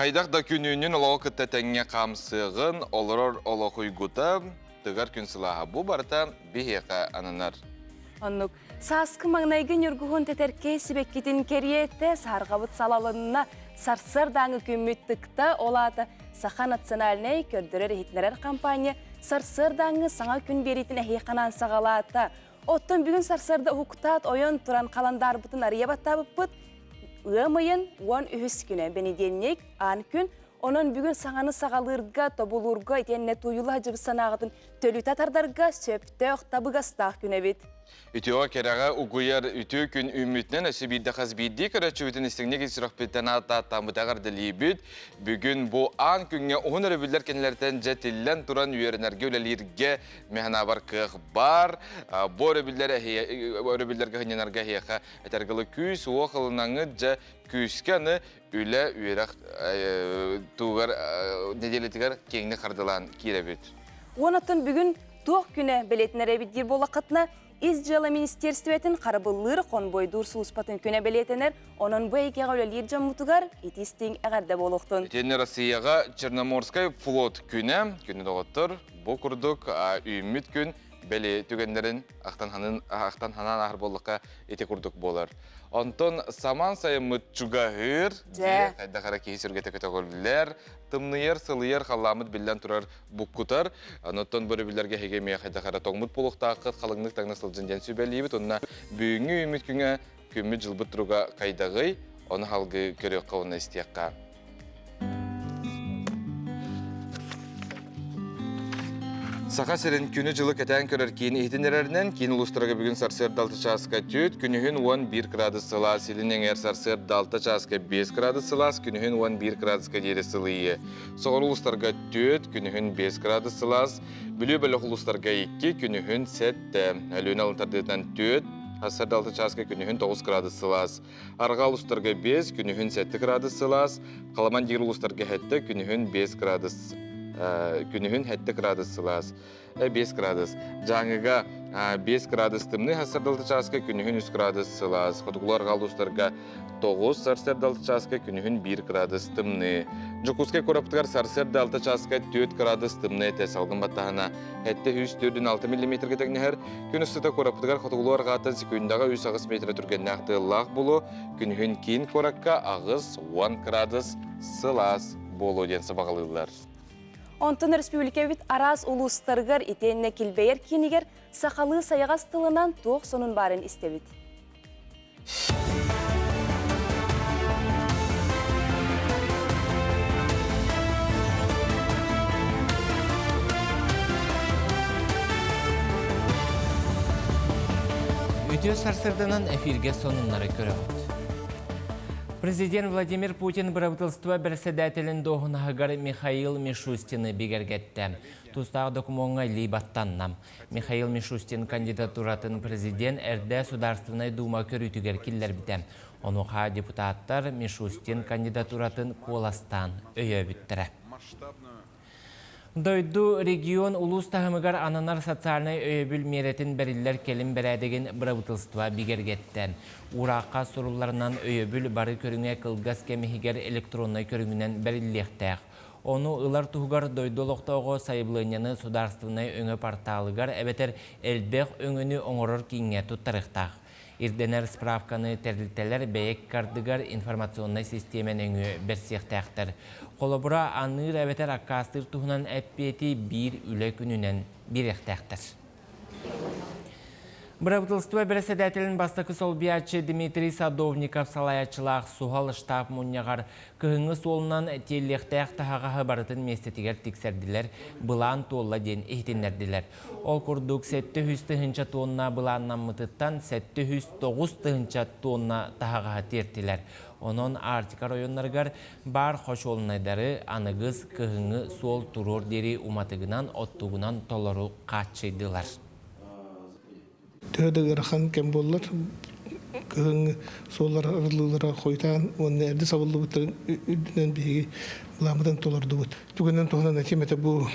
Қайдақ да күнінің олығы күттәтәңе қамсығын олырор олықуйгута тығар күн сылаға. Бұ барыта бейеқа ананар. Оннук, саскы маңнайгын үргіғын тәтәрке себеккетін кериетті сарғабыт салалынына сарсырдаңы күмміттікті олады. Саха национальный көрдірер хитнерер компания сарсырдаңы саңа күн беретін әйқанан сағалаты. Оттын бүгін сарсырда ұқытат ойын тұран қаландар бұтын ария баттабып бұт. Үмайын 13 күні бенеденнек ан күн onun bugün sağanı sağalırga, tobulurga, etenne tuyulu hacı sanağıdın tölü tatardarga, söpte oktabıga stağ güne bit. Ütüğa kerağa uğuyar ütü gün ümütnen aşı bir dağız bildi karaçı bütün isteğine geçirək bitten atatam bu dağar dilibit. Bugün bu an günge onun öbürler kendilerden cetillen turan üyerenerge öylelirge mehana var kıq var. Bu öbürlerge hınyanarga heyaqa etergılı küs o kılınanı ja küskanı üle üyerek tuğar nedeletigar kengine kardılan kirebit. Onatın bugün toq güne beletnere bitir bolaqatna İzcala Ministerstvetin qarabılları konboy dursu uspatın köne beletener, onun bu eke gavlelir jammutugar itisting əgərdə boluqtun. Etenne Rossiyaga Черноморскай flot küne doğuttur. Bu kurduk ümit gün beli tügenlerin aqtan hanan ahır bolluqa eti kurduk bolar. Onton saman sayı mıtçugahır, qayda qara keysirgete kategoriler, tımnıyar, sılıyar, qallamıt billen turar bukkutar. Onton böyle billerge hegemeye qayda qara toğmut boluqta aqıt, qalыңlık tağnasıl jindен sübeliyibit. Onna büyüngü ümit güne kümmü jılbıt turuga qaydagıy, onu halgı körüq qavuna istiyaqqa. Saqa serin күні жылы кәтән көрер кейін ehtinlerерінен кейін ұлыстыраға бүгін сарсер далты часқа түт, күнігін 11 градус сылас, елінен әр сарсер далты часқа 5 градус сылас, күнігін 11 градусқа дері сылые. Соғыр ұлыстарға түт, күнігін 5 градус сылас, бүлі-бөлі ұлыстарға 2, күнігін 7, әлуін алынтардығынан түт, Асар далты часқа күнігін 9 градус сылас. Арға ұлыстарға 5, күнігін 7 градус сылас, қаламан дегір ұлыстарға 7, күнігін 5 градус күнігін 7 градус сылас, 5 градус. Жаңыға 5 градус тымны хасардалты часқа күнігін 3 градус сылас. Қотығылар қалдыстарға 9 сарсардалты часқа күнігін 1 градус тымны. Жүкускай көраптығар сарсардалты часқа 4 градус тымны әті салғын баттағына 7-4-6 мм кетігінер. Күн үстіті көраптығар қотығылар ғатын секундага 3 метр түрген нәқті лақ болу. Күнігін кейін көракка ағыз 10 градус сылас болу денсі бағалылар. Онтын республика бит араз улустаргар итенне килбейер кинигер сақалы саяғас тылынан тоқ сонун барын истебит. Үтө сарсырдынан эфирге сонунлары көрөт. Президент Владимир Путин правительство председателин доғынағығар Михаил Мишустины бігергетті. Тустағы документға лейбаттаннам. Михаил Мишустин кандидатуратын президент әрді Сударственной дума көрітігер келлер бітем. Онуға депутаттар Мишустин кандидатуратын қоластан өйі біттірі. Дойду регион улус тағымығар ананар социальный өйебіл меретін бәрілер келін бәрәдеген правительство бігергеттен. Ураққа сұруларынан өйебіл бары көріңе қылғас кемігер электронной көріңінен бәріллектәқ. Оны ұлар тұғығар дойдолықтауғы сайыблыняны сударственной өңі порталығар әбетер әлбек өңіні оңырыр кейінге тұттарықтақ. Ирденер справканы тәрілтелер бәйек кардыгар информационный системен өңі берсектәқтір. Қолыбыра аныр әбетер аққастыр тұғынан әппеті бір үлі күнінен бір ектәқтір. Правительство председателин бастықы солбиячы Дмитрий Садовников салаячылақ суғал штаб мұнияғар күхіңі солынан телектәқ тағаға барытын местетігер тексерділер, бұлан толла ден ехтенерділер. Ол күрдік 700 тонна бұланнан мұтыттан 709 тонна тағаға тертілер. Onun Artika rayonlargar бар хош олынайдары анығыз күхіңі сол тұрор дері уматығынан оттығынан толару қатшыдылар. Tödөгөр хан кем боллар. Кыһың солар ырылылара койтан, оны эрди сабылды буттарын үдүнөн биги буламыдан толорду бут. Түгөнөн тоһунан темете бу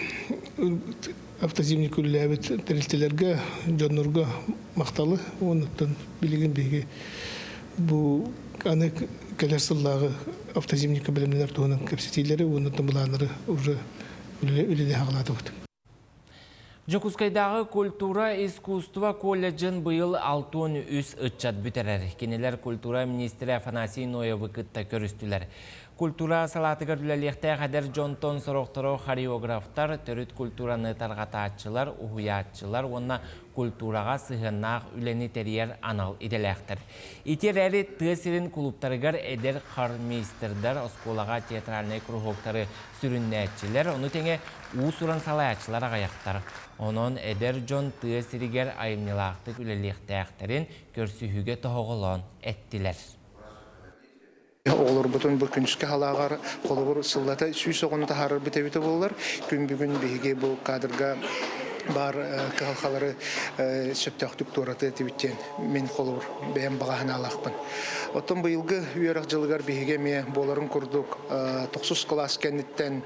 автозимний күлләбит терилтелерге, жоннорго макталы, онуттан билеген биги бу аны келер сыллағы автозимника білімдер туғынан кәпсетейлері, оны тымыланыры уже үлеле ағылады бұд. Жокускайдағы культура искусство колледжін бұйыл 6-10 ұтчат бүтерер. Кенелер культура министрі Афанасий Ноевы кытта көрістілер. Культура салатыгар үлелектә қадер Джонтон сұрықтыру хореографтар, түріт культураны тарғататчылар, ұхуятчылар, онна культураға сығыннақ үлені терьер анал иделектір. Итер әрі тәсірін клубтарыгар әдер қармейстердар, осколаға театральный кругоктары сүріннәтчілер, оны теңе ұсырын салаятчылар ағаяқтар. Онын әдер Джон тәсірігер айымнелақтық үлелектәқтерін көрсіхіге тоғылан әттілер. Олар бұтын бұл күншкі халағар қолы бұр сыллата сүй соғыны тахарыр біте-біте болылар. Күн бүгін бейге бұл кадрға бар қалқалары сөптіқтік тураты әтебіттен мен қолы бұр бәйін бағағын алақпын. Оттан бұйылғы үйерақ жылығар бейге ме боларын күрдік 9 класс кәнеттен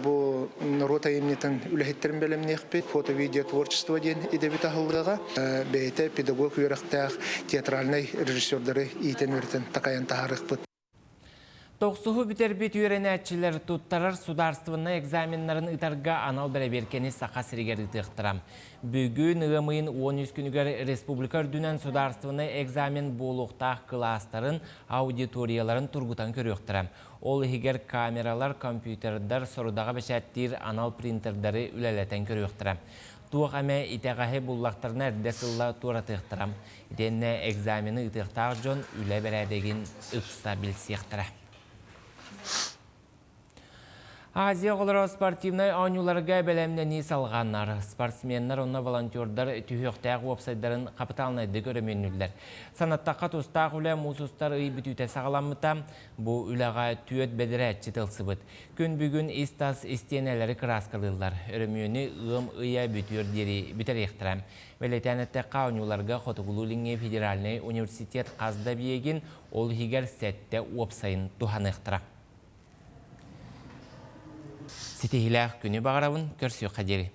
бұл рота емнетін үләхеттерін бәлеміне әқпет, фото-видео творчество ден едебет ағылдыға бәйті педагог үйерақтақ театральный режиссердары итен өртен тақаян тахарық бұд. Тоқсуғы бітербет үйренәтчілер тұттарар сударствыны экзаменларын ытарға анал бәрәберкені сақа сірігер ұтықтырам. Бүгін ұғымын 13 күнігер республика үрдінен сударствыны экзамен болуқтақ кластарын, аудиторияларын тұрғытан көріқтірам. Ол егер камералар, компьютердар, сорудаға бәшәттір анал принтердары үләләтен көріқтірам. Туық әмә итәғахе бұллақтарына әрдесілла туратықтырам. Иденне экзамені ұтықтақ жон үлә бәрәдеген ұқса білсектірам. Азия қолары спортивнай аунуларға бәлемнені салғаннар. Спортсменнар, онна волонтердар түйіқтәғ уапсайдарын қапыталынайды көріменілдер. Санаттаққа тұстақ үлі мұсыстар үй бүтіте сағаламыта, бұл үліға түйет бәдірі әтчетілсі бұд. Күн бүгін истас истенелері краскалылар. Өрімені ұғым ұя бүтер ектірам. Вәлетәнеттәққа аунуларға Хотығылулыңе федеральный университет қазда биегін ол егер сәтті уапсайын тухан ектірам. Сетихилах күні бағарауын көрсі қадері.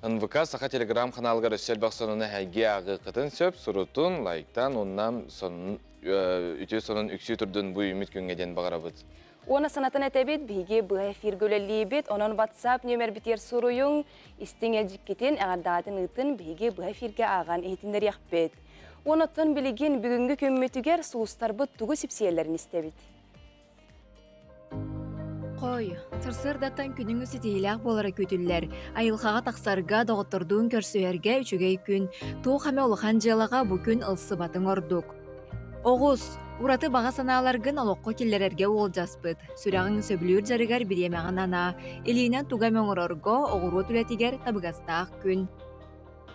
НВК Саха телеграм каналгар өссел бақсонуны әге ағы қытын сөп, сұрутын, лайктан, оннам үте сонын үксі түрдің бұй үміт күнгеден бағарабыд. Оны санатын әтәбет біге бұға фиргөлі бет, onun WhatsApp нөмір бітер сұруың, істің әлжіккетін әғардағатын ұтын біге бұға фирге аған етіндер яқпет. Оны тұн білеген бүгінгі көмметігер сұлыстар бұд тұғы сепсиелерін істебет. Қой, сырсырдаттан күнің үсетейләқ болары көтілілер. Айылқаға тақсарға доғыттырдуын көрсөйерге үшігей күн, тоқ әмі олыған желаға бүкін ылсы батын ордук. Оғыз, ураты баға саналарғын олыққо келлерерге ол жаспыд. Сүрағын сөбілер жарығар біремеғын ана, елейінен туға мөңірорго оғыру түлетігер табығастақ күн.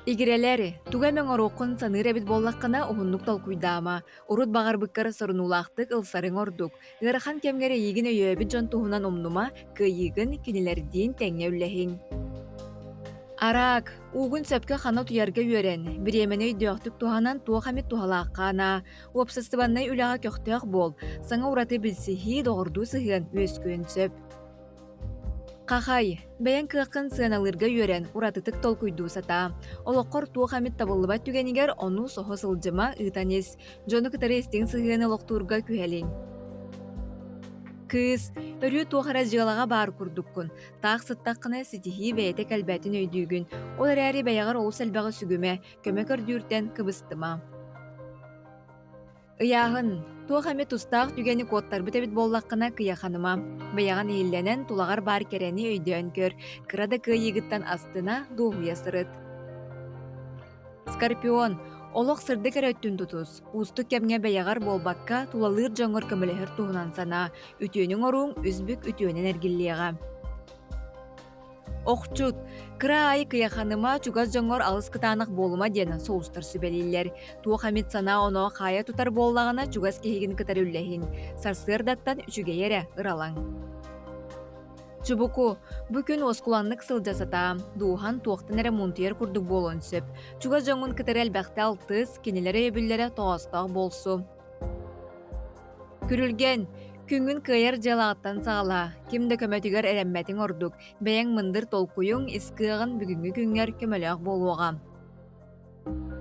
Игерелері, туға мөңіроқын саныр әбіт боллаққына ұғынлық талкуйдама. Урут бағар бұққары сұрынулақтық ылсарын ордук. Ғырхан кемгері егін өйөбіт жон туғынан омнума күйігін кенелерден тәңе үлләхін. Арак, уғын сөпкі қана тұярға өрен. Біремені өйдөқтік туғанан туғамет туғалаққана. Уапсыстыбаннай үліға көқтіғ бол. Саңа ураты білсіхи доғырду сығын өскөн сөп. Қақай, бәйін кыққын сығаналырға өрен, ұратытық толкуйду сата. Олыққор туық әмет табылыбат түгенігер оны соғы сылжыма ұтанес. Жоны кітары естен сығыны лоқтурға күйәлін. Кыз, өрі туғара жығалаға бар күрдіккін. Тақ сыттаққына сетихи бәйті кәлбәтін өйдігін. Олар әрі бәйіғар олыс әлбәғі сүгіме, көмек өрдүртен кыбыстыма. Ыяғын, туық әмет ұстақ түгені коттар бүтәбіт боллаққына кияқаныма. Бәйіған ейләнен тулағар бар кәрәні өйден көр, қырады күйегіттен астына доғуя сырыт. Скорпион, олық сырды кәрәттін тұтыз. Ұстық кәмге бәйіғар болбаққа тулалыр жаңыр көмілігір туғынан сана, үтіөнің оруң үзбік үтіөнен әргіллеға. Оқчут, кыра айы кыяханыма чугаз жоңор алыс кытанық болума дені соғыстар сүбәлейлер. Туық әмет сана оны қая тұтар боллағына чугаз кехеген кытар үлләхін. Сарсырдаттан үшігейері ыралаң. Чубуку, бүкін оскуланлық сылжасата, духан туақтын әрі мұнтиер күрдік болуын сөп. Чугаз жоңын кытар әлбәқті алтыз, кенелері өбілері тоғастақ болсу. Күрілген, күнгін кыйыр жалағаттан сағала, кемді көмәтігер әрәммәтің ордук, бәйін мындыр толкуйың искығын бүгінгі күнгер көмәліғ болуға.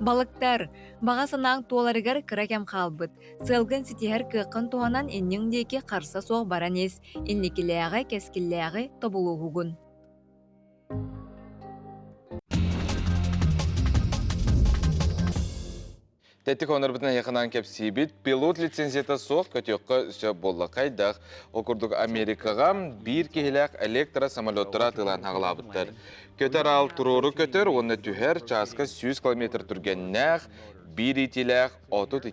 Балыктар, баға санаң туоларыгар кыракем қалбыт. Сылгын ситихер кықын туанан иннің дейке қарса соқ баранес. Инникіліяғы, кескіліяғы тобулу хугун. Тәттік онырбытына яқынан кепсибит, пилот лицензията соқ көтеққа үсі болла қайдақ. Окурдық Америкаға бір кехіләк электро самолеттара тылан ағылабыттар. Көтер ал тұрору көтер, оны түхер часқа 100 км түргеннәқ, бір итиләқ 32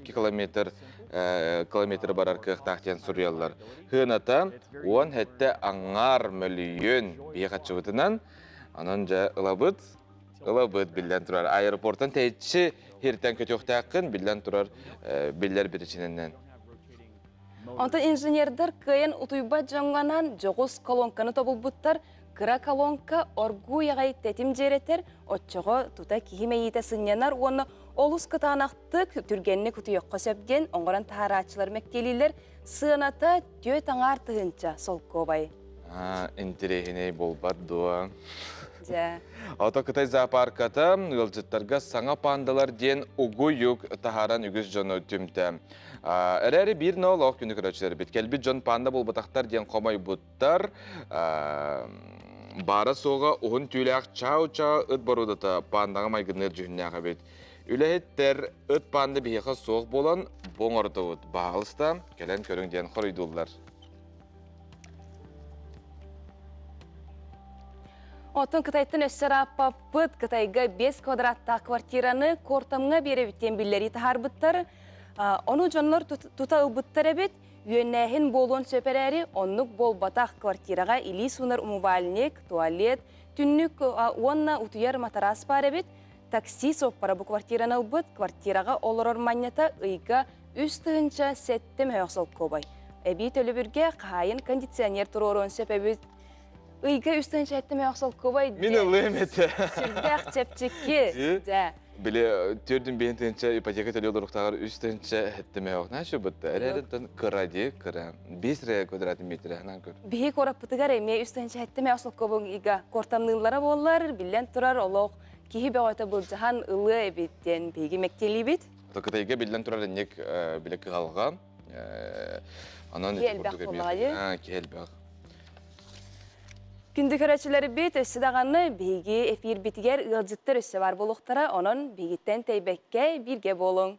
километр барар кықтақтен сүреллар. Хыната, он хәтті аңар мөлейін бейқатшыбытынан, анан жа ылабыт білден тұрар. Аэропорттан тәйтші хертен көтеқтақын білден тұрар білдер бірішіненен. Онтан инженердер кайын утуйба жаңғанан жоғыз колонканы тобылбыттар, кыра колонка оргу яғай тәтім жеретер, отчығы тута кихиме ете сынянар, оны олыс кытанақтық түргенне күтуекқа сөпген, оңғыран тағарачылар мәктелілер сыната төт аңар тұғынша сол көбай. Интерехіне болбар дуа. Жа. Ото Кытай зоопарката ылжыттарға саңа пандалар ден угу юг тахаран үгіз жону түмті. Әрәрі бір нолық күні көрәтшілер бет. Келбет жон панда болбатақтар ден қомай бұттар. Бара соға ұғын түйләқ чау-чау ұт барудата пандаға майгыныр жүхіннәға бет. Үләхеттер ұт панды бейіға соғы болан боңырды ұт. Бағылыста кәлен көрің ден қорыйдулар. Отын Кытайттың өссір аппаппыт Кытайға 5 квадратта квартираны кортамға беребіттен білері тахарбыттар. Оны жонлар тута ұбыттар әбет, үйеннәхін болуын сөперәрі, онлық бол батақ квартираға или сунар умывальник, туалет, түннік онна утуяр матарас бар әбет, такси соппара бұ квартираны ұбыт, квартираға олырор манята ұйға үстігінші сәттім өқсыл көбай. Әбет өлі бірге қайын кондиционер тұрорын сөп әбет, Үйге үстін шәттіме ақсал көбай Мен ұлым әті. Сүрдәқ чәпчекке. Біле, түрдің бейінтінші ипотека төлі олырықтағыр үстінші әттіме ақ. Нашы бұтты? Әрәрінтін қыраде, қыра. 5 квадрат метр әңнан көр. Бейі қорап бұтығар әме үстін шәттіме ақсал көбің үйге қортамнылары болар, білен тұрар олық. Кейі бәғайта бұл жаған ұлы әбеттен бейге мәктелі бет. Қытайға білен тұрар әнек біле қығалға. Келбәқ болағады. Келбәқ. Күнді көрәтшілері бет өсі дағаны бейге эфир бітігер ұлжыттыр өсі бар болуқтара, оның бейгеттен тәйбәкке бірге болың.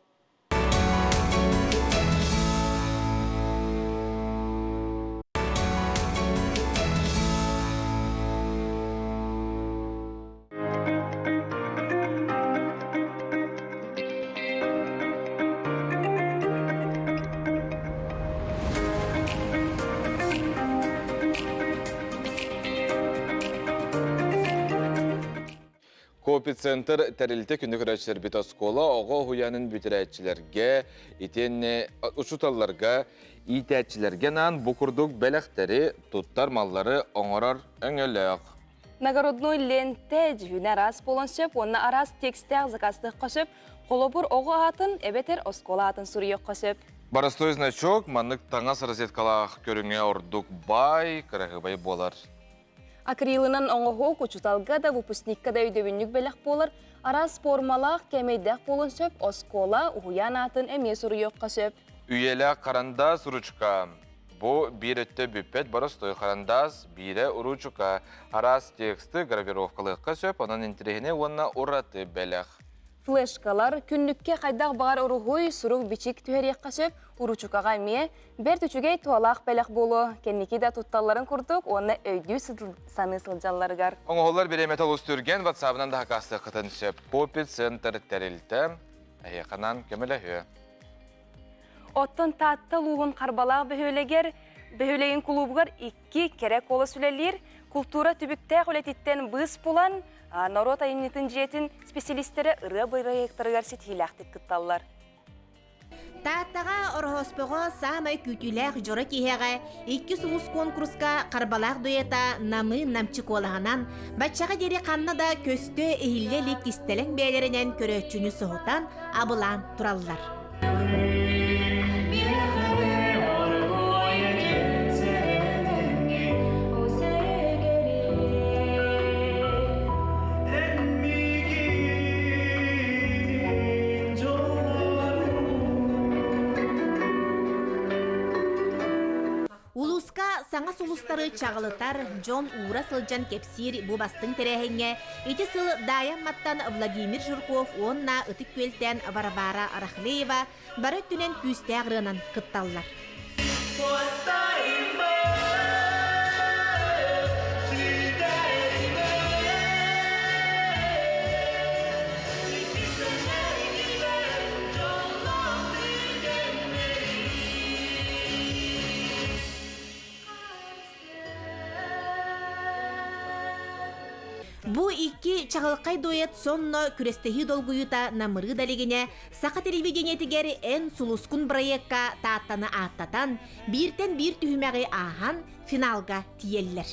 Копи-центр тәрілті күнді көрәтшілер біт оскола, оғы хуянын бүтірәтшілерге, ұшуталларға, итәтшілерге нан бұқырдық бәләқтері, тұттар маллары оңырар өңіліқ. Нагородной ленте жүхіне арас болын сөп, онына арас текстәқ зақастық қосып, қолыбыр оғы атын, әбетер оскола атын сұрыйық қосып. Барастой значок, манық таңас розеткалақ көріңе ордық бай, кірігі бай болар. Акрилынан оңығы күчуталға да выпускникка да өйдебіннік бәләқ болар, арас формалақ кәмейдәқ болын сөп, оскола ұғыян атын әме сұрыйыққа сөп. Үйелі қарандас ұручка. Бұ бір өтті бүппет барастой қарандас, бірі ұручка. Арас тексті гравировкалыққа сөп, онын интерегіне онына ұраты бәләқ. Флешкалар күнлікке қайдақ бағар ұрығой сұрық бичік түйерекқа сөп, ұручукаға ме, бәр түчігей туалақ бәләқ болу. Кеннекі да тұтталарын күрдік, оны өйдүү саны сылжаларғар. Оңғолар бір метал үстірген ватсабынан да қасты қытын сөп. Попи-центр тәрілті, әйеқанан көмілі хүй. Оттын татты луғын қарбалақ бөхөлеген клубғар 2 керек олы сүлелер, культура түбікті қолететтен бұс болан, народ айымнетін жетін специалистері ұры-бұйры ектіргер сетхилақтық күтталар. Таттаға орхоспығы самай күтіләқ жұры кейеға 2 сұғыз конкурсқа қарбалақ дуета намы намчы қолағынан батшаға дере қанны да көсті әйілі кістелің бәлерінен көрөтчүні сұғытан абылан тұралылар. саңа сулустары чағылытар Джон Ура сылжан кепсир бу бастың терехенге, ити сыл даямматтан Владимир Жирков, онна ытык көлтен Варвара Арахлеева, бары түнен күсті ағырынан кытталлар. Бу икки чағылқай дуэт сонно күрестехи долгуюта намыры далегене сақа телевидениетигер эн сулускун проектка тааттаны аттатан биртен бир түхүмәгы ахан финалга тиеллер.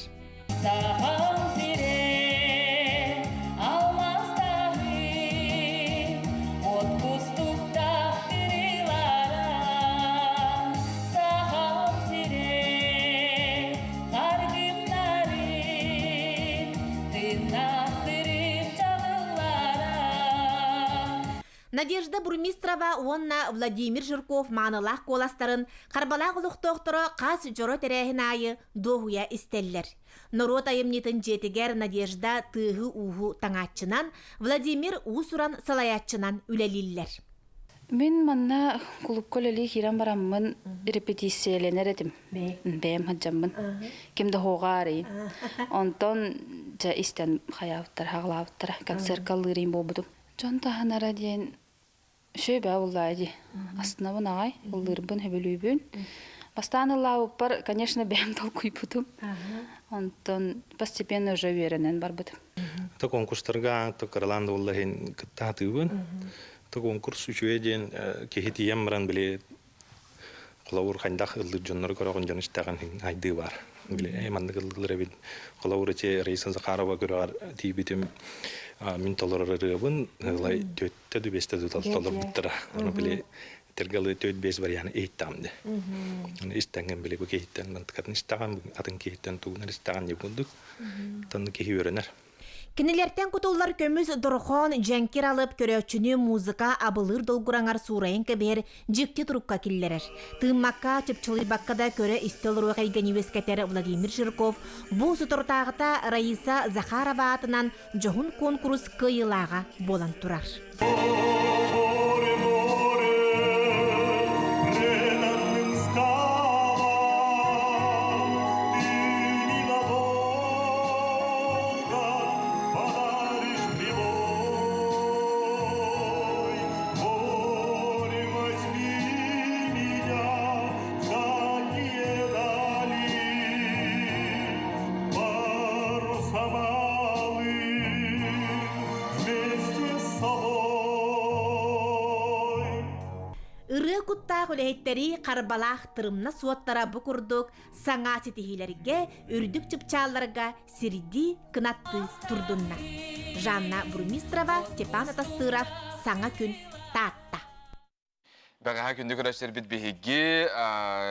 Надежда Бурмистрова, онна Владимир Жирков манылақ коластарын қарбалақ ұлықтоқтыры қас жоро терәхін айы доғуя істеллер. Норот айымнетін жетігер Надежда тығы уху таңатчынан, Владимир усуран салаятчынан үлелиллер. Мен манна клубколели хиран бараммын репетицияленер этим. Бэм хаджаммын. Кимде хогари. Онтон жа истен хаявыттар, хаглавыттар, концерт калырын болбудум. Жонта ханара дейін шөйбә уллайды. Астына бун агай, уллырбын, хөбөлүйбүн. Бастан лаупар, конечно, бэм толкуйбудум. Онтон постепенно уже веренен барбудум. Та конкурстарга, та караланда уллахин кыттаатыбын. Та конкурс үчүеден кехити ямран биле колаур хандах ылдыр жоннор көрөгөн жаныштаган айды бар. Биле мандык ылдыр бит колаур че Рейсан Захарова көрөр тийбитим мин толорорыбын лай төттө дүбестө толор буттара. Аны биле тергалы төт бес бар яны эйттамды. Аны истенген биле кехиттен мантыкатын истаган атын кехиттен тугунар истаган жепундук. Танды кехи өрөнөр. Кинелерден кутуллар көміз дұрхон жәнкер алып көрөчүнү музыка абылыр долгураңар сурайын кебер жикти турукка киллерер. Тыммакка чыпчылы баккада көрө истел руғайган уескетер Владимир Жирков бу сутортағыта Раиса Захарова атынан жоғын конкурс кыйылаға болан турар. Куттақ үләйттері қарбалақ тырымна суаттара бұқырдық саңа сетихилерге, үрдік чыпчаларға сирди кынатты турдунна. Жанна Бурмистрова, Степан Атастыров, саңа күн таатта. Бағаға күнді көрәштер бит бігіге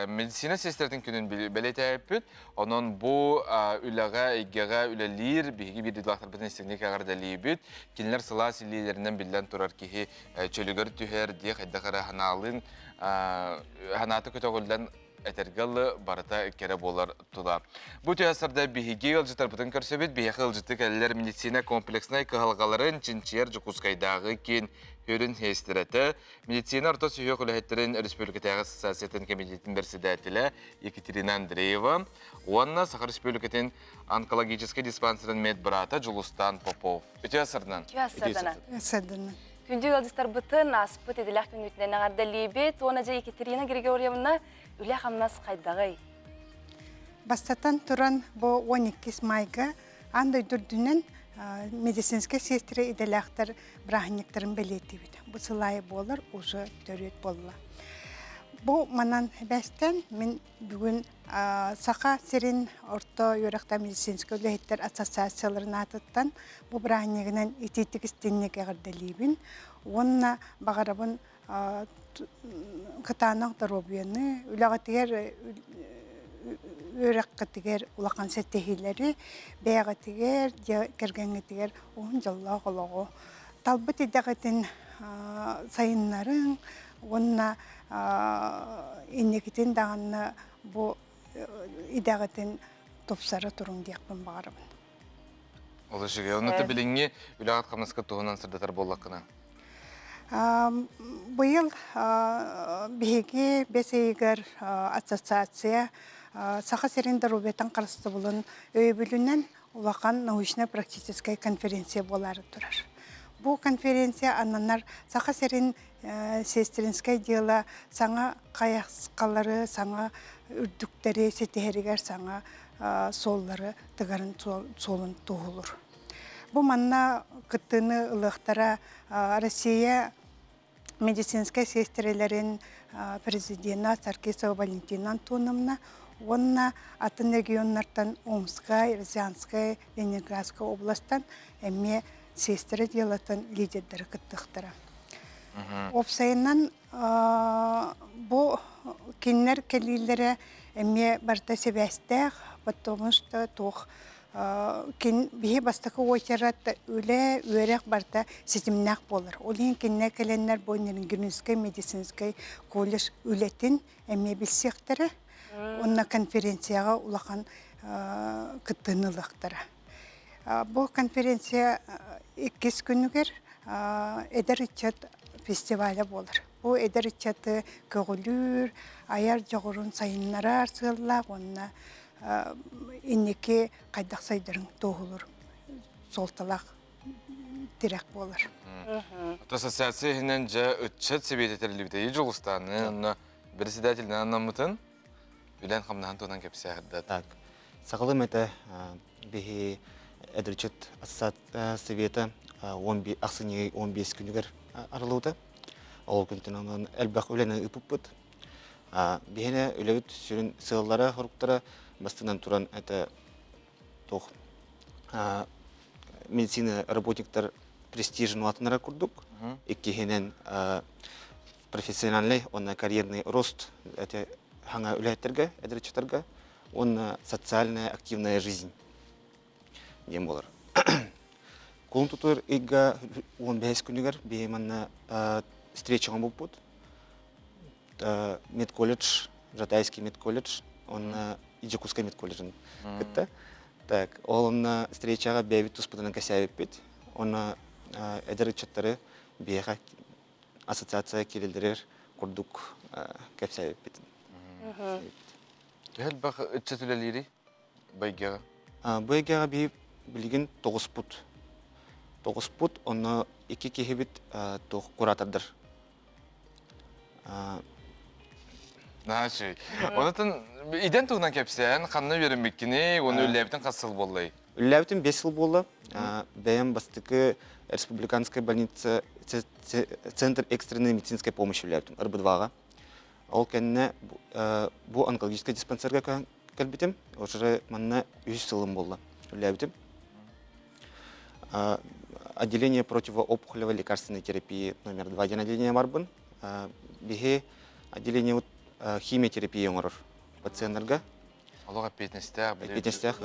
медицина сестердің күнін бәлеті әйіппіт. Onun bu ülağa, egeğa, ülelir bihigi bir dilaqtar biten istinlik ağardali bit. Kinler sıla sillilerinden bilden turar ki çölügör tüher diye haydakara hanalın hanatı kötügülden etergalı barata kere bolar tuda. Bu tüyasırda bihigi yılcıtar biten körsebit bihigi yılcıtık eller medicina kompleksine kıhalgaların çinçiyer cukuskaydağı kin Hörün hestirete, medicina orta sühü kulahetlerin Respublikatı Siyaseten Komitetin Bersidatiyle Yekaterina Andreeva, Onunla Sakar Respublikatın Onkologiический диспансерин медбрата Жулустан Попов. Öte asırdan. Asırdan. Күнді yıldızlar бұтын аспыт еділәқ күнгітінен ағарда лебет, оны жа Екатерина Григорьевна үлі қамнас қайдағай. Бастатан тұран бұл 12 майға андай дүрдінен медицинский сестре иделяқтар брахниктарын белеті беді. Бұл сылайы болыр, уже төрет болыла. Бұл манан бәстен мен бүгін сақа серин орто өріқта медицинский өлігеттер ассоциацияларын атыттан бұл брахнигінен итетік істеннек әғірделейбін. Онына бағарабын қытанақ дұробияны, үліғатығар өріққытығар ұлақан сәттехилері, бәғатығар, кергенетігер оғын жалла қолығы. Талбыт едіғетін сайынларын, онына иннекетін дағанны бұл идагатын топсары турун диякпын багарабын. Ол үшіге, оны біліңе үлағат қамысқы туғынан сырдатар боллаққына. Быйыл биһиги бесейгер ассоциация саха серин дарубетан карысты булын өйбүлүнен улахан научно-практическая конференция болары турар. Бу конференция аннанар саха серин сестринское дело саңа каяскалары, саңа үрдүктери, сетихеригер саңа соллары тыгарын солын туғылыр. Бу манна кыттыны ылыктара Россия медицинская сестрелерин президента Саркисова Валентина Антоновна, онна атын регионнартан Омская, Рязанская, Ленинградская областан эме сестры делатын лидердері кыттықтыра. Опсайынан бу кинер келилері эме барта себестех, потому что тух бихи бастакы ойчарат үле өрек барта сезимнак болыр. Олин кинне келеннер бойнерин Гюнскай медицинскай колледж үлетин эме билсектері, онна конференцияға улахан кыттынылықтыра. Бу конференция 2 күнүгер эдер ичет фестиваля болыр. Бу эдер ичеты көгүлүр, аяр жогорун сайыннара арсылла, онна иннеке кайдак сайдырың тоғылыр, солталақ дирек болыр. Ассоциациясынан жа үтчет себететерлибдеги жолустаны, председательна аннамытын, үлен қамнахан туынан кепсияғыдды. Так, сағылым әті бейі әдірчет ассоциация совета ақсынеге 15 күнігер арылуды. Ол күнтін әлбәқ өлені үпіп бұд. Бейіне өлевіт сүрін сығылары құрықтары бастынан туран әті тоқ медицина работниктар престижін уатынара күрдік. Еккехенен профессиональный, он карьерный рост әті хаңа өләттерге, әдірчеттерге, он социальная активная жизнь. Дем болар. Колын тұтыр иға 15 күнігер бейманна встречаға бұл бұд. Медколледж, Жатайский медколледж, он Иджикускай медколледжін бітті. Так, он встречаға бейбіт тұспыдынан кәсәйіп бет. Он әдірчеттері бейға ассоциация келелдерер күрдік кәсәйіп бет. Гәл бақ үтчет үлелері байгеға? Байгеға бейіп білген 9 пұт. 9 пұт, оны 2 кехебет куратордыр. Нааши. Онытын иден туғынан кепсен, қанны верін беккіне, оны үлләбітін қасыл болай? Үлләбітін 5 жыл болды. Бәйім бастықы Республиканская больница, Центр экстренной медицинской помощи үлләбітін, РБ2-ға. Ол кәніне бұл онкологическая диспансерға кәлбетім, өшірі манна 3 жылым болды үлләбітім. Отделение противоопухолевой лекарственной терапии номер 2 ден отделение барбын. Беге отделение химиотерапии оңырыр пациентлерге. Олыға петнестяқ? Петнестяқ.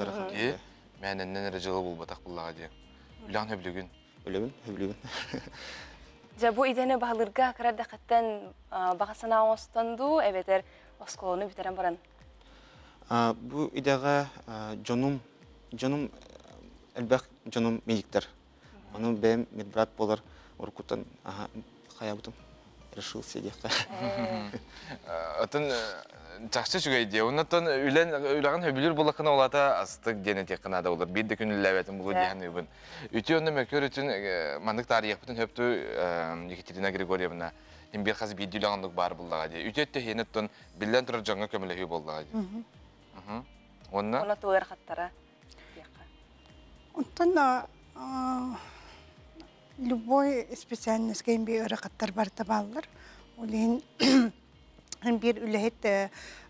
Мәнінен әрі жылы бұл батақ бұллаға де. Үліған хөблігін? Хөблігін. Жа бұ идені бағылырға қырарда қаттан бағасына оңыстанду, әбетер осколыны бітерен баран? Бұ идеға жоным әлбәқ жоным медиктер. Оның бәйім медбрат болар оркутан қая бұтым. Решил сидеть. Атын жақсы жүгейде. Оннан үләғын хөбілер болақына олата астық генетик қынада олар. Бейді күн үләвәтін бұғы дейін өбін. Үті онны мәкөр үтін мандық тарих бұтын хөпті Екатерина Григорьевна бір қазы бейді үләғындық бар бұлдаға де. Үті өтті хейін ұттын білден тұрар жаңға көмілі болдаға де. Онна? Онна туылар қаттара. Онтан любой специальность кем би ыракаттар бар табаллар. Олин бир үлехет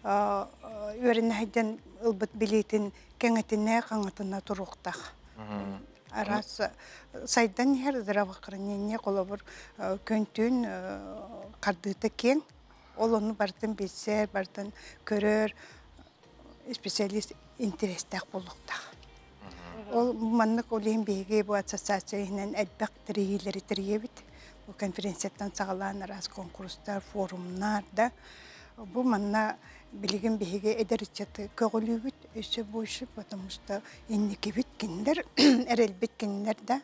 өреннәһидән ылбыт билетин кеңетинә каңатына туруктак. Арас сайдан һәр здравоохранение колобур көнтүн кардыты кең. Ол оны бартын билсе, бартын көрөр специалист интерестак булуктак. Ол маннык олин беге бу ассоциацияның әлбәк тирегелери тирегебит. Бу конференцияттан сагалан раз конкурстар, форумнар да Бу манна билигин биһиге эдеричаты көгөлүбүт өсө бойшы, потому что инникибит киндер, эрелбит киндер да.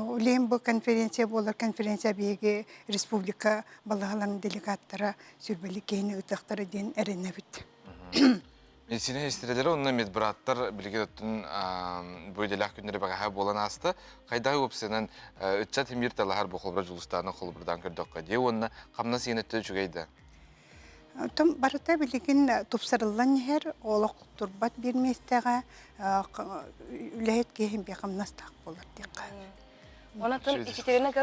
Улем бу конференция болар, конференция биһиге республика балагаларын делегаттары сүрбели кейини ытактары ден эренебит. Медицина истерелері, онына медбираттар білген өттін бөйделік күндері бағаға болан асты. Қайдағы өпсенен үтчат емир талағар бұл қолбыр жұлыстағының қолбырдан көрдіққа де, онына қамна сен өтті жүгейді? Том барыта билигин тупсарылан хер олық турбат берместеға үләйет кейін беқамнастақ болар деқа. Онатын Екатерина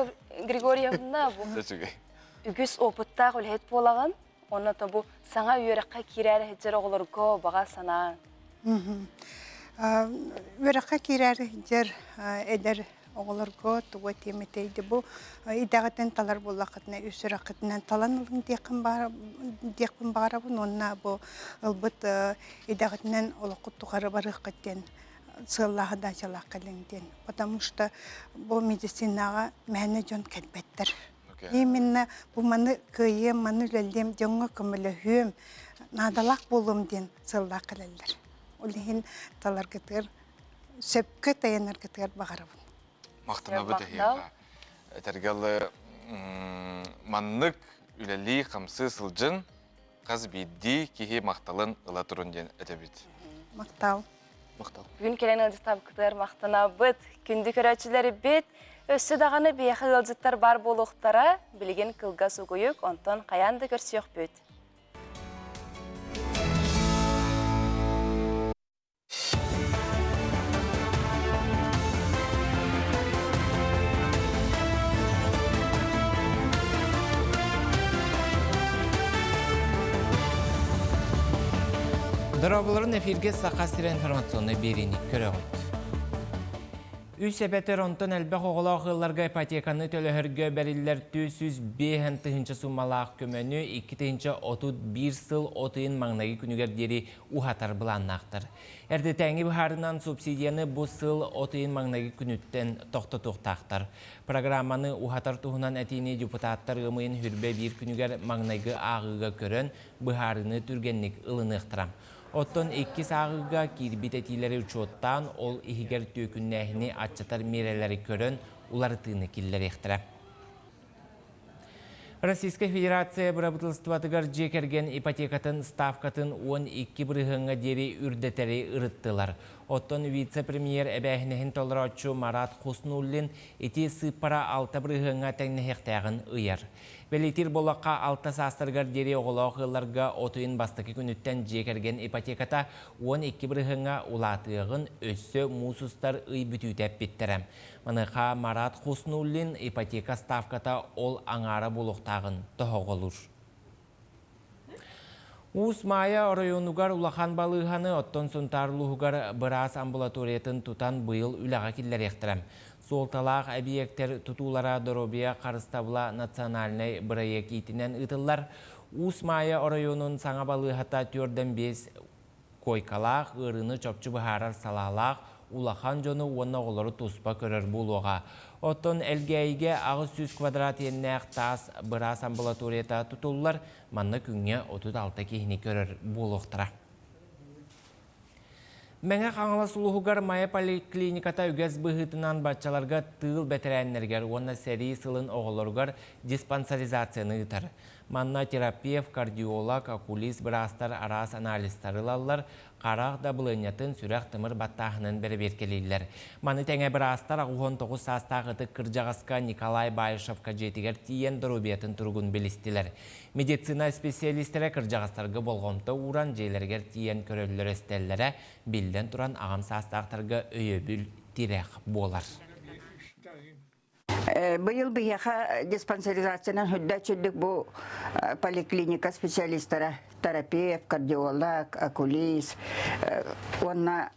Григорьевна бұл Жүгей. үгіз опыттақ үләйет болаған. Онната бұл саңа үйераққа керәрі хеджер оғылырға баға санаң. Үйераққа керәрі хеджер әдер оғылырға туға теметейді. Бұл идағатын талар болақытына, өсір ақытынан таланылың деқпін бағарабын. Онына бұл ұлбыт идағытынан олықы тұғары барық қаттен сыллағы да жалақ кәліңден. Потому что бұл медицинаға мәні жон кәлбеттір. Именно bu manı kıyım, manı lələm, jonga kömülü hüyüm, nadalaq bolum den sıldak kılallar. Olihin talar gıtır, söpkü tayanar gıtır bağarabın. Maqtana bu dehiyağa. Tergalı manlık üleli qamsı sılcın, qaz biddi kihi maqtalın ıla turun den ötebit. Maqtal. Бүгін келен ылжыстап күтір мақтана бұд, күнді көрәтшілері бет, өссі дағаны бейхі ылжыттар бар болуқтара, білген кылға суғыйық, онтон қаянды көрсіек бөт. Дұрабыларын эфирге сақасыр информационны берейін көріғыт. Үс әбәтер онтын әлбәқ оғыла оқыларға ипотеканы төліхірге бәрілер 205 тыхынчы суммалақ көмөні 2-31 сыл отыын маңнағы күнігер дері ұхатар бұланнақтыр. Әрді тәңі бұхарынан субсидияны бұл сыл отыын маңнағы күніттен тоқты-тоқтақтыр. Программаны ұхатар тұғынан әтейіне депутаттар ғымайын хүрбе бір күнігер маңнағы ағыға көрін бұхарыны түргенлік ылынықтырам. Оттон 2 сағыға кирбит әтилері учоттан ол ихигер төкіннәхіні атчатар мерелері көрін уларытыны келлер ектірі. Российская Федерация бұрабытылыстыватығар жекерген ипотекатын ставкатын 12 бірғыңға дері үрдетері ұрыттылар. Оттон вице-премьер әбәхінігін толырачу Марат Хуснуллин еті сыппара 6 бірғыңға тәңнехектәғын ұйар. Белетир болаққа 6 састырғар дері оғылауғыларға отойын бастықы күніттен жекерген ипотеката 12 бірғыңға улатығын өссі мусустар ұй бүтүтәп біттірім. Маныға Марат Хуснуллин ипотека ставката ол аңара болуқтағын тұғылыр. Ус мая районугар улахан балығаны оттон сұнтарлығығар біраз амбулаториятын тұтан бұйыл үліға келдер ектірім. Солталақ объекттер тұтулара Доробия Қарыстабыла национальный проект етінен ұтылар. Ус мая районун саңа балығата 4-5 койкалақ, ұрыны чопчы бұхарар салалақ, улахан жоны оны олары тұспа көрір болуға. Оттон әлгейге 600 квадрат еннәқ тас біраз амбулаторията тұтулар, манны күнге 36 кейіні көрір болуқтыра. Мәңі қаңыла сұлуғығар майя поликлиниката үгәз бұғытынан батчаларға тыл бәтірәннергер, оны сәрі сылын оғылырғар диспансаризацияны ұтар. Манна терапевт, кардиолог, окулист, бірастар арас анализтары лалар, қарақ да бұлынятын сүрәқ тымыр баттағының бәрі беркелейлер. Маны тәңе бірастар 19 састағыты Кыржағасқа Николай Байышевқа жетігер тиен дұрубиятын тұрғын білістілер. Медицина специалистері Кыржағастарға болғымты уран жейлергер тиен көрілер әстеллері білден тұран ағам састақтарға өйебіл тирек болар. Быйыл бияха диспансеризациядан хүдді чүддік бұл поликлиника специалистері, терапевт, кардиолог, окулист, онна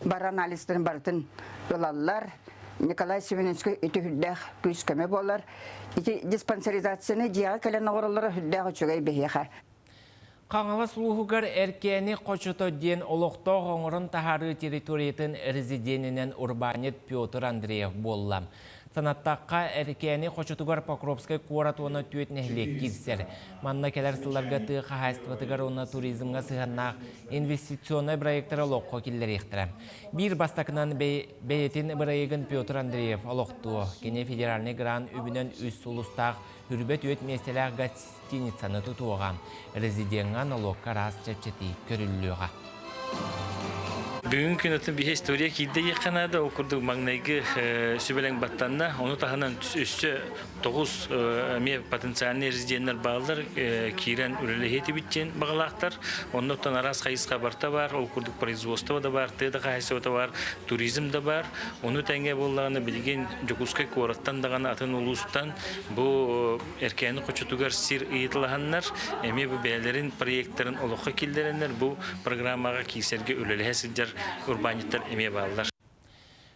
бар анализтерін бартын ылалар. Николай Семеновский үті хүддәқ күз көмі болар. Диспансеризацияны жияға кәлен оғырылары хүддәқ үчігай бияха. Қаңала сұлуғығар әркені қочыто ден олықты ғоңырын тахары территориятын резиденінен Урбанет Петр Андреев боллам. Санаттаққа әркені қочытығар Покровскай қорат оны түйет нәхілек кирсер. Манна келер сылларға тұғы қағайстығытығар оны туризмға сығаннақ инвестиционный проекттары лоққа келдер ектірі. Bir бастақынан бәйетін бірайығын Петр Андреев олықтуы. Кене федеральный гран үбінен үс ұлыстақ үрбет өт местелі гостиницаны тұтуға. Резиденға налогқа рас чәпчеті көрілуға. Бүгін күнөтін бір история кейді еқанады, оқырдық маңнайғы сөбелен баттанна, оны тағынан үсті 9 ме потенциальный резиденттер бағылар, кейрен үрелі бітчен бағылақтар, оннықтан арас қайысқа барта бар, оқырдық производство да бар, теді қайысы да бар, туризм да бар, оны тәңге болағаны білген Жокускай қораттан дағаны атын ұлыстан бұл әркені қочытуғар сир иетілағанлар, әме бұл бәлерін проекттерін олыққа келдерінлер, бұл программаға кейсерге өлелі әсілдер урбаниттер эме балдар.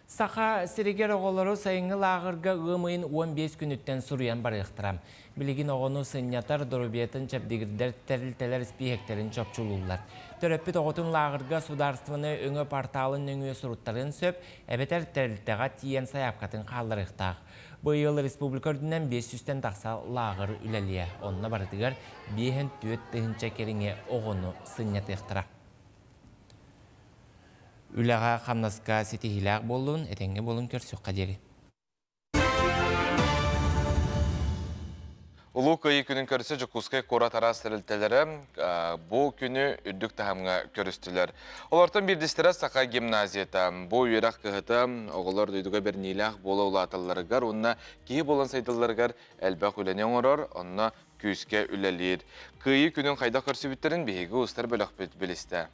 Саха сиригер оғылары сайыңы лағырға ғымайын 15 күніттен сұруян барықтырам. Білігін оғыны сынятар дұрубиетін чәпдегірдер тәрілтелер спейектерін чопчулулар. Төрөппіт оғытын лағырға сударствыны өңі порталын өңі сұруттарын сөп, әбетер тәрілтеға тиен саяпқатын қалырықтақ. Бұйыл республика үрдінен 500-тен тақса лағыр үләлия. Онына барытығар бейхін түйет тұхынча керіңе оғыны сынятықтыра. Үләға қамнасқа сетихилақ болуын, әтенге болуын көрсіқ қадері. Улу көйі күнін көрісі Жокускай қорат арас тәрілтелері бұл күні үрдік тағамға көрістілер. Олардың бірдістері Сақа гимназията. Бұл үйрақ кіғіті оғылар дүйдіға бір нейлақ болу ұлатыларығар, онына кейі болан сайдыларығар әлбәқ үленен орар, онына күйіске үләлер. Көйі күнін қайда көрсі біттерін бейгі ұстар бөліқ білісті.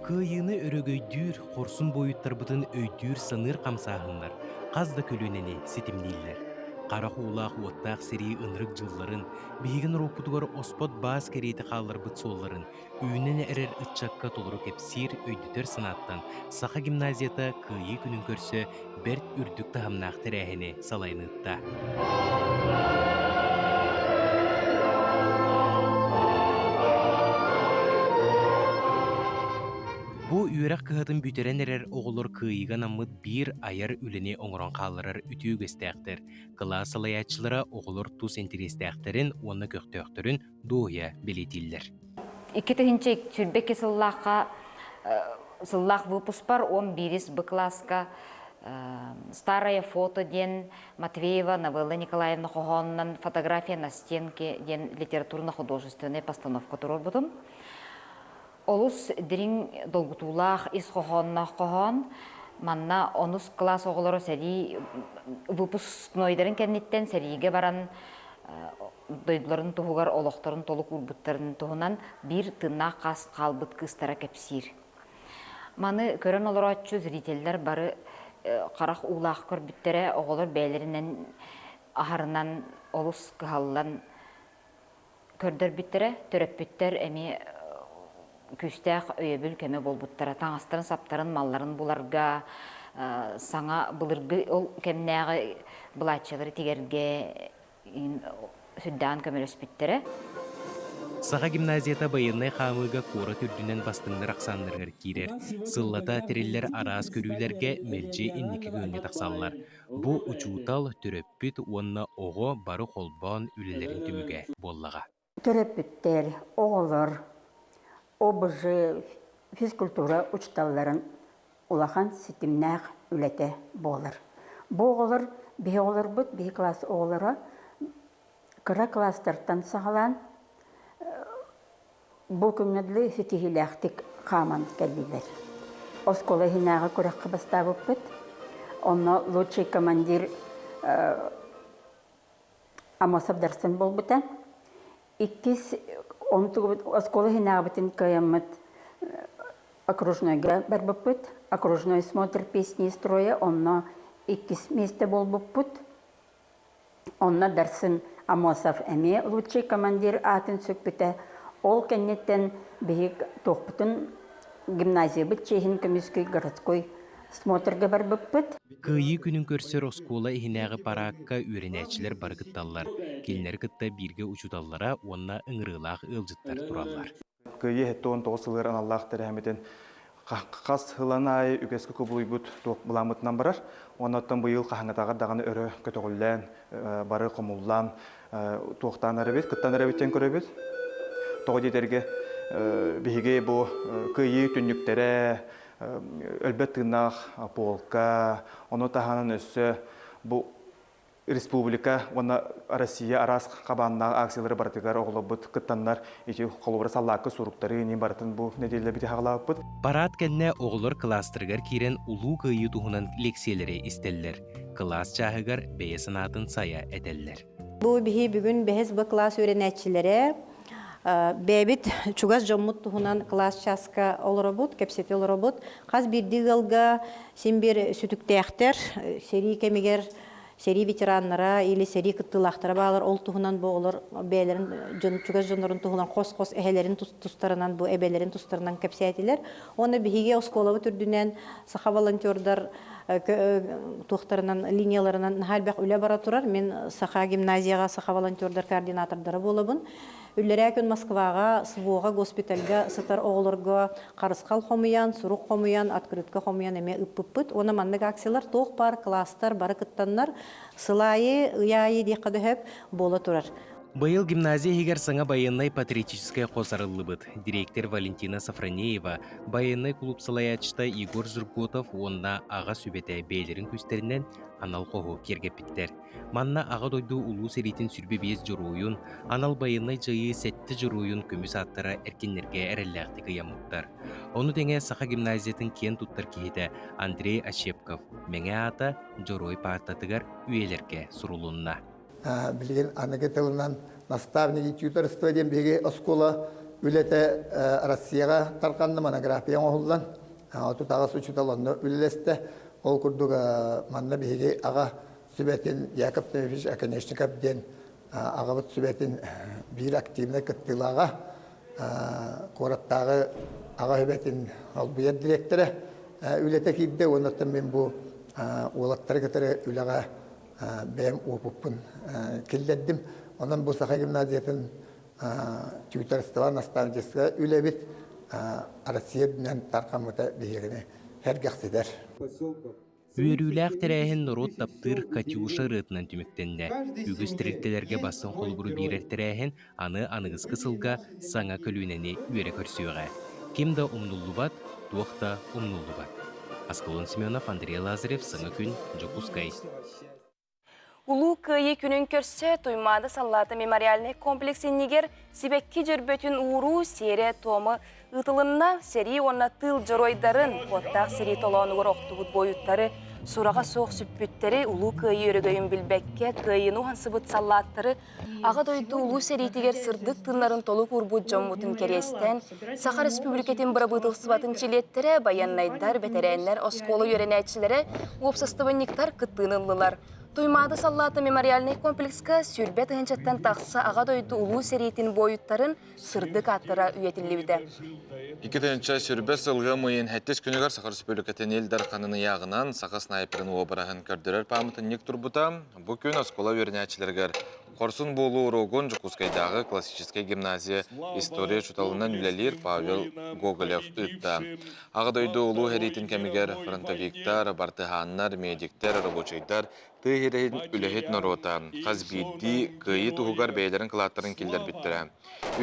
Кыйыны өрөгөйдүр, қорсын бойыттар бұтын өйдүр сыныр қамсағынлар, қазда көлінені сетімдейлер. Қарақы улақ уаттақ сері ынрық жылларын, бейгін ропутуғар оспот баз керейті қалар бұт солларын, үйінен әрер ұтчаққа толыру кепсир өйдітер сынаттан, Сақа гимназията кыйы күнін көрсі бәрт үрдік тағымнақтыр әхіне салайнытта. Бу үйрақ кыһатын бүтерен эрер оғылыр кыйыган аммыт бір айар үлене оңырон қалырыр үтүү көстәқтір. Класс алаячылары оғылыр тус интерестәқтерін, оны көқтөқтірін доя белетілдер. 2-нче түрбеке сыллаққа сыллақ выпуск бар, 11 Б класска старое фото ден Матвеева Новелла Николаевна Хохоннан фотография на стенке ден литературно-художественная постановка турор бутум. Олус дирин долгутулах из хохоннах кохон, манна онус класс оғылары сәри выпускнойдарын кәннеттен сәриге баран дойдыларын туғығар олықтарын толық урбуттарын туғынан бір тынна қас қалбыт кыстара кәпсир. Маны көрін олар атчу зрителдер бары қарақ улақ көрбіттері оғылар бәйлерінен ахарынан олус кығалылан көрдір біттері, төріп біттер әме күстәқ өйебіл көмі болбуттара, таңастарын саптарын малларын бұларға, саңа бұлырғы ол кәмнәғі бұлатшылары тегерге сүддан көмелес біттері. Сақа гимназията байыннай қамыға қора түрдінен бастыңдар ақсандырғыр кейрер. Сыллата тірелер арас көрілерге мәлже иннекі көнге тақсалылар. Бұ ұчуытал түрөппіт онына оғы бары қолбан үлелерін түміге боллаға. Түрөппіттер, оғылыр, обыжы физкультура учталларын улахан сетимнәқ үләте болыр. Бұл оғылыр, бей оғылыр бұд, бей класс оғылыры, кыра класстартан сағалан, бұл күннәдлі сетихиләқтік қаман кәлділер. Оскола хинағы көрәққы бастабып бұд, оны лучший командир Амосов Дарсын бол бұтан, Осколы хинабытын каямыт окружнойга барбыппыт, окружной смотр песни и строя, онно 2 месте болбыппыт. Онно Дарсын Амосов әме лучший командир атын сөкпіті. Ол кәннеттен бейік тоқпытын гимназия бұт чейхін көміскөй городской смотрға барбыппыт. Кыйы күнін көрсер оскола ихинағы параққа үйренәчілер барғытталар. Келінер кітті бірге ұчудаллара, онына ыңырылақ ылжыттар тұралар. Кыйы хетті 19 сылыр аналлақтыр әметін қас хыланай үгескі көбілуйбұт тоқ бұламытынан барар. Онаттан бұйыл қағынатағар дағаны өрі көтіғіллән, бары қомыллан, тоқтан әребет, күттан әребеттен көребет. Тоғы детерге бігі бұл күйі түнніктері, өлбет тыңнақ полка, оны тағанын өссі бұл республика, оны Россия арас қабаннағы акциялары бартығар оғылы бұд күттанлар еті қолыбыры саллақы сұруқтары нен бартын бұл неделі біте қағылап бұд. Парад кәнне оғылыр кластырғар керен ұлу күйі тұғынан лекциялары істелілер. Класс чағығар бәе сынатын сая әдәлілер. Бұл бігі бүгін бәхіз бұл класс өренәтчілері бәбіт чугас жоммут тұғынан класс часка олыры бұд, кәпсеті олыры бұд. Қаз бірді ғылға сен бір сүтіктәқтер, сери кәмегер сери ветераннара или сери кыттылақтара бағалар ол туғынан болыр бәлерін чугас жонларын туғынан қос-қос әхелерін тұстарынан бұл әбелерін тұстарынан кәпсәтілер. Оны бігі осколавы түрдінен сақа волонтердар туқтарынан линияларынан халбәқ үлі бара тұрар. Мен сақа гимназияға сақа волонтердар координатордары болабын. Үлләрі күн Москваға, Сывуға, госпитальға, сытар оғылырға қарысқал қомыян, сұруқ қомыян, открытқа қомыян әме үппіппіт. Оны мандық акциялар тоқ бар, кластар, бары кыттанлар, сылайы, ұяйы дейқады хөп болы тұрар. Быйыл гимназия егер саңа байыннай патриотическая қосарылы бұд. Директор Валентина Сафронеева, байыннай клуб салаячта Егор Зурготов онна аға сөбеті бейлерін көстерінен анал қоғы кергеп біттер. Манна аға дойду улу серитін сүрбе без жүруйын, анал байыннай жайы сәтті жүруйын көміс аттары әркенлерге әрелләқті қиямуттар. Оны деңе сақа гимназиятын кен туттар кейді Андрей Ащепков, мәңе ата жорой партатығар үйелерге сұрулынна. Билген анығы тылынан наставники тьюторство ден беге оскола үлеті Россияға тарқанды монография оғылдан. Отут аға сұчыталанды үлелесті. Ол күрдігі манна беге аға сүбетін Яков Тимофеевич Аконечников ден ағабыт сүбетін бір активны кыттылаға қораттағы аға хүбетін албүйет директоры үлеті кейді. Онаттан мен бұл олаттары кітірі үліға бәйім опыппын келдеддім. Онан бұл сақа гимназиятын түйтерістіва наставничества үлебет Россия дүнен тарқамыта бейгіне әргәқсідер. Үйерүүләқ тәрәйін нұрот таптыр Катюша рытынан түміктенді. Үгіз тіректелерге басын қолбұру бейрер тәрәйін аны анығызғы сылға саңа көлінені үйері көрсіуға. Кемді умнулу бат, туақта умнулу бат. Аскалон Семенов, Андрей Лазарев, Саңа күн, Жокускай. Улу күйі күнін көрсе, Туймады саллаты мемориальный комплексін негер сибекки жүрбөтін уыру серия томы ұтылынна сери онна тыл жоройдарын, оттақ сери толонығыр оқтығыт бойыттары, сураға соқ сүппіттері улу күйі өрігөйін білбекке, күйін уғансыбыт саллаттары, аға дойды улу серитігер сырдық тынларын толық урбут жоммутын керестен, Саха Республикетін бұрабытыл сыбатын челеттері, баяннайдар, бәтерәнлер, осколы өренәтшілері, опсыстывынниктар кыттынылылар. Туймады саллаты мемориальный комплексқа сүрбет ғынчаттан тақса аға дойды улу сериетин бойыттарын сырдық аттыра үйетілі 2-нче сүрбет сылғы мұйын әттес күнігер Саха Республикатын елдар қаныны яғынан Саха снайперін обырағын көрдірер памытын нек тұрбыта. Бұл күн оскола өрінәтшілергер Қорсын болу урогон Жокускайдағы классическая гимназия история чуталынан үлелер Павел Гоголев ұтта. Аға дойды улу әретін кәмігер фронтовиктар, бартыханнар, медиктер, рабочайдар, тыйырын үләхет нарота. Қазбидді күйі тұғығар бәйлерін қылаттарын келдер біттірі.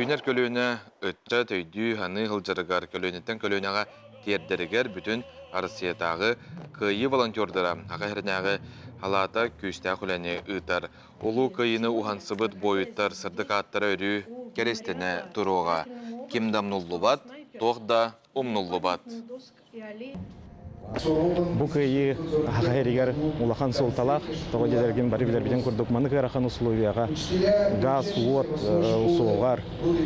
Үйнер көлөні өтті төйді ханы ғылжарығар көлөнеттен көлөняға тердерігер бүтін арысиятағы күйі волонтердара. Аға әрінәғы халата күсті құләне ұтар. Олу күйіні ұғансыбыт бойыттар сырдық аттары өрі керестіне тұруға. Кемдам нуллу бат, тоқда омнуллу бат. Бұл күйі ағайригер улахан солталақ, тоғы дедерген бары білер біден күрдік маны күйрахан условияға газ, уот, усуғар.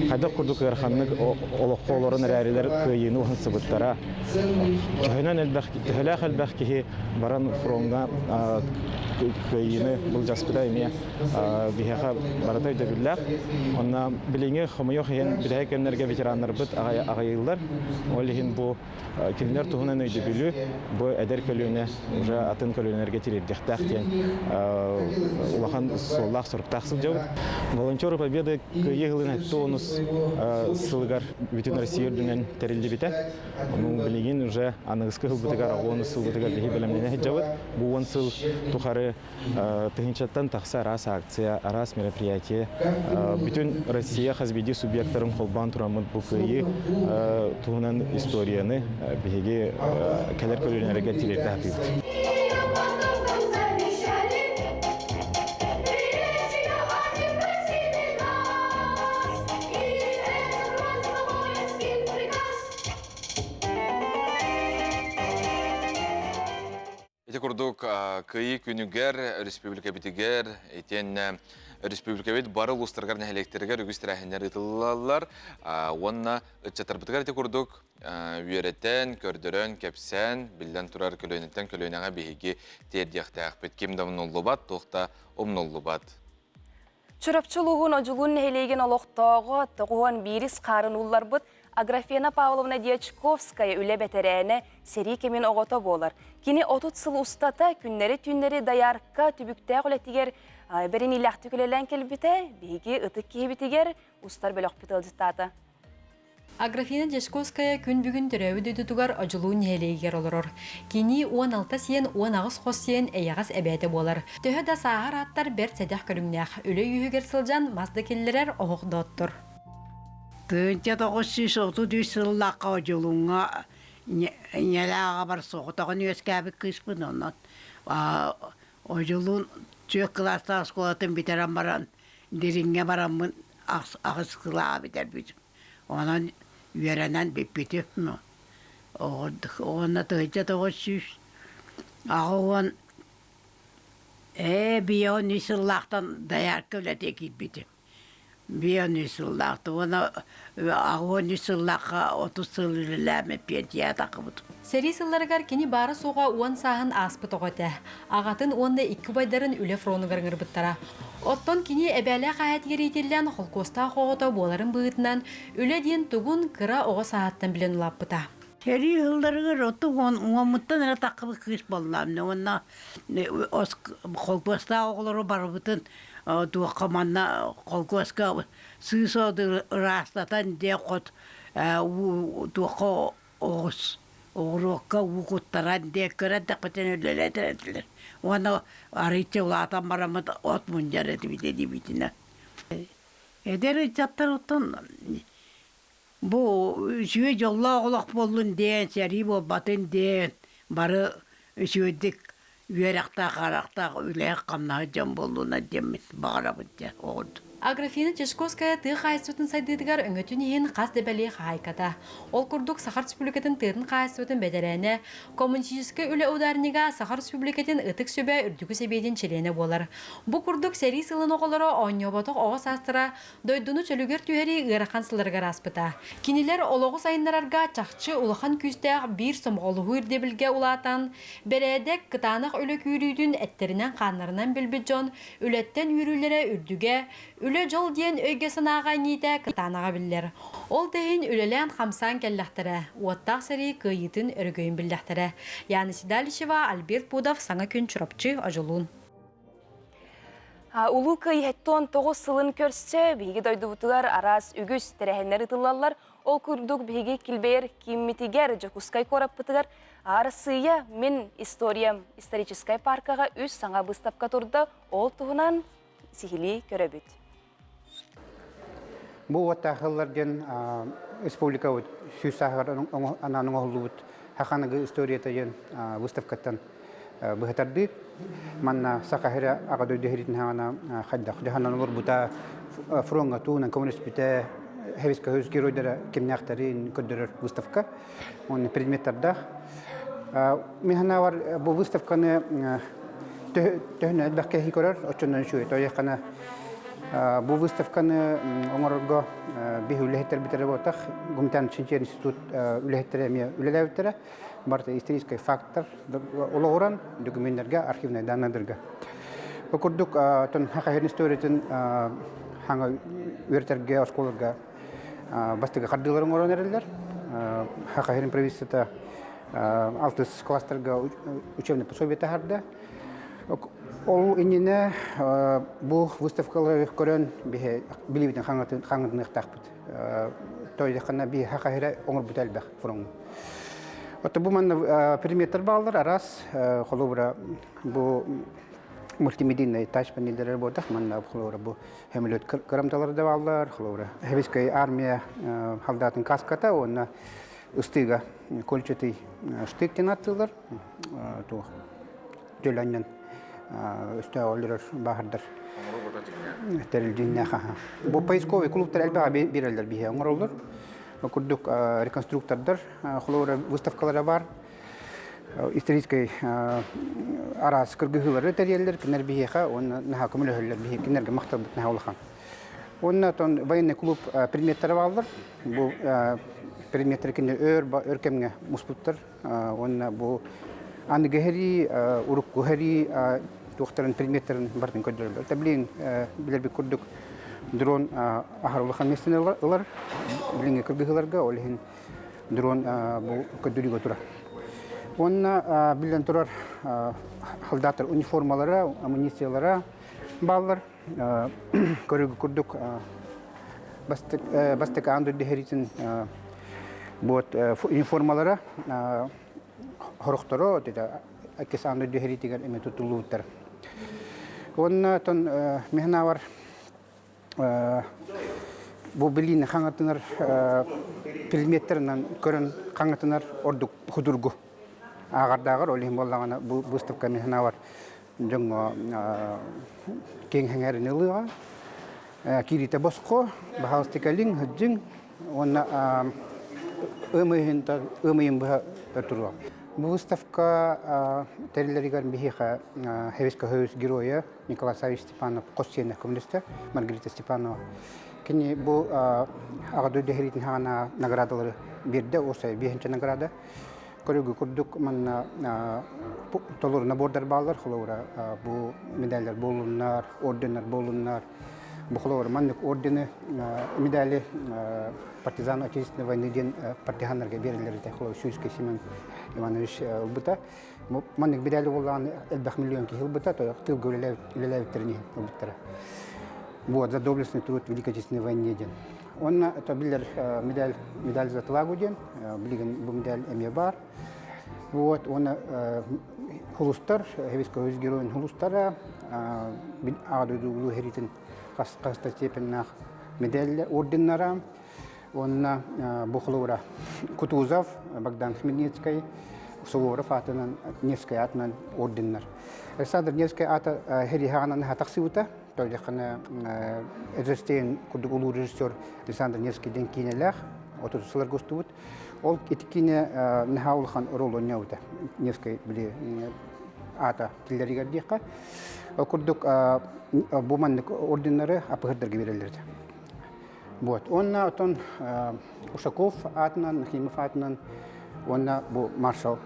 Қайдақ күрдік күйраханның олыққа оларын әрәрелер күйіні ұғын сыбыттара. Күйінен әлбәқ кейі баран фронға кыйыны бұл жаспыда эме бихаха баратай да биллах. Онна билеңе хомойох ен бидәй кемнәргә ветераннар бит агайылар. Олихин бу кинләр туһунан өйдө билү, бу әдәр көлүнә уже атын көлүнәргә тиреп дихтахтен улахан соллах сорктахсыз жабыт. Волонтеры Победы кыйыгылына тонус сылгар бүтүн Россия дүнен терилди бите. Оның билеген уже аныгыскы хылбытыгар агоны сылбытыгар бихи белемнене жабыт. Бу он сыл тухары тыгынчаттан тахса арас акция, арас мероприятие. Бүтүн Россия хазбиди субъекттарын холбан турамыт бу кыйы туһунан историяны бихиге келер көлүнәргә тиреп тахтыйт. Курдук кыйы күнүгер республика битигер этен республика бит бары улустаргар нәһәлектергер үгүстерәһеннәр итыллалар. Онна ычатарбытыгар ите курдук үеретен, көрдөрөн, кепсен, билден турар көлөнөттен көлөнәңә биһиги тердияхтах бит кимдә ноллубат, тохта омноллубат. Чурапчылугун ожулун нәһәлеген олоқтоғы тоғуан бирис қарын уллар бұд Аграфена Павловна Дьячковская үле бәтерәне сери кемен оғото болар. Кені 30 сыл устата күннері даярка түбіктәғ үлетігер берін илақты күлелен келбіте, бейге ұтық кейбітігер устар бөліқ бітілдістаты. Аграфена Дьячковская күн бүгін түрәуі дөйдітугар ожылуын нәлейгер олырыр. Кені 16 сен, 19 қос сен әйағас әбәді болар. Төхі да сағар аттар бәр сәдәқ көріңнәқ. Үлі үйігер сылжан мазды келлерер оғық доттыр. Төнте 930 сыллаққа ожылуыңа нәләға бар соғытағын өскәбі кыспын оннан. Ожылуын түйек класста асколатын битеран баран, деріңе баранмын ағыз қылаға бітер бітім. Онан үйеренен беппетіп мұ. Онна түйте 900. Ағуын бейон сыллақтан даяр көләте кет бітім. Бейон сыллақты. Оны ағуын сыллаққа 30 сылылыләме пентия тақы бұд. Сери сылларығар кені бары соға 10 сағын аспыт оғыты. Ағатын 10 байдарын үлі фронығар ғырбыттара. Оттон кені әбәлі қайат ерейтелден қолкоста қоғыта боларын бұғытынан үлі дейін тұғын қыра оғы сағаттан білен ұлап бұта. Сери сылларығар отты оңымыттан әрі тақыбы қыз болам. Онна қолкоста оғылары бар бұтын туаққаманна қолкоска сүйсоды растатан де қот туаққа оғыз. Оғырыққа ұғыттаран де көрәдді қытен өлелетірәділер. Оны арыйтse ұлатан барамыд от мұнжар әді бітеді бітіне. Әдері жаттар оттан бұл үшуе жолла оғылақ болын дейін, сәрі бол батын дейін, бары үшуедік үйерақтақ, арақтақ, үләйік қамнағы жан болуына демет бағарабыд оғырды. Аграфена Дьячковская тыға айсуытын сайдыдығар өңөтін ең қас дәбәлі қайката. Ол күрдік Сахар Республикатын тыдың қайсуытын бәдәрәне, коммунистическі үлі ударниға Сахар Республикатын ұтық сөбә үрдігі себейден челені болар. Бұ күрдік сәрі сылын оғылары оңнебатық оғыз астыра, дойдуны чөлігер түйәрі ғырақан сылырға распыта. Кенелер олығы сайынларарға чақчы ұлыған күстәғ бір сомғолығы үрдебілге ұлатан, бәрәдек қытанық үлі күйрүйдің әттерінен қанарынан білбі жон, үлеттен үйрілері үрдіге, үлі жол дейін өйге сынаға нейді кытанаға білдер. Ол дейін үлелен қамсан кәлләқтірі, уаттақ сәрі күйетін өргөйін білдәқтірі. Яны Сидалишева, Альберт Пудов, саңа күн чұрапчы ажылуын. Улу күйеттон 9 сылын көрсе, бейгі дойды бұтылар арас үгіз тәрәхенлер ұтылалар, ол күрдік бейгі кілбейір киммитигер жокускай корап бұтығар, арысыя мен историческай паркаға үз саңа бұстапқа тұрды, ол тұғынан сихили көрөбіт. Бұл оттақылардан республика сүйіс сағыр ананың оғылы бұд, хақанығы историята ден выставкаттан бұғытарды. Манна сақахыры ағадойды херетін хағана қайдақ. Деханан олар бұта фронға туынан коммунист біте хевескі өз геройдары кемняқтарын көрдірір выставка. Оны предметтардақ. Мен хана бар бұл выставканы төхіні әлбәқке хи көрір, отчондан шүйет. Ойыққана Бу выставканы оңорго бих үлехеттер битере ботак, Гумтан Чинчи институт үлехеттереме үлелебиттере, барта исторический фактор ологоран документтерге, архивный данныдырга. Окурдук тон хакайын историятын хаңа үертерге, осколарга бастыга кардыларын орон эрелер. Хакайын провинцияда 6 кластерга учебный пособие тахарды. Ол инне бу выставкалар көрөн билибитен хаңытын ыктакпыт. Тойдакана би хакайра оңор буталбак форум. Ото бу манна периметр балдар арас холобра бу мультимедийный тач панелдер ботак манна холобра бу хемелет карамталар да балдар холобра. Хевискай армия халдатын каската онна устыга кольчатый штыктен аттылар. То жөланнан үстә олдырыр бахырдыр. Терилдиннәха. Бу поисковый клубтар әлбәгә бирәләр бихе оңролдыр. Курдук реконструктордар, хлора выставкалары бар. Исторический арас кыргыгылары тәрелләр кинер бихеха, оны наха күмеләләр бихе кинерге мактап бит наха улхан. Онна тон военный клуб предметтары балдыр. Бу предметтер кинер өркемгә муспуттар. Онна бу андыгәри урук гөһәри тохтарын предметтерин бардын көдөрбөр. Таблин билер бик курдук дрон ахарлыхан местенелер билинге кыргыгыларга олхин дрон бу көдөрүгө тура. Онна билен турар халдатыр униформалары, амунициялары баллар көрүгө курдук бастык анды дехеритин бот униформалары хорохторо деда акес анды дехеритигер эме тутулуттар. Онна тон мехнавар бу билин хаңатынар предметтеринен көрөн хаңатынар ордук худургу агардагыр олим боллагана бу выставка мехнавар жоңго кең хаңарын ылыга кирите боско бахалстикалин хыджин онна ымыйын бу туру. Бу выставка терилеригер бихиха Хевиска Хевис героя Николай Савич Степанов Костенов коммунисты Маргарита Степанова. Кини бу агады дехеритин хана наградалары бирде, осай бихинче награда. Көрүгү курдук манна толор набордар балдар холора бу медальдар болуннар, ордендар болуннар. Бу холора маннык ордены медали партизан Отечественной войны ден партизандарга берилерде холор Шуйский Семен Иванович Улбыта. Маннык медали болган 50 миллион ки Улбыта, то тыл гөлелевтерни Улбыттара. Вот за доблестный труд в Великой Отечественной войне ден. Он это билер медаль за тлагу ден, билген бу медаль эмебар. Вот он хулустар, Хевиска Хевис героин хулустара, аду дуглу херитин каста степеннах медаль орденнара. Он Бухлура Кутузов, Богдан Хмельницкий, Суворов атынан Невский атынан орденнар. Александр Невский ата Хериханан хатаксиута, то есть эзестен кудук улуу режиссер Александр Невский ден кинелях, отусулар гостуут. Ол этикине нахаулхан рол ойнаута. Невский били ата тилдеригер дийка. Кудук буманнык орденнары апыгырдырга берилерди. Вот, он тон Ушаков атынан, Нахимов атынан, он бу маршал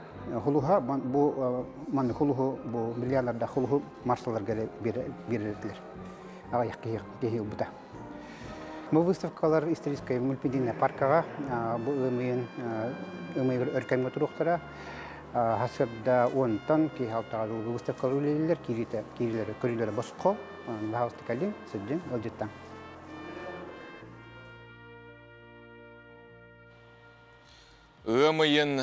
хулуха, бу ман хулуху, бу миллионерда хулуху маршалларга берилер. Ага яхкихил бута. Бу выставкалар историческая мультимедийная паркага, бу ымыйын өркәмгә туруктара, хасырда он тон ки халтагы выставкалар үлелер, кирилер көрүлөр боско, баустыкалин, сыджын, олжеттан. Өмыйын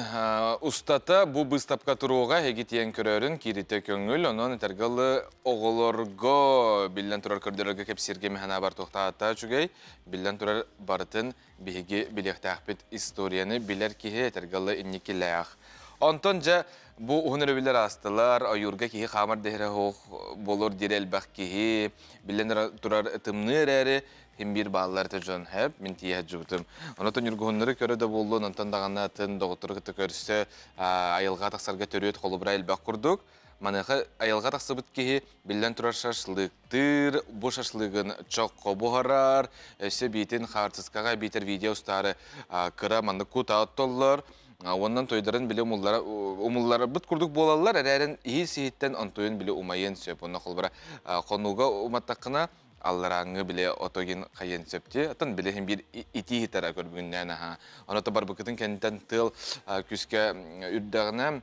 устата бу быстапка туруга хегитиен көрөрүн кирите көңүл, онон тергалы оголорго билен турар көрдөрөгө кепсирге механа бар токтаата чугай, билен турар бартын биги билектакпит историяны билер кихе тергалы инникилеах. Онтон жа бу ухунөрөбүлөр астылар, аюрга кихи хамар дехре хох болор дирел бак кихи, билен турар тымны эрере, Химбир баллар жон хеп мен тие жубтум. Онотон юргоннору көрөдө болду, онтон дагана тын доготтору көрсө айылга таксарга төрөт холубра элбак курдук. Манықы айылға тақсыбыт кеге білден тұрар шашлықтыр, бұ шашлығын чоққо бұғарар, өсі бейтін қартысқаға бейтер видео ұстары кыра манды күт аттоллар. Оннан тойдарын біле умыллары бұт күрдік болалар, әрәрін ей сейттен антойын біле умайын сөп. Онна қолбара қонуға уматтақына аллараңы біле отоген қайын сөпте. Атын білеген бір ити хитара көрбігіннен. Оната бар бұкытын кәнттен тыл күске үрдағына,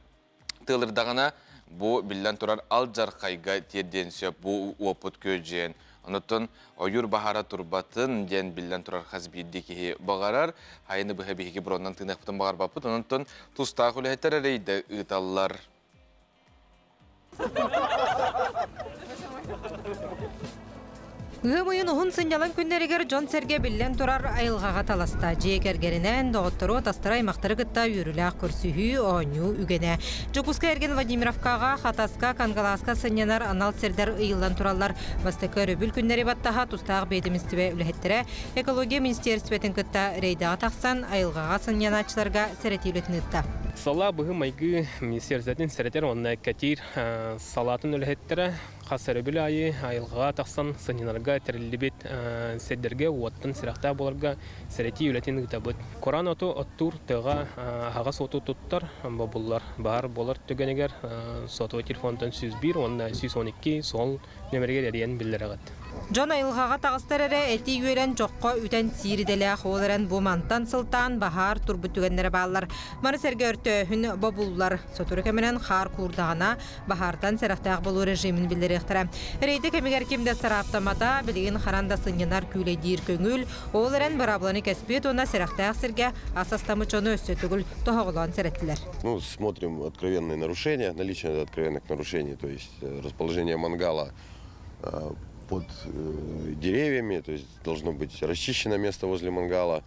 тылырдағына бұ білден тұрар ал жарқайға терден сөп, бұ опыт көджен. Онытын ойыр бағара турбатын ден білден тұрар қаз бейді кеге бағарар, хайыны бұға бейге бұроннан тыңдақпытын бағар бапыт, онытын тұстағы үләйттер әрейді ұйталылар. Үһөм ойын ұхын сынялан күннерігер Джон Серге білден тұрар айылғаға таласта. Жекергерінен доғыттыру тастырай мақтыры гытта үйіріләқ көрсүйі оңю үгене. Жокуска ерген Владимировкаға, Хатаска, Кангаласка сынянар анал сердер ұйылдан тұралар. Бастықы рөбіл күннері баттаға тұстағы бейдімістіве үліхеттірі экология министерстветін күтта рейдаға тақсан айылғаға сынянатчыларға сәретейлетін ұтта. Сала бұғы майғы министерстветін сәреттер онына кәтер салатын үліхеттірі қасыры білі айы айылғаға тақсан сынянарға тәрілібет сәддерге уаттын сирақта боларға сәрети үлетін ұтабыд. Коран оту оттур тыға ағас оту тұттар бұллар бағар болар түгенегер сотуы телефондан 101, онына 112 сол нөмірге дәрен білдірағат. Джон айылғаға тағыстар әрі әті үйерен жоққа үтен сириделі қолыран бұмантан сылтан бағар турбы түгенлері балар. Мары сәрге өрті өхін бабуллар сотуры кәмінен қар күрдағына бағардан сәрақтақ болу режимін білдері ықтыра. Рейді кәмігер кемді сараптамада білген қаранда сынянар күйлейдер көңіл, олыран барабланы кәспет ona сәрақтақ сірге асастамы чоны өсі түгіл тоғылуан сәреттілер. Смотрим откровенные нарушения, наличие откровенных нарушений, то есть расположение мангала под деревьями, то есть должно быть расчищено место возле мангала.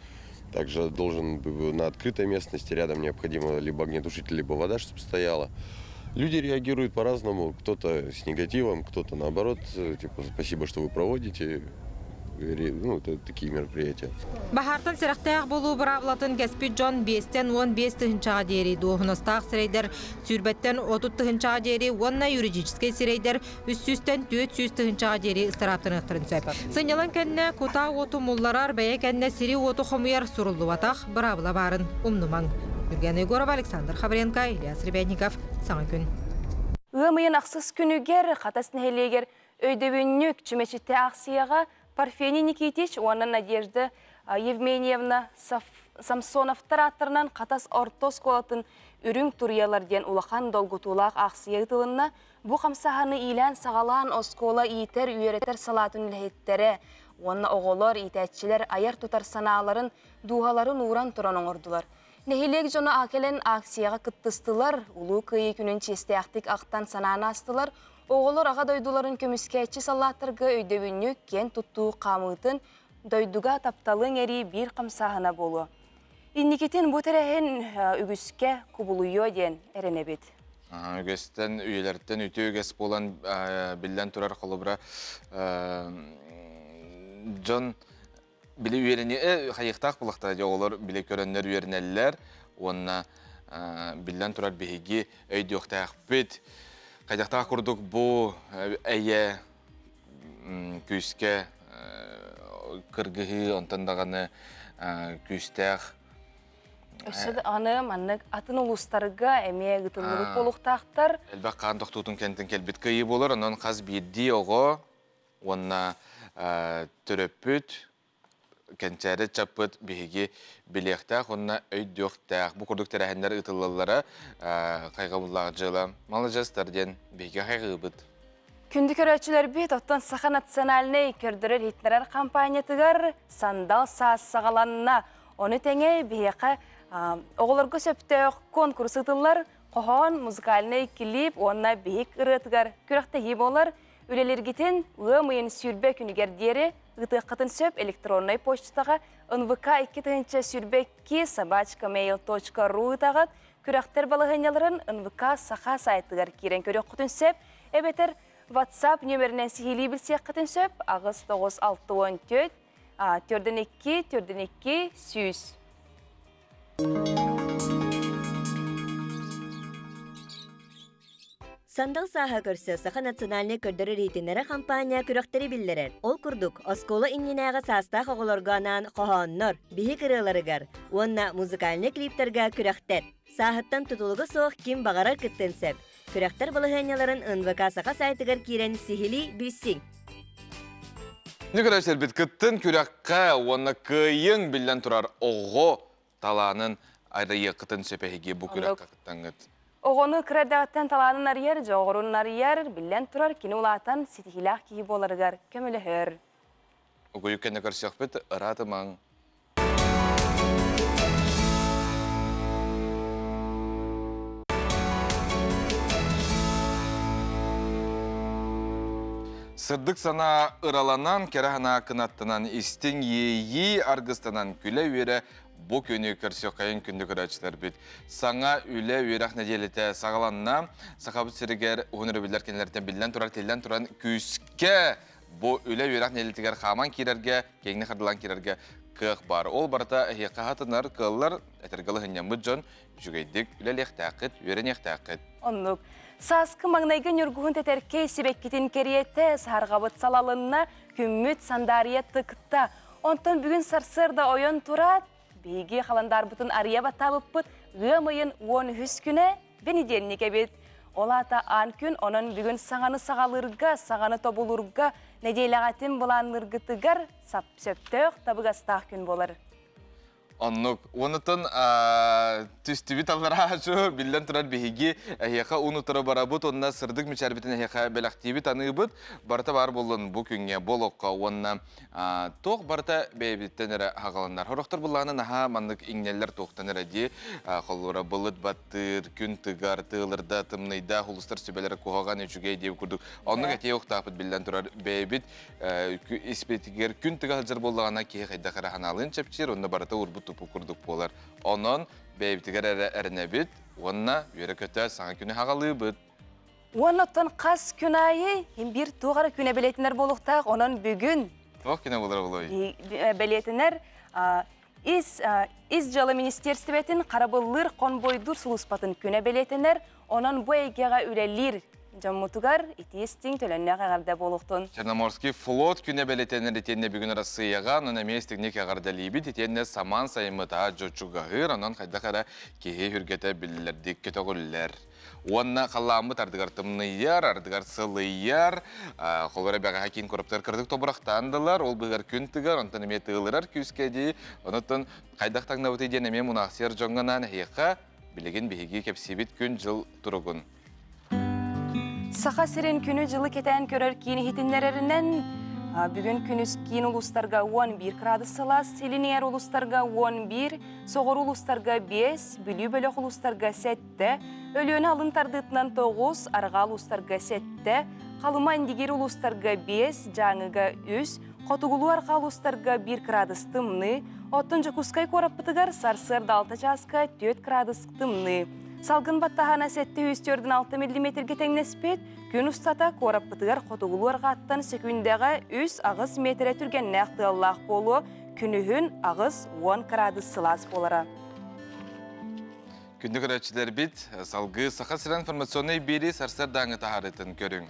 Также должен на открытой местности рядом необходимо либо огнетушитель, либо вода, чтобы стояла. Люди реагируют по-разному, кто-то с негативом, кто-то наоборот, типа спасибо, что вы проводите. Это такие мероприятия. Бахартан сирақтақ болу бұрабылатын кәспі Джон 5-тен 15 тұхынчаға дері доғыныстақ сірейдер, сүрбеттен 30 тұхынчаға дері, онна юридический сірейдер, үстістен 400 тұхынчаға дері ұстараптың ұқтырын сөп. Сынялан кәнне құта оту мұлларар, бәе кәнне сири оту құмыяр сұрылу атақ бұрабыла барын ұмнымаң. Юрген Егоров, Александр Хабренко, Ильяс Ребятников, Саңа күн. Үмейін ақсыз күнігер, қатасын хелегер, өйдебіннік чүмечітті ақсияға Парфений Никитич, оны Надежда Евменьевна Самсоновтар аттырынан қатас ортос колатын үрің турьяларден улахан долгутулақ ақсия ұтылынна, бұ қамсағаны илән сағалан оскола иетер үйеретер салатын үлхеттері, оны оғылар, итәтчілер, аяр тұтар саналарын, дуғаларын уран тұран оңырдылар. Нехилек жоны акелен ақсияға кыттыстылар, улу күйі күнін честе ақтық ақтан сананы астылар, оғылар аға дойдуларын көміскәтші салаттырғы өйдебіннік кен тұттуы қамытын дойдуға тапталың әрі бір қамсағына болу. Инникетен бұ тәрәхін үгіске күбілуйо ден әріне бет. Үгістен үйелерден үті үгіс болан білден тұрар қолыбыра Джон білі үйеріне қайықтақ бұлықта оғылар білі көрінер үйерінелілер, онына білден тұрар бейге өйді өқтақ бет. Қайдақтағы күрдік бұл әйе күске кіргігі онтандағаны күстәқ. Өседі анық атын ұлыстарға әме ғытылығы болуқтақтар. Әлбәқ қан тоқтутын кәнтін кәлбет күйі болыр, онын қаз бейді оғы, онына түріппіт, кәнчәрі чаппыт бейге білектәқ, онына өйді өқтәқ. Бұл күрдіктер әхендер ұтылылары қайға бұллағы жылы малы жастарден бейге қайғы бұд. Күнді көрәтшілер бет, оттан Саха национальный көрдірер хитнерер компаниятығар сандал саас сағаланына. Оны тәңе бейеқі оғылырғы сөптеуқ конкурс ұтылар, қоған музыкальный клип, онына бейік ұрытығар көріқті хем олар. Үлелергетін ұмайын сүрбе күнігердері ұтыққытын сөп электронной почтаға НВК 2 сүрбекке собачка.mail.ru ұтағат көріқтер балығыняларын НВК Саха сайтығар керен көріқ құтын сөп, әбетер WhatsApp нөмірінен сихили білсек құтын сөп, ағыз 9614 42 100. Сандал саха көрсө Саха национальный көрдөрі рейтинері компания күрөктері биллерер. Ол күрдік, оскола инненеға састақ оғылорганан қоғаннор, бихи кырыларыгар, онна музыкальный клиптерга күрөктер. Сахаттан тутулығы соқ ким бағарар кіттенсеп. Күрөктер балығаняларын НВК Саха сайтыгар кирен сихили білсің. Нүгірәшер бит кіттін күрәкқа оны күйін білден тұрар оғы таланын айрайы қытын сөпәйге бұ күрәкқа кіттен кіт. Оғыны кірердәғаттен таланын арияр, жоғырын арияр, білден тұрар кені ұлатан сетихилақ кейі боларығар көмілігір. Оғы үккенде көрсек біт, ұраты маң. Сырдық сана ыраланан, кәріғана кынаттынан істің ейі арғыстанан күлі өре бұ көні көрсек қайын күнді көрәчілер бет. Саңа үлі өреқ нәделеті сағаланна, сақабыт сірігер ұғыныры білдер кенелерден білден тұрар, телден тұран күске бұ үлі өреқ нәделетігер қаман керерге, кеңні қырдылан керерге кық бар. Ол барда әйеққа хатынар қылылар, әтіргілі ғынямыд жон, жүгейдік үлі лектәқіт, өрен ектәқіт. Онлық. Саскы маңнайгын үргіғын тәтәрке себеккетін кериетті сарғабыт салалынна күмміт сандария тұқытта. Онтан бүгін сарсырда ойын тұрат, бейге қаландар бұтын ария баттабып бұт, ғымайын 13 күні бенеденіне кебет. Олата ан күн, onun бүгін сағаны сағалырға, сағаны тобулырға, неделағатын бұланырғытығар, сөптөк табығастақ күн болар. Оннук, онытын түстібі таллара ашу, білден тұрар бейге әйеқа ұнытыры барабыт, онына сырдық мүчәрбетін әйеқа бәліқтебі таныбыт, барта бар болын бұл күнге болуққа, онына тоқ барта бәйбіттен әрі ағаландар. Хорықтар бұлағына наға маңдық иңнелер тоқтан әрі қолуыра бұлыт баттыр, күн тұғар, тұғылырда, тымнайда, құлыстар сөбелері қоғаған өчіге дейіп күрдік. Оннық әтей оқтақпыт білден тұрар бәйбіт іспетігер күн тұға жыр болағына кей қайда қарағаналын чәпчер, онына барта ұрбыт тупу курдук болар. Онон бәйбітігер әріне біт, онына өре көті саңа күні хағалы бұд. Онлықтан қас күн айы, бір туғары күні білетінер болуқтақ, онын бүгін Тоқ күні болар болуй. Білетінер из жылы министерстветін қарабылыр қонбойдур сұлыспатын күні білетінер, онын бұл егеға үлелер Жаммутугар итистин төлөнне қағарда болуқтын. Черноморский флот күне бәлетенер етенне бүгін Россияға, нөне местігіне қағарда лейбіт, етенне саман сайымыта жочуғағыр, онын қайда қара кеге хүргеті білілердік кетоғылылер. Онна қаламы ардығар тымныйар, ардығар сылыйар, қолғара бәға хакин көріптер кірдік тобырақтандылар, ол бұғар күн тығар, онтан еме тығылырар күскеде, онытын қайдақ таңна өте денеме мұнақсияр жоңғанан әйеқа білеген бейге кепсебет күн жыл тұрығын. Саха сирен күні жылы кетен көрер кейіні хитінлерінен бүгін күніс кейін ұлыстарға 11 градус сылас, селинер ұлыстарға 11, соғыр ұлыстарға 5, бүлі бөлік ұлыстарға 7, өліөні алынтардытынан 9, арға ұлыстарға 7, қалыма индигер ұлыстарға 5, жаңыға 3, қотығылу арқа ұлыстарға 1 градус тымны, 30 күскай қораппытығар сарсырда 6 жасқа 4 градус тымны. Салгын баттағана сәтті 104-6 мм тәңнеспет, күн ұстата қорап бұтығар қотығылу арғаттан секундеға 3 ағыз метрі түрген нәқті Аллах болу, күнігін ағыз 10 градус сылас болара. Күнді көрәтшілер бит, салғы сақа сірен информационный бері сарсар даңы тағарытын көрің.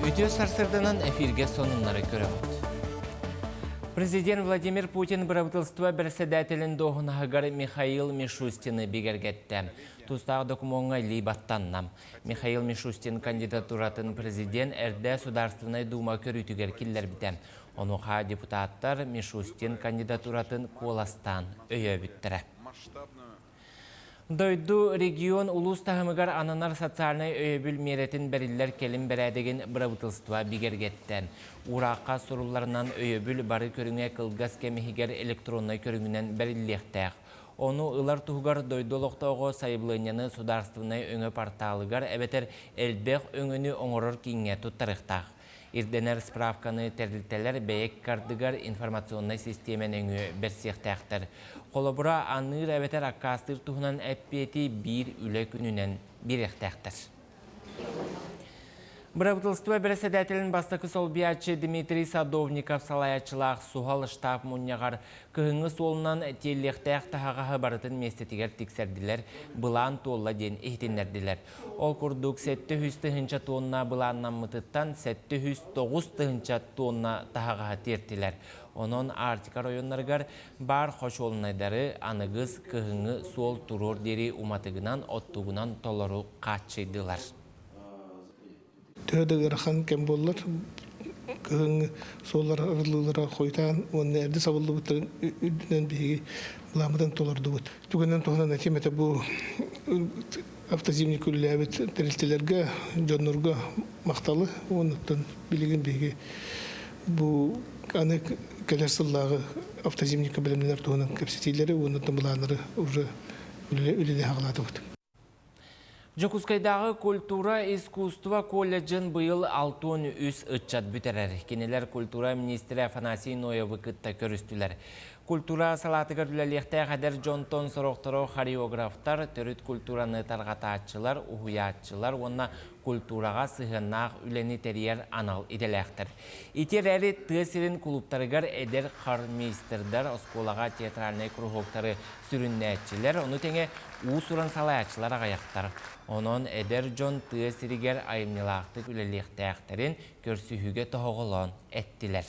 Өте сарсырдынан эфирге сонынлары көрімді. Президент Владимир Путин правительство председателін доғынағығар Михаил Мишустины бігергетті. Тустағы документға лейбаттаннам. Михаил Мишустин кандидатуратын президент әрді Сударственной дума көрітігер келдер бітем. Онуға депутаттар Мишустин кандидатуратын қоластан өйі біттірі. Дойду регион улус тағымығар ананар социальный өйбіл меретін бәрілер келін бәрәдеген правительство бігергеттен. Ураққа сұруларынан өйбіл бары көріңе қылғас кемігер электронной көріңінен бәріллектәқ. Оны ұлар тұғығар дойдолықтауғы сайыблыняны сударственной өңі порталығар әбетер әлбәқ өңіні оңырыр кейінге тұттарықтақ. Ирденер справканы тәрілтелер бәйек кардыгар информационный системен өңі берсектәқтір. Қолыбыра аныр әбетер аққастыр тұғынан әппеті бір үлі күнінен бір ектәқтір. Бравтылстыва береседәтелін бастықы солбиячы Дмитрий Садовников салаячылақ суғал штаб мұнияғар күйіңі солынан телектәқ тағаға барытын местетігер тексерділер, бұлан толла ден ехтенерділер. Ол күрдік 700 тонна бұланнан мұтыттан 709 тонна тағаға тертілер. Onun Artika rayonlargar бар хош олынайдары анығыз күйіңі сол тұрор дері уматығынан оттығынан толару қатшайдылар. Төдөгөр хан кем боллар кыгын солар ырылылара койтан он эрди сабылды бутын үдүнөн биги буламыдан толорду бут. Түгөнөн тохнан акемете бу автозимник күлләбит терилтелерге жоннорго макталы онуттан билеген биги бу аны келер сыллагы автозимник билимлер тохнан капситилери онуттан буланыры уже үлеле хаглады бут. Жокускайдағы культура искусство колледжін бұйыл 6 үс ұтчат бүтерер. Кенелер культура министрі Афанасий Ноевы күтті көрістілер. Культура салатығыр үлелектә қадер Джонтон сұрықтыру хореографтар, түріт культураны тарғататчылар, ұхуятчылар, онна культураға сығынақ үлені терьер анал иделәқтір. Итер әрі түйесерін клубтарығыр әдер қармейстердар, осколаға театральный кругоктары сүріннәтчілер, оны теңе ұсырын салаятчылар ағаяқтар. Onun әдер Джон түйесерігер айымнелақтық үлелектәқтерін көрсүйіге тоғылан әттілер.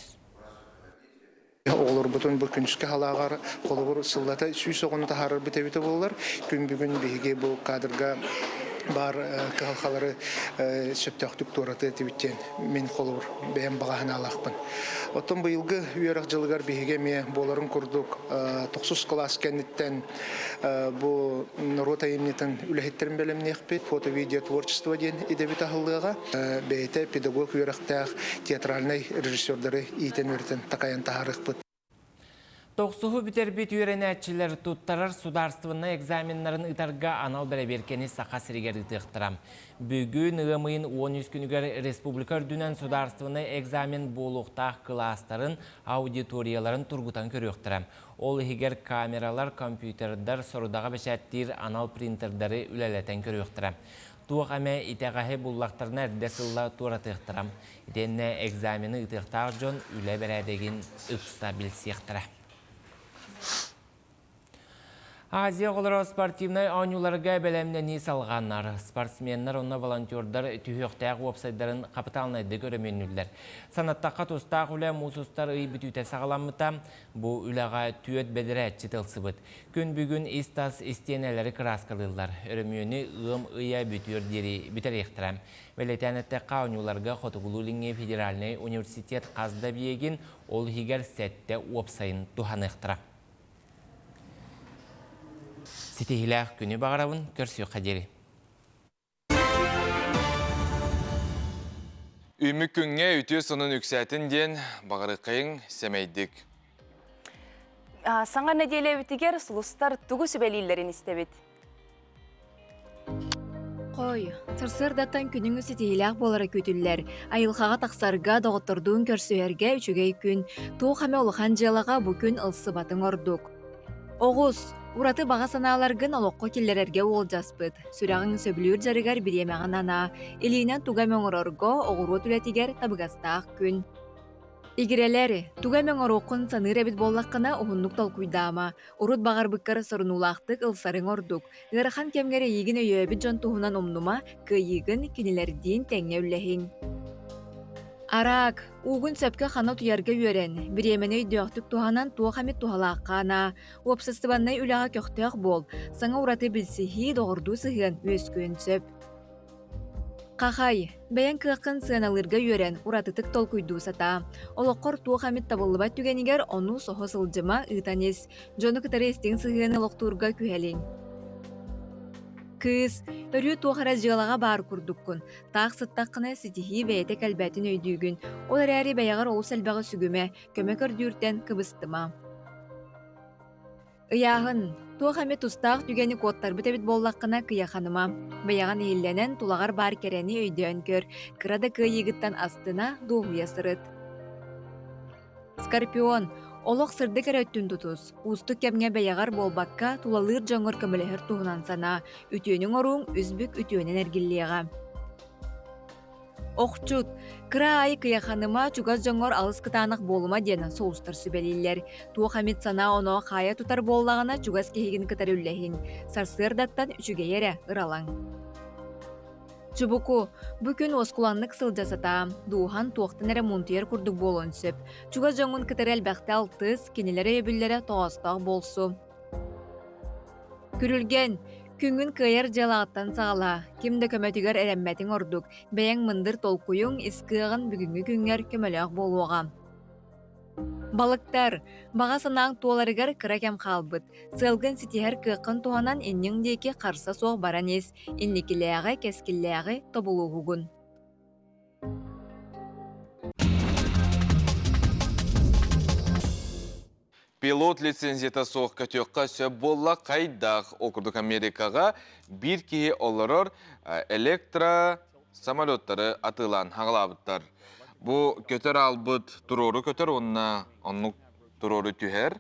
Олар бұтын бұл күншкі халағар қолы бұр сыллата сүйсі оғыны тахарыр біте-біте болылар. Күн бүгін бейге бұл қадырға бар кығалқалары сөптіқтік тураты әтебіттен мен қолы бұр бәйін бағағын алақпын. Оттан бұйылғы үйерақ жылығар бейге ме боларын күрдік 90 класс кәнеттен бұл рота емнетін үләхеттерін бәлеміне еқпет, фото-видео творчество ден едебет ағылыға бәйті педагог үйерақтақ театральный режиссердары итен өртен тақайын тахарық бұд. Тоқсуғы бүтербет үйренәтчілер тұттарар сударствыны экзаменларын ұтарға анал бәрәберкені сақа сірігер ұтықтырам. Бүгін ұғымын 13 күнігер республика үрдінен сударствыны экзамен болуқтақ кластарын, аудиторияларын тұрғытан көріқтірам. Ол егер камералар, компьютердар, сорудағы бәшәттер, анал принтердары үләләтен көріқтірам. Туық әмә итәғахе бұллақтарына әрдесілла туратықтырам. Денне экзамені ұтықтақ жон үлә бәрәдеген ұпса білсектірі. Азия қолары спортивнай аунуларға бәлемнені салғанлар. Спортсменлер, онна волонтердар түйіқтәғі опсайдарын қапыталынайды көріменілдер. Санаттаққа тұстақ үлі мұсыстар ұй бүтіте сағаламыта, бұл үліға түйет бәдірі әтчетілсі бұд. Күн бүгін истас истенелері краскалылар. Өрімені ұғым ұя бүтір дері бүтер ектірам. Вәлетәнеттәққа аунуларға Хотығылулыңе федеральный университет қазда биегін ол егер сәтті опсайын тухан ектірам. Сетихилах күні бағарауын көрсі қадері. Үмі күнге үтіе сонын үксәтін ден бағары қайың сәмейдік. Саңа нәделі өтігер сұлыстар түгі сөбәлейлерін істебет. Қой, сырсырдаттан күніңі сетейләқ болары көтілілер. Айылқаға тақсарға доғыттырдуын көрсіерге үшігей күн, туғы қаме олыған желаға бүкін ылсы батын ордық. Оғыз, ураты баға саналарғын олыққо келлерерге ол жаспыд. Сүрағын сөбілер жарығар біремеғын ана, елейінен туға мөңірорго оғыру түлетігер табығастақ күн. Игерелері, туға мөңіроқын саныр әбіт боллаққына оғынлық тол күйдама, ұрыт бағар бұққары сұрынулақтық ылсарын ордық. Ғырхан кемгері егін өйебіт жон туғынан омнума, күйігін кенелерден тәңе үлләхін. Арак, угун сөпке қана туярға өрен, біременей дөқтік туғанан туғамет туғалаққана, опсыстыбаннай үліға көқтіғ бол, саңа ұраты білсіхи доғырду сығын өскөн сөп. Қақай, бәйін кыққын сығаналырға өрен, ұратытық тол күйду сата. Олыққор туғамет табылыбат түгенігер оны соғы сылжыма ұтанес, жоны кітары естен сығыны лоқтурға күйәлен. Кыз, өрі туғара жылаға бар күрдіккін. Тақ сыттаққына сетихи бәйті кәлбәтін өйдігін. Олар әрі бәйағар ол сәлбәғі сүгіме, көмек өрдүртен кыбыстыма. Ыяғын, туғаме тұстақ түгені коттар бітәбіт боллаққына кияқаныма. Бәйаған елленен тулағар бар керені өйден көр, кырада күйегіттен астына дуғуя сырыт. Скорпион, олық сырды кәрөттін тұтыз. Усты кәмге бәйағар болбаққа тулалыр жаңыр көмілігір туғынан сана. Үтіөнің оруң үзбік үтіөнен әргіллеға. Оқчут, кыра ай кыяханыма чугас жоңор алыс кытанық болума дені соустар сүбелейлер. Туы хамит сана оно қая тутар боллағына чугас кехигін кытар үлләхин. Сарсырдаттан үчүгейері ыралаң. Чубуку, бүкін оскуланнык сылжасата, духан туақтын әрі мунтуер күрдік болуын сөп. Чугас жоңын кытар әлбәқті алтыз, кенелері өбілері тоғастақ болсу. Күрілген, күнгін кыйыр жалағаттан сағала, кімді көмөтігер әрәммәтің ордук, бәйәң мындыр толкуюң искығын бүгінгі күнгер көмөлөк болуға. Балыктар, баға санаң туоларыгар кыра кәм қалбыт. Сылгын ситихер кықын туанан иннің деки қарса соқ баранес, инникіләғі, кәскіләғі тобулуғугун. Пилот лицензията соқ көтеққа сөп болла қайдақ окурдық Америкаға бір кеге оларыр электро самолеттары атылан хағылабыттар. Бұ көтер албыт тұроры көтер, онны тұроры түхер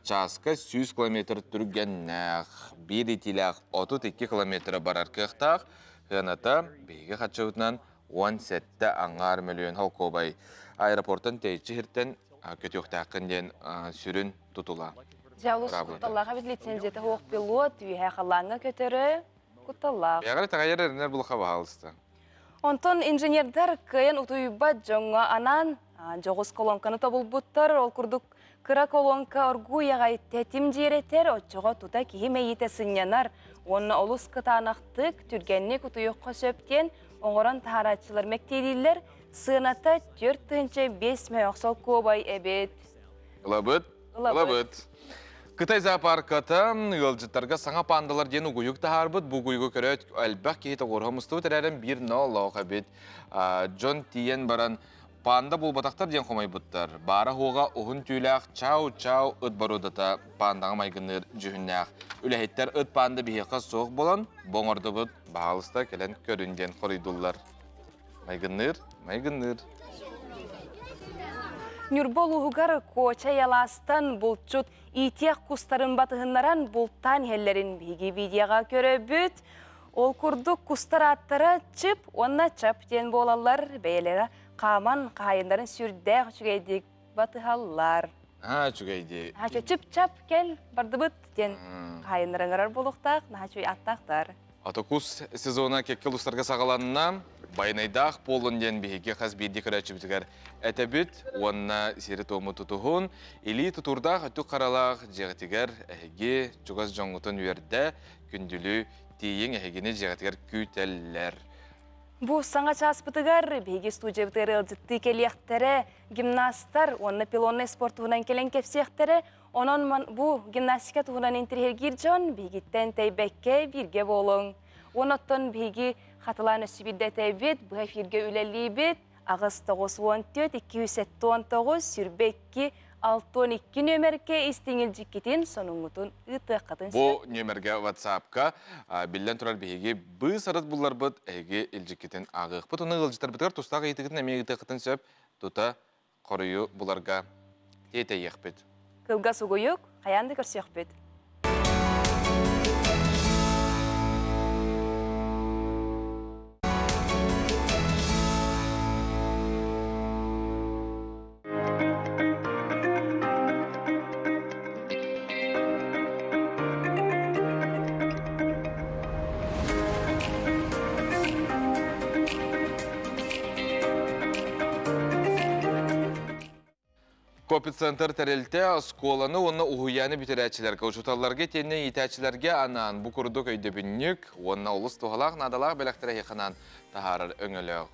часка 100 километр түргеннәқ, бір итиләқ 32 километр барар кықтақ, ғаната бейге қатшауытынан 17 аңғар миллион халқобай аэропорттан тәйчі хірттен көтеқтақын ден сүрін тұтыла. Жаулыс құтталаға біз лицензияты хоқ пилот, үйе қалаңа көтері құтталақ. Яғыры тағайыр әрінер бұлыға бағалысты. Онтон инженердар кыйын утуйба жоңа анан жоғыз колонканы тобыл бұттар, ол күрдік кыра колонка оргу яғай тәтім жеретер, отчоға тута кейі мәйеті сынянар. Оны олыс кытанақтық түргенне күтуйыққа сөптен, оңыран тағаратшылар мәктейлілер, сыната 4-5 мәйоқсал көбай әбет. Ғылабыт. Қытай зоопаркатын ұлжыттарға саңа пандалар ден ұғыйық тағарбыт, бұл ұйғы көрет әлбәқ кейті ғорғымысты әрін 1-0 лауға бет. Джон Тиен баран панда бұл батақтар ден қомай бұттар. Бары хоға ұғын түйләқ чау-чау ұт барудата пандаға майгыныр жүхіннәқ. Үләйттер ұт панда бейеқа соқ болан, боңырды бұт бағалыста кәлін көрінден қоридулар. Майгыныр. Нүрбол ұғығар көча яластан бұлчут итияқ құстарын батығынларан бұлттан еллерін бейге видеоға көрі бүт. Ол күрдік құстар аттары чып, онна чап ден болалар бәйелері қаман қайындарын сүрдәқ жүгейдік батығалар. Жүгейдік. Чып-чап кел барды бұт ден қайындарын ғарар болуқтақ, нағачуй аттақтар. Атокус сезона кеккел ұстарға сағаланына байнайдақ полын ден бейге қаз бейді көрәтші бітігер. Әтәбіт, онына сері томы тұтығын, или тұтурдақ әтті қаралақ жеғатігер әйге жүгаз жоңғытын үйерді күнділі тейін әйгені жеғатігер күйтәлілер. Бұ саңа часпытығар бейге студия бітігер ұлжытты келияқтері гимнастар, онына пилонны спорт тұғынан келен кепсияқтері, онын бұ гимнастика тұғынан интерхергер жон бейгеттен тәйбәкке бірге болың. Оныттын бейге қатыланы сүбірді тәйбет, бұға фирге үләлі бет, ағыз 914-219 сүрбекке 612 нөмерге істеңіл жеккетін соныңғытын ұты қатын Бұ нөмерге WhatsApp-ка білден тұрар бейге бұй сарыт бұлар бұд әйге үлжеккетін ағық. Бұт оны ұлжытар бұтығар тұстағы етігетін әмегі қытын сөп, тұта қорыю бұларға тейті еқпет. Кылга сугуюк, хаянды көрсек бет. Копит-центр тәрелті сколаны оны ұғыяны бітерәтшілерге, ұшыталарға тені етәтшілерге анан бұ күрдік өйдебіннік, оны ұлыс тұғалақ, надалақ бәләқтірі еқінан тағарыр өңіліғ.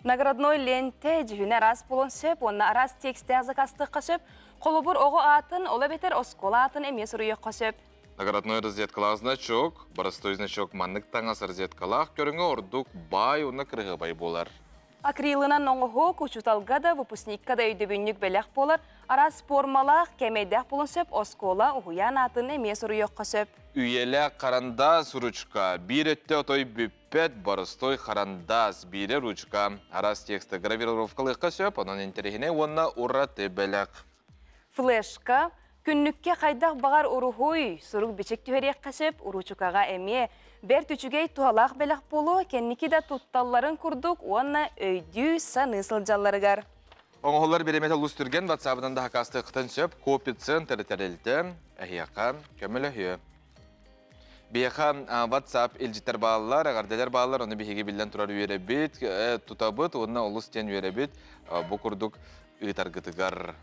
Наградной ленте жүхіне арас болын сөп, оны арас тексті азықастыққа сөп, қолыбыр оғы атын, олы бетер оскола атын әмес ұруйыққа сөп. Наградной розеткалақ значок, барыстой значок маннық таңас розеткалақ, көріңі ордық бай, оны кіргі бай болар. Акрилынан оңығы күчуталғада выпускниккада өйдебіннік бәләқ болар, арас формалақ кәмейдәқ болын сөп, оскола ұғыян атын әмес ұруйыққа сөп. Үйелі қарандас ручка, бір өтті отой бүппет, барыстой қарандас, бірі ручка. Арас тексті гравировкалыққа сөп, оның интерегіне онына ұраты бәләқ. Флешка, Күннükке қайдақ бағар ұруғуй, сұруқ бечек түйерек қасып, ұручукаға әме, бәр түчігей туалақ бәліқ болу, кенники да тутталларын күрдік, онна өйдүй саны сылжаларығар. Оңғолар береметі ұлыстырген ватсабынан да хақасты қытын сөп, копитсын тәрі-тәрелді, әйяқа, көмілі хүйі. Бейқа WhatsApp елжеттер бағалар, ағарделер бағалар, оны бейге білден тұрар үйері бет, тұтабыт, онына ұлыс тен үйері бет, бұл күрдік ұйтарғытығар.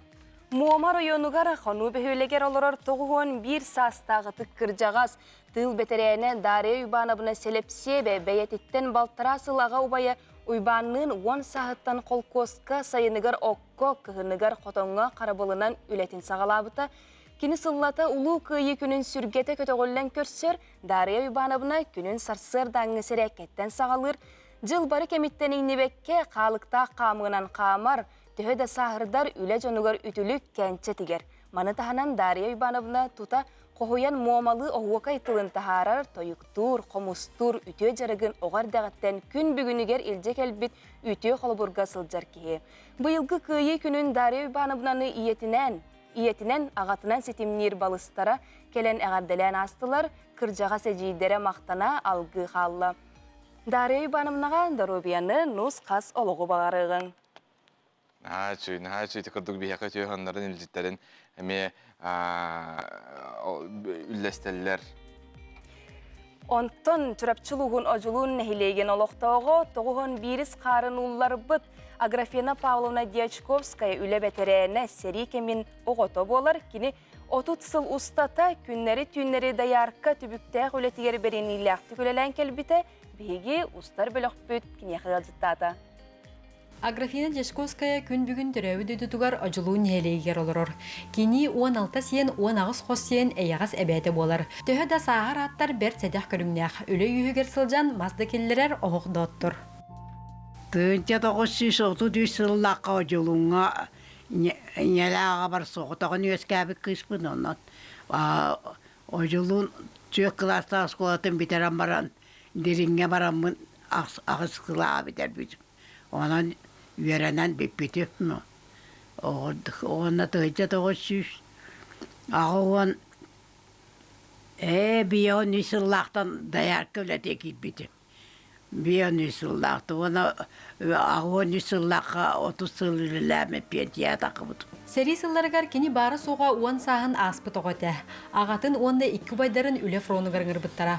Муамар ойонугар қону бөхейлегер олырар тоғуын бір састағы түккір жағаз, тыл бетерәне даре ұйбанабына селепсе бе бәйететтен балтырасыл аға ұбайы ұйбанның 10 сағыттан қолкосқа сайынығар оққа кығынығар қотонға қарабылынан үлетін сағалабыта, Кені сыллата улу күйі күнін сүргеті көтіғоллен көрсір, дария ұйбанабына күнін сарсыр даңғысыр әкеттен сағалыр, жыл бары кемиттен еңнебекке қалықта қамығынан қамар, төхі де сағырдар үлі жонығар үтілік кәнче тігер. Маны тағынан дария ұйбанабына тута қоғуян муамалы оғуақа итылын тағарар, тойықтур, қомыстур, үтіе жарығын оғар дағаттен күн бүгінігер илже кәлбіт үтіе қолыбырға сылжар кеге. Бұйылғы күйі күнін дария ұйбанабынаны иетінен ағатынан сетімнер балыстара келен әғарделен астылар, кыржаға сәжейдері мақтана алғы қалла. Дария ұйбанымнаға Доробияны нұс қас олығы бағарығын. Чүй, тікірдік бейеқі түйіғандарын үлжеттерін әме үлләстелілер. Онтон түрапчылығын 어жылуын нәхилеген олықтауғы тоғығын біріс қарын ұллар бұд, Аграфена Павловна Дьячковская үлі бәтерәне сәрі кемін оғыты болар, кені 30 сыл ұстата күннері даярқа түбіктәқ өлетігер берен иләқті көлелән келбіті, бейге ұстар бөліқ бүт кіне қылжыттады. Аграфена Дьячковская күн бүгін түрәуі дөдітугар 어жылуын нәхилегер олырыр. Кені 16 сен 19 қос сен әйағас әбәті болар. Төхі да сағар аттар бәр сәдәқ көрімнәқ. Үлі үйігер сылжан мазды келлерер оғық доттыр. Тынча тоғыз оту дүйсіллаққа жолуңа нелаға бар соғытағын өскәбі кыспын оннан. Ожылуын түйек класста асколатын битеран баран, деринге барамын ағыз қыла бітер бітім. Онан үйеренен беппетіп мұ. Онна тынча тоғыз ағуын бейон үйсіллақтан даяр көләте кет бітім. Бейон үйсіллақты, оны ағуын үйсіллаққа 30 сылылыләмі пентия тақыбыд. Сәрі сылларығар кені бары соға 10 сағын аспыт оғыты. Ағатын онда 2 байдарын үлі фронығар ғырбыттара.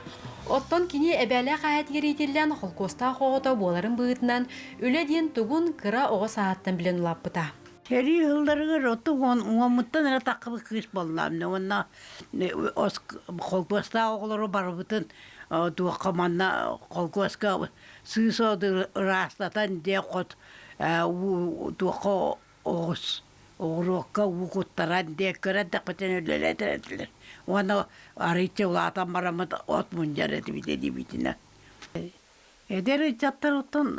Оттон кені әбәлі қайат ерейтелден қолкоста қоғыта боларын бұғытынан үлі ден тұғын кыра оғы сағаттан білен ұлаппыта. Сәрі сылларығар отты оңымыттан әрі тақыбы қыз болам. Онна қолкоста оғылары барыбытын туаққаманна қолкоска сүйсоды растатан де қот туаққа оғыз. Оғырыққа ұғыттаран де көрәді қытен өлелетірәтілер. Оны арыйтse ұлатан барамыд от мұнжар әтібітеді бітіне. Әдері жаттар оттан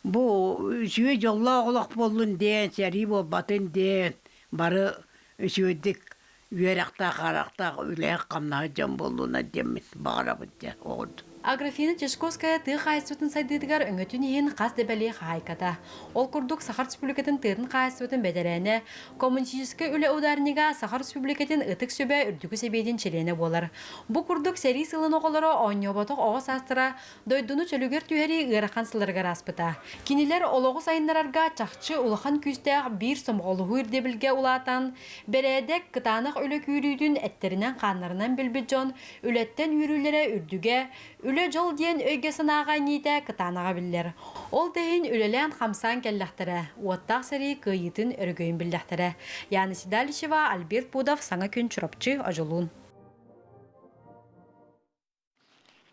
бұл үшіе жолла оғылық болын дейін, сәрі бол батын дейін, бары үшіедік үйерақта қарақта үләқ қамнаға жан болуына демет бағарабыд оғырды. Аграфена Дьячковская тыға айсуытын сайдыдығар өңөтін ең қас дәбәлі қайқата. Ол күрдік Сахар Республикатын тыдың қайсуытын бәдәрәне, коммунистическі үлі аударыныға Сахар Республикатын ұтық сөбә үрдігі себейден челені болар. Бұл күрдік сәрі сылын оғылары оңнебатық оғыз астыра, дойдыны чөлігер түйәрі ғырақан сылырғар аспыта. Кенелер олығы сайынларарға чақчы ұлыған күстәқ бір сомғолығы үрдебілге ұлатан, бәрәдек қытанық үлі күйрүйдің әттерінен қанларынан білбіт жон, үлеттен үйрілері үрдіге, үлі жол дейін өйге сынаға нейді кытанаға білдер. Ол дейін үлілен қамсан кәлләқтірі, уаттақ сәрі күйетін өргөйін білдәқтірі. Яны Сидалишева, Альберт Пудов, саңа күн чұрапчы ажылуын.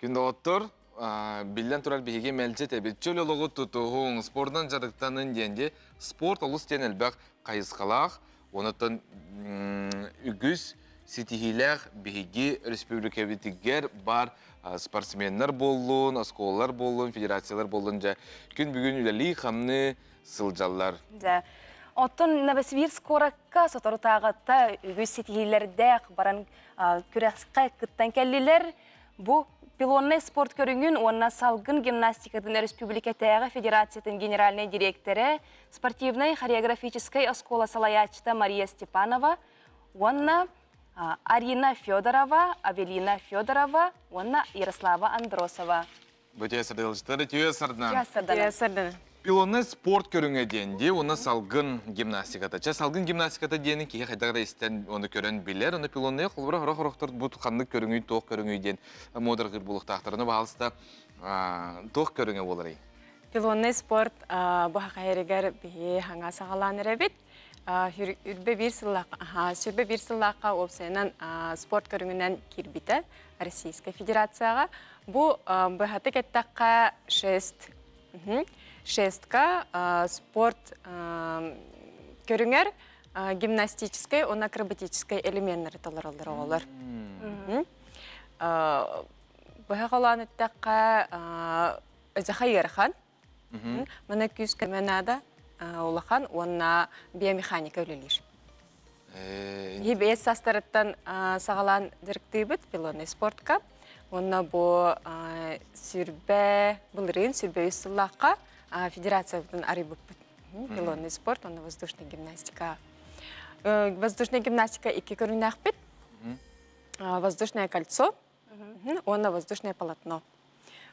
Күнді оттыр, білден тұрар бейге мәлчет әбет. Чөл олығы тұтуғың спордан жарықтанын денде спорт олыс тен әлбәқ қайысқалақ, онытын үгіз сетихилер бейге республика бетігер бар спортсменнер болуын, осколалар болуын, федерациялар болуын жа күн бүгін үләлі қамны сылжалар. Оттон Новосибирск ораққа сотыртағытта үгіз сетихилердәқ баран күрәсқа күттен кәлілер. Бұ пилонный спорт көріңін онна салгын гимнастикадың республика тәғі федерациятын генеральный директоры, спортивной хореографической оскола салаячыта Мария Степанова, онна Арина Федорова, Авелина Федорова, онна Ярослава Андросова. Бөте сырдылыштары түйе сырдынан. Түйе Пилонны спорт көріңе денде, оны салгын гимнастиката. Салгын гимнастиката дейінің кейі қайдағыра істен оны көрін білер. Оны пилонны құлбыра құрақ-құрақтыр бұд қанды көріңүй, тоқ көріңүй ден модыр ғырбулықтақтырыны бағалыста тоқ көріңе болырай. Пилонны спорт бұға қайырығар бейе хаңа сағалан әрәбет. Үрбе бір сыллаққа опсайынан спорт көріңінен кирбіті Российская Федерацияға. Бұл бұғаты кеттаққа 6-ка спорт көріңер гимнастической, он акробатической элементтері толырылдыры олар. Бұға қалан өттаққа өзіға ерхан. Мұны күз көменада олақан, онына биомеханика өлелер. Ебес састарыттан сағалан дірікті бұд пилонный спортқа. Онына бұл рейн сүрбе үсіллаққа федерация бұтын арый бұд пилонный спорт, онына воздушная гимнастика. Воздушная гимнастика екі көріне ақпет. Воздушное кольцо, онына воздушное полотно.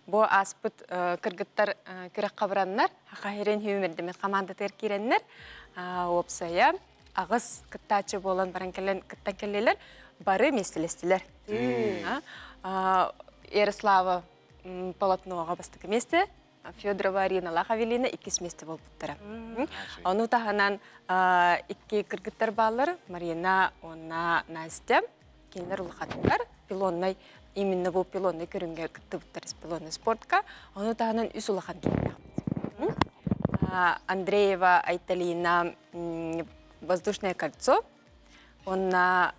Бұл аспыт кіргіттар күрек қабыраннар, қағирен хүймердемет команда теркереннер, опсая ағыз кіттачы болан баран кіттан келелер, бары местелестілер. Ярослава полотноға бастықы месте, Федорова Арина Лахавелина 2 месте бол бұттыра. Оны тағынан 2 кіргіттар балыр, Марина, Онна, Настя, кенлер ұлғатындар, пилоннай, именно бұл пилонный көрінге күтті бұттарыз пилонный спортқа, оны тағынан үс ұлған келді. Андреева Айталина воздушное кольцо, онна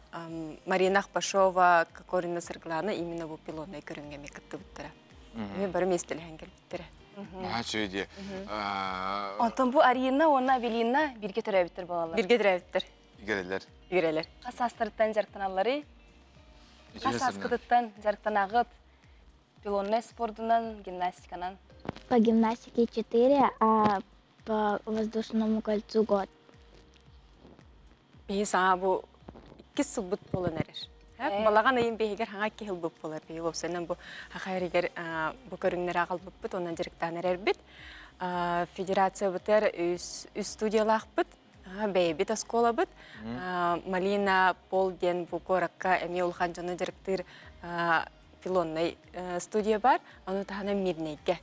Марина Ахпашова Кокорина Сарглана именно бұл пилонный көрінге күтті бұттара. Мен бары местелеген келбіттері. Чөйде. Онтан бұл Арина, онна Авелина бірге түрәбіттір балалар. Бірге түрәбіттір. Игерелер. Қасастырыттан жарықтан алары, қасаскыдыттан жарықтан ағыт, пилонный спортынан, гимнастиканан. По гимнастике 4, а по воздушному кольцу год. Бейі саңа бұл 2 сыл бұт болын әрір. Балаған айын бейгер хаңа 2 хыл бұп болар. Бейі опсайынан бұл хақайрегер бұл көріңнер ағал бұп бұт, онан жеріктан әрер біт. Федерация бұтер үз студиялақ бұт. Бейбит оскола бұд. Малина Полден бұл қораққа әме ұлған жаны директор пилонный студия бар. Оны тағына мирнейге.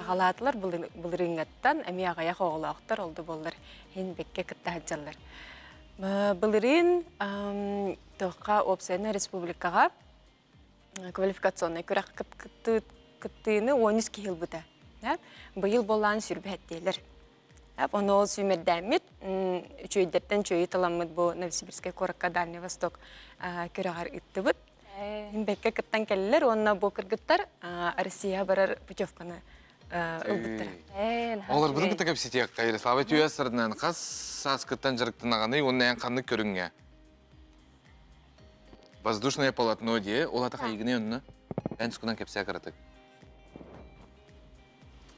Ағалатылар бұл рыңғаттан әме ағаяқ оғылақтар олды болар. Хен бекке күтті хаджалар. Бұл рың тоққа опсайны республикаға квалификационный күрәқ күттіні 13 хил бұда. Бұл болан сүрбәттейлер. Оны ол сүймердәмет, чөйдерден чөйі таламыд бұл Новосибирская қораққа Дальний Восток көріғар үтті бұд. Бәкке күттен кәлілер, онына бұл кіргіттар Россия барар путевканы ұлбыттыр. Олар бұның күтті көпсетек қайыры. Слава түйе сырдынан қас сас күттен жарықтын ағаны, оның ән қанды көріңе. Воздушное полотно де, ол атақа егіне өніне ән сұқынан көпсек аратық.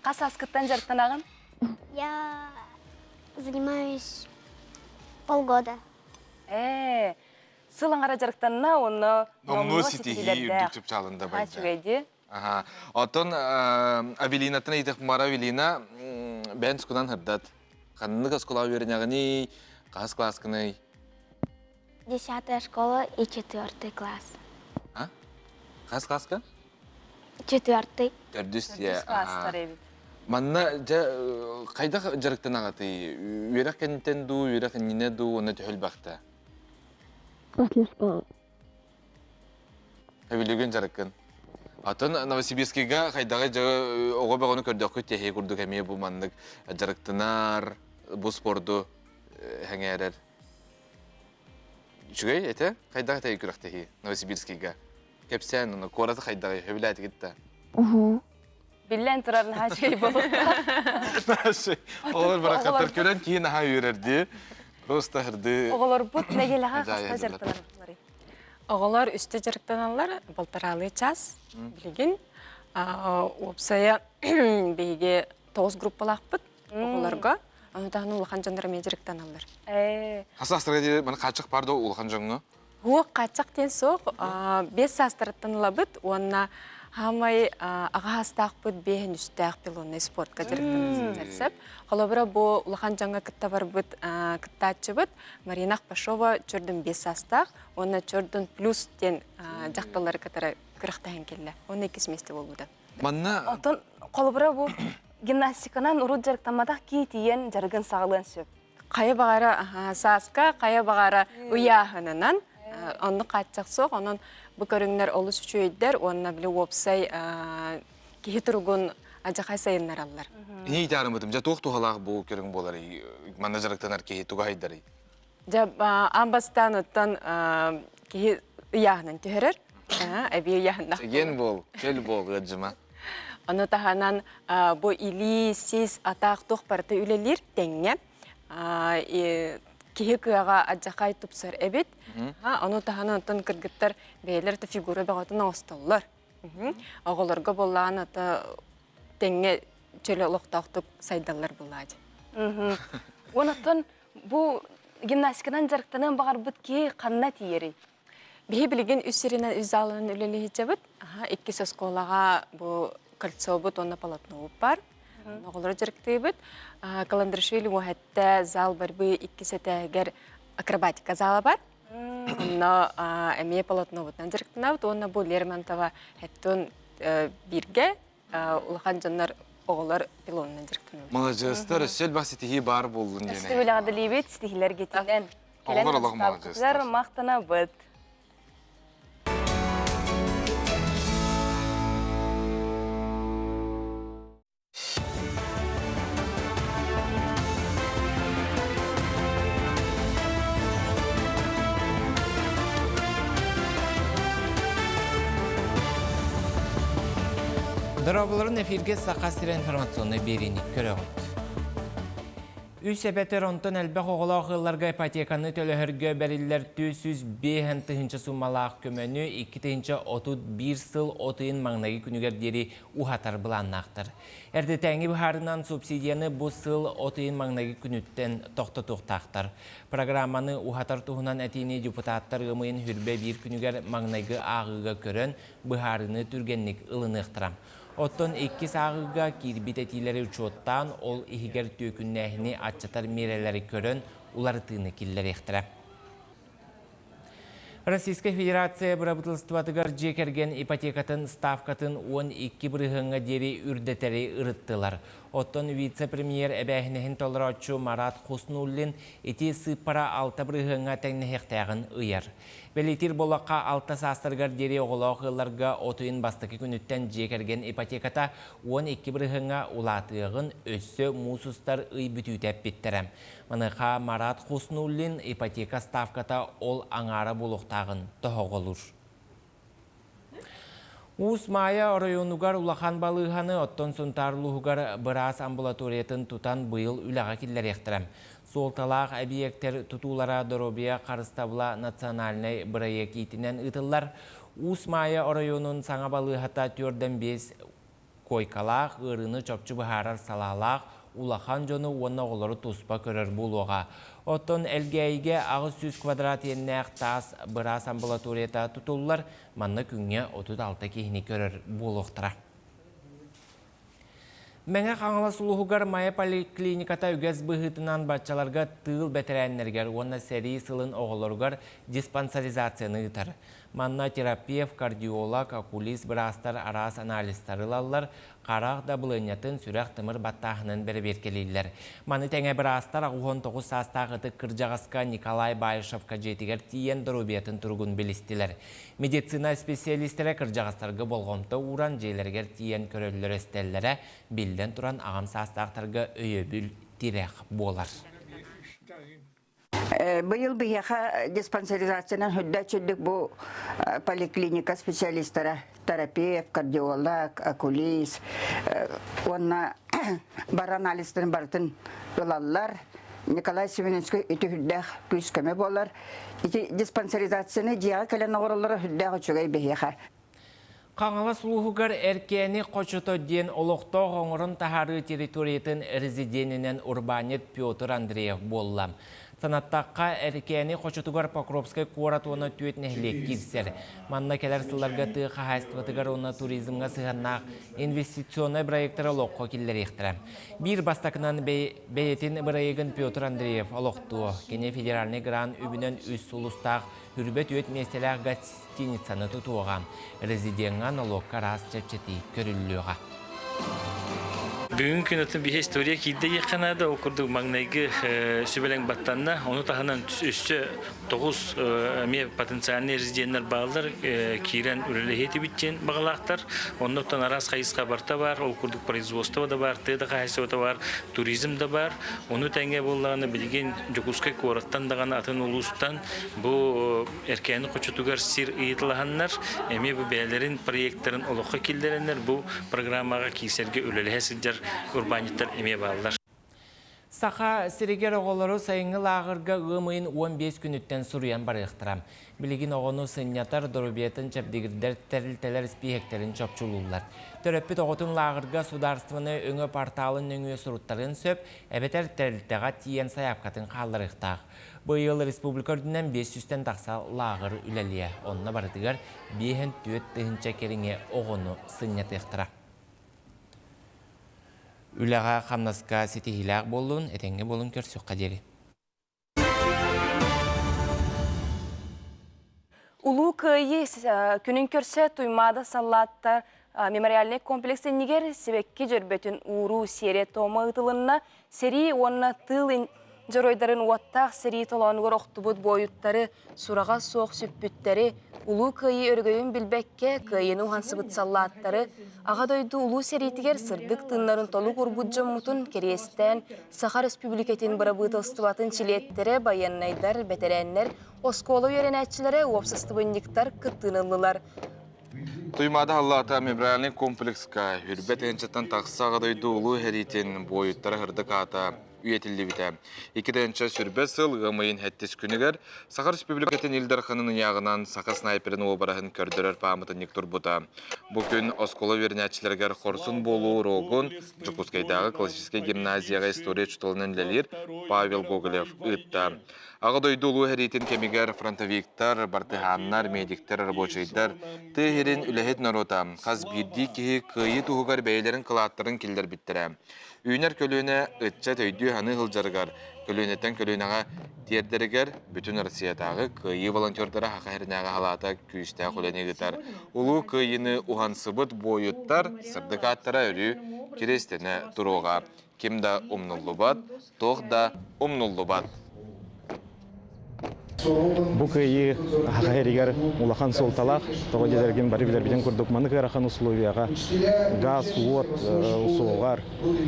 Қас сас күттен жарықтын ағын? Я занимаюсь полгода. Сылаңара жарықтанына оны Номно сетеги үрдіктіп чалында байды. Отын Авелинатын айтық мара Авелина бән сұқынан хырдат. Қанны қасқыла өрін ағыны, қас класкыны? 10-я школа и 4-й класс. Қас класка? 4-й. 4-й. Манна қайда жарықтан ағаты? Үйрақ кәнттен ду, үйрақ ніне ду, оны төхіл бақты? После школы. Әбілеген жарықын. Атын Новосибирскіға қайдағы оғы бағыны көрдіқ көттехе күрдік әме бұл мандық жарықтынар, бұл спорду әңәрер. Үшігей, әті? Қайдағы тәйі күріқтехе Новосибирскіға? Кәпсән, қораты қайдағы өбілі әті кетті? Біллән тұрарын хашығай болуқта. Олар барақаттар көрен кейін аға үйерерді. Просто хырды. Оғылар бұт нәгеліға қаста жарықтанар. Оғылар үсті жарықтаналар балтаралы час білген. Опсая бейге 9 группалақ бұд оғыларға. Аны тағын улахан жандар медиріктен алыр. Хасастырға дейі бана қачық барды улахан жаңы? Хуа қачық ден соқ, 5 састырыттан лабыт, онна хамай аға хастақ бұд бейін үстәқ пилонный спортқа директен зәрсіп. Қолабыра бұл улахан жаңа кітта бар бұд, кіттатчы бұд, Маринақ Пашова чөрдің 5 састақ, онна чөрдің плюс ден жақталары кітары күріқтайын келі. Оны 2 месте бол бұды. Манна... Отын қолабыра бұл гимнастиканан урут жарықтамадақ кейтиен жарғын сағылын сөп. Қайы бағара саска, қайы бағара ұяғынынан, оны қатчақ соқ, оның бұл көріңдер олыс үшөйдер, онына білі опсай кейі тұрғын ажақай сайынлар алылар. Не итарым бұдым? Жа тоқ тұғалағы бұл көрің болар, манна жарықтанар кейі тұға айдар. Жа амбастан ұттан кейі ұяғынан түйірір, әбей ұяғында. Сеген бол, кел бол ғыджыма. Оны тағанан бұл илі, сіз, атақ, тоқ барды үлелер тәңне. Кейі күйаға аджақай тұпсар әбет. Оны тағанан ұттан кіргіттар бәйлерді фигура бағатын ауысталылар. Оғыларға болған тәңне чөлі ұлықтақтық сайдалар болады. Онықтан бұл гимнастиканан жарықтанын бағар бұд кей қанна тиері? Бейі білген үсерінен үз алының үлелі хетчебіт. 2 сосколаға бұл кольцо бұд, оны палатны бар. Оғылыр жарықты бұд. Календришвили мұхетті зал бар бұй 2 сәтәгер акробатика залы бар. Оны әмей палатны бұднан жарықтына бұд. Оны бұл Лермонтова әттін бірге ұлған жанар оғылар пилонынан жарықтына бұд. Малажыстар, сел бақ сетихи бар болдың дене. Сті өліғады лейбет, стихилер кетінен. Оғылар Аллах малажыстар. Мақтана бұд. Дұрабыларын эфирге сақасыр информационный берейінік көріғыт. Үй сәбәтер онтын әлбәқ оғыла оқыларға ипотеканы төліхірге бәрілер 205 тыхынчы сумалақ көмәні 231 сыл отыын маңнағы күнігер дері ұхатар бұланнақтыр. Әрді тәңі бұхарынан субсидияны бұл сыл отыын маңнағы күніттен тоқты-тоқтақтыр. Программаны ұхатар тұғынан әтейіне депутаттар ғымайын хүрбе бір күнігер маңнағы ағыға көрін бұхарыны түргенлік ылынықтырам. Оттон 2 сағыға кирбит әтилері ұчуоттан ол ихигер төкіннәхіні атчатар мерелері көрін улар тыны киллер ектірі. Российская Федерация бұрабытылыстыватығар жекерген ипотекатын ставкатын 12 бірғыңға дері үрдетері ұрыттылар. Оттон вице-премьер әбәхінігін толырачу Марат Хуснуллин еті сыппара 6 бірғыңға тәңнехектәғын ұйар. Белетир болаққа 6 састырғар дері оғылауғыларға отойын бастықы күніттен жекерген ипотеката 12 бірғыңға улатығын өссі мусустар ұй бүтүйтәп біттірі. Маныға Марат Хуснуллин ипотека ставката ол аңара болуқтағын тұғылыр. Ус мая районугар улахан балығаны оттон сұнтарлығығар біраз амбулаториятын тұтан бұйыл үліға келдер ектірім. Солталақ объекттер тұтулара Доробия Қарыстабла национальный проект етінен ұтылар. Ус мая районун саңа балығата 4-5 койкалақ, ұрыны чопчы бұхарар салалақ, улахан жоны онна олары тұспа көрір болуға. Оттон әлгейге 600 квадрат еннәқ тас біраз амбулаторията тұтулар, манна күнге 36 кейіні көрір болуқтыра. Мәңі қаңыла сұлуғығар майя поликлиниката үгәз бұғытынан батчаларға тыл бәтірәнлергер, онна сәрі сылын оғылырғар диспансеризацияны ұтар. Манна терапевт, кардиолог, окулист, бірастар арас анализтары лалар, қарақ да бұлынятын сүрәқ тымыр баттағынан бәрі беркелейлер. Маны тәңе бірастар 19 састағыты Кыржағасқа Николай Байышевқа жетігер тиен дұрубиятын тұрғын білістілер. Медицина специалистері Кыржағастарға болғымты уран жейлергер тиен көрелілер өстеллері білден тұран ағам састақтарға өйебіл тирек болар. Быйыл бияха диспансеризациядан хүддә чүддік бұл поликлиника специалистері, терапевт, кардиолог, окулист, онна бар анализтен бартын ылалар. Николай Семеновский үті хүддәқ күз көмі болар. Диспансеризацияны жиға кәлін оғырылары хүддәқ үчігей бияха. Қаңала сұлуғығар әркені қочыто ден олықто ғоңырын тахары территориятын резиденінен урбанет Петр Андреев боллам. Санаттаққа әркені қочытығар Покровскай қуаратуына түйет нәхілек кирсер. Манна келер сылларға тұғы қағайстығытығар оны туризмға сығаннақ инвестиционный проекттары лоққо келдер ектірі. Bir бастақынан бәйетін бірайығын Петр Андреев олықтуы. Кене федеральный гран үбінен үс ұлыстақ үрбет өт местелер гостиницаны тұтуға. Резиденған олыққа рас чәпчеті көріліға. Бүгін күнөтін бір история кейді еқанады, оқырдық маңнайғы сөбелен баттанна, оны тағынан үсті 9 потенциальный резиденттер бағылар, кейрен үрелі біткен бағылақтар, онықтан арас қайысқа барта бар, оқырдық производство да бар, тыда қайысы да бар, туризм да бар, оны тәңге болағаны білген Жокускай қораттан дағаны атын ұлыстан бұл әркені қочытуғар сир ұйытылағанлар, әме бұл бәлерін проекттерін олыққа келдерінлер, бұл программаға кейсерге өлелі әсілдер урбаниттер эме балдар. Саха сиригер оғылары сайыңы лағырға ғымайын 15 күніттен сұруян барықтырам. Білігін оғыны сынятар дұрубиетін чәпдегірдер тәрілтелер спейектерін чопчулулар. Төрөппіт оғытын лағырға сударствыны өңі порталын өңі сұруттарын сөп, әбетер тәрілтеға тиен саяпқатын қалырықтақ. Бұйыл республика үрдінен 500-тен тақса лағыр үләлия. Онына барытығар бейін түйет тұхынча керіңе оғыны сынятықтыра. Үләға қамнасқа сетихилақ болуын, әтенге болуын көрсіқ қадері. Улу күйі күнін көрсе туймады саллаттар мемориальный комплексі негер себекке жүрбетін уру сере тома ұтылынна сери онына тылын жөройдарын уаттақ сери толанығыр оқтыбыт бойыттары сұраға соқ сүппіттері улу күйі өргөйін білбекке күйіні уғансыбыт саллаттары ағадойды улу серитігер сырдық тынларын толы құрбыт жомутын керестен Сахар Республикетін бұрабыт ұстыбатын чилеттері баяннайдар, бәтерәннер, осколы өренәтчілері уапсыстыбынниктар кыттынылылар. Туймада Аллата мемориальный комплекска хүрбет енчеттен тақса ағадойды улу хәритен бойыттары ғырдық ата үйетілді біті. Екіденші сүрбет сыл ғымайын әттес күнігер Сахар Республикатын елдарқының яғынан Сақа снайперін обарағын көрдірер памытын нектор бұта. Бұл күн осколы вернәтчілергер қорсын болу рогын Жокускайдағы классический гимназияға история чутылының ләлер Павел Гоголев ұтта. Ағадойды улу әретін кемегер фронтовиктар, бартыханнар, медиктер, рабочайдар, тыхерін үләхет народа, қаз бірді кеге күйі тұғығар бәйлерін қылаттарын келдер біттірі. Үйінер көліне ұтча төйді ханы ғылжарғар, көлінеттен көлінаға тердерігер бүтін Россиятағы күйі волонтердары хақайрынаға халата күйісті қолыне ғытар. Улу күйіні ұғансыбыт бойыттар, сырдық аттара өрі керестені тұруға. Кемда ұмнуллы бат, тоқда ұмнуллы бат. Бұл күйі хақайригер улахан солталақ, тоғы дедерген бары білер біден күрдік маны күйрахан условияға газ, уот, суғар.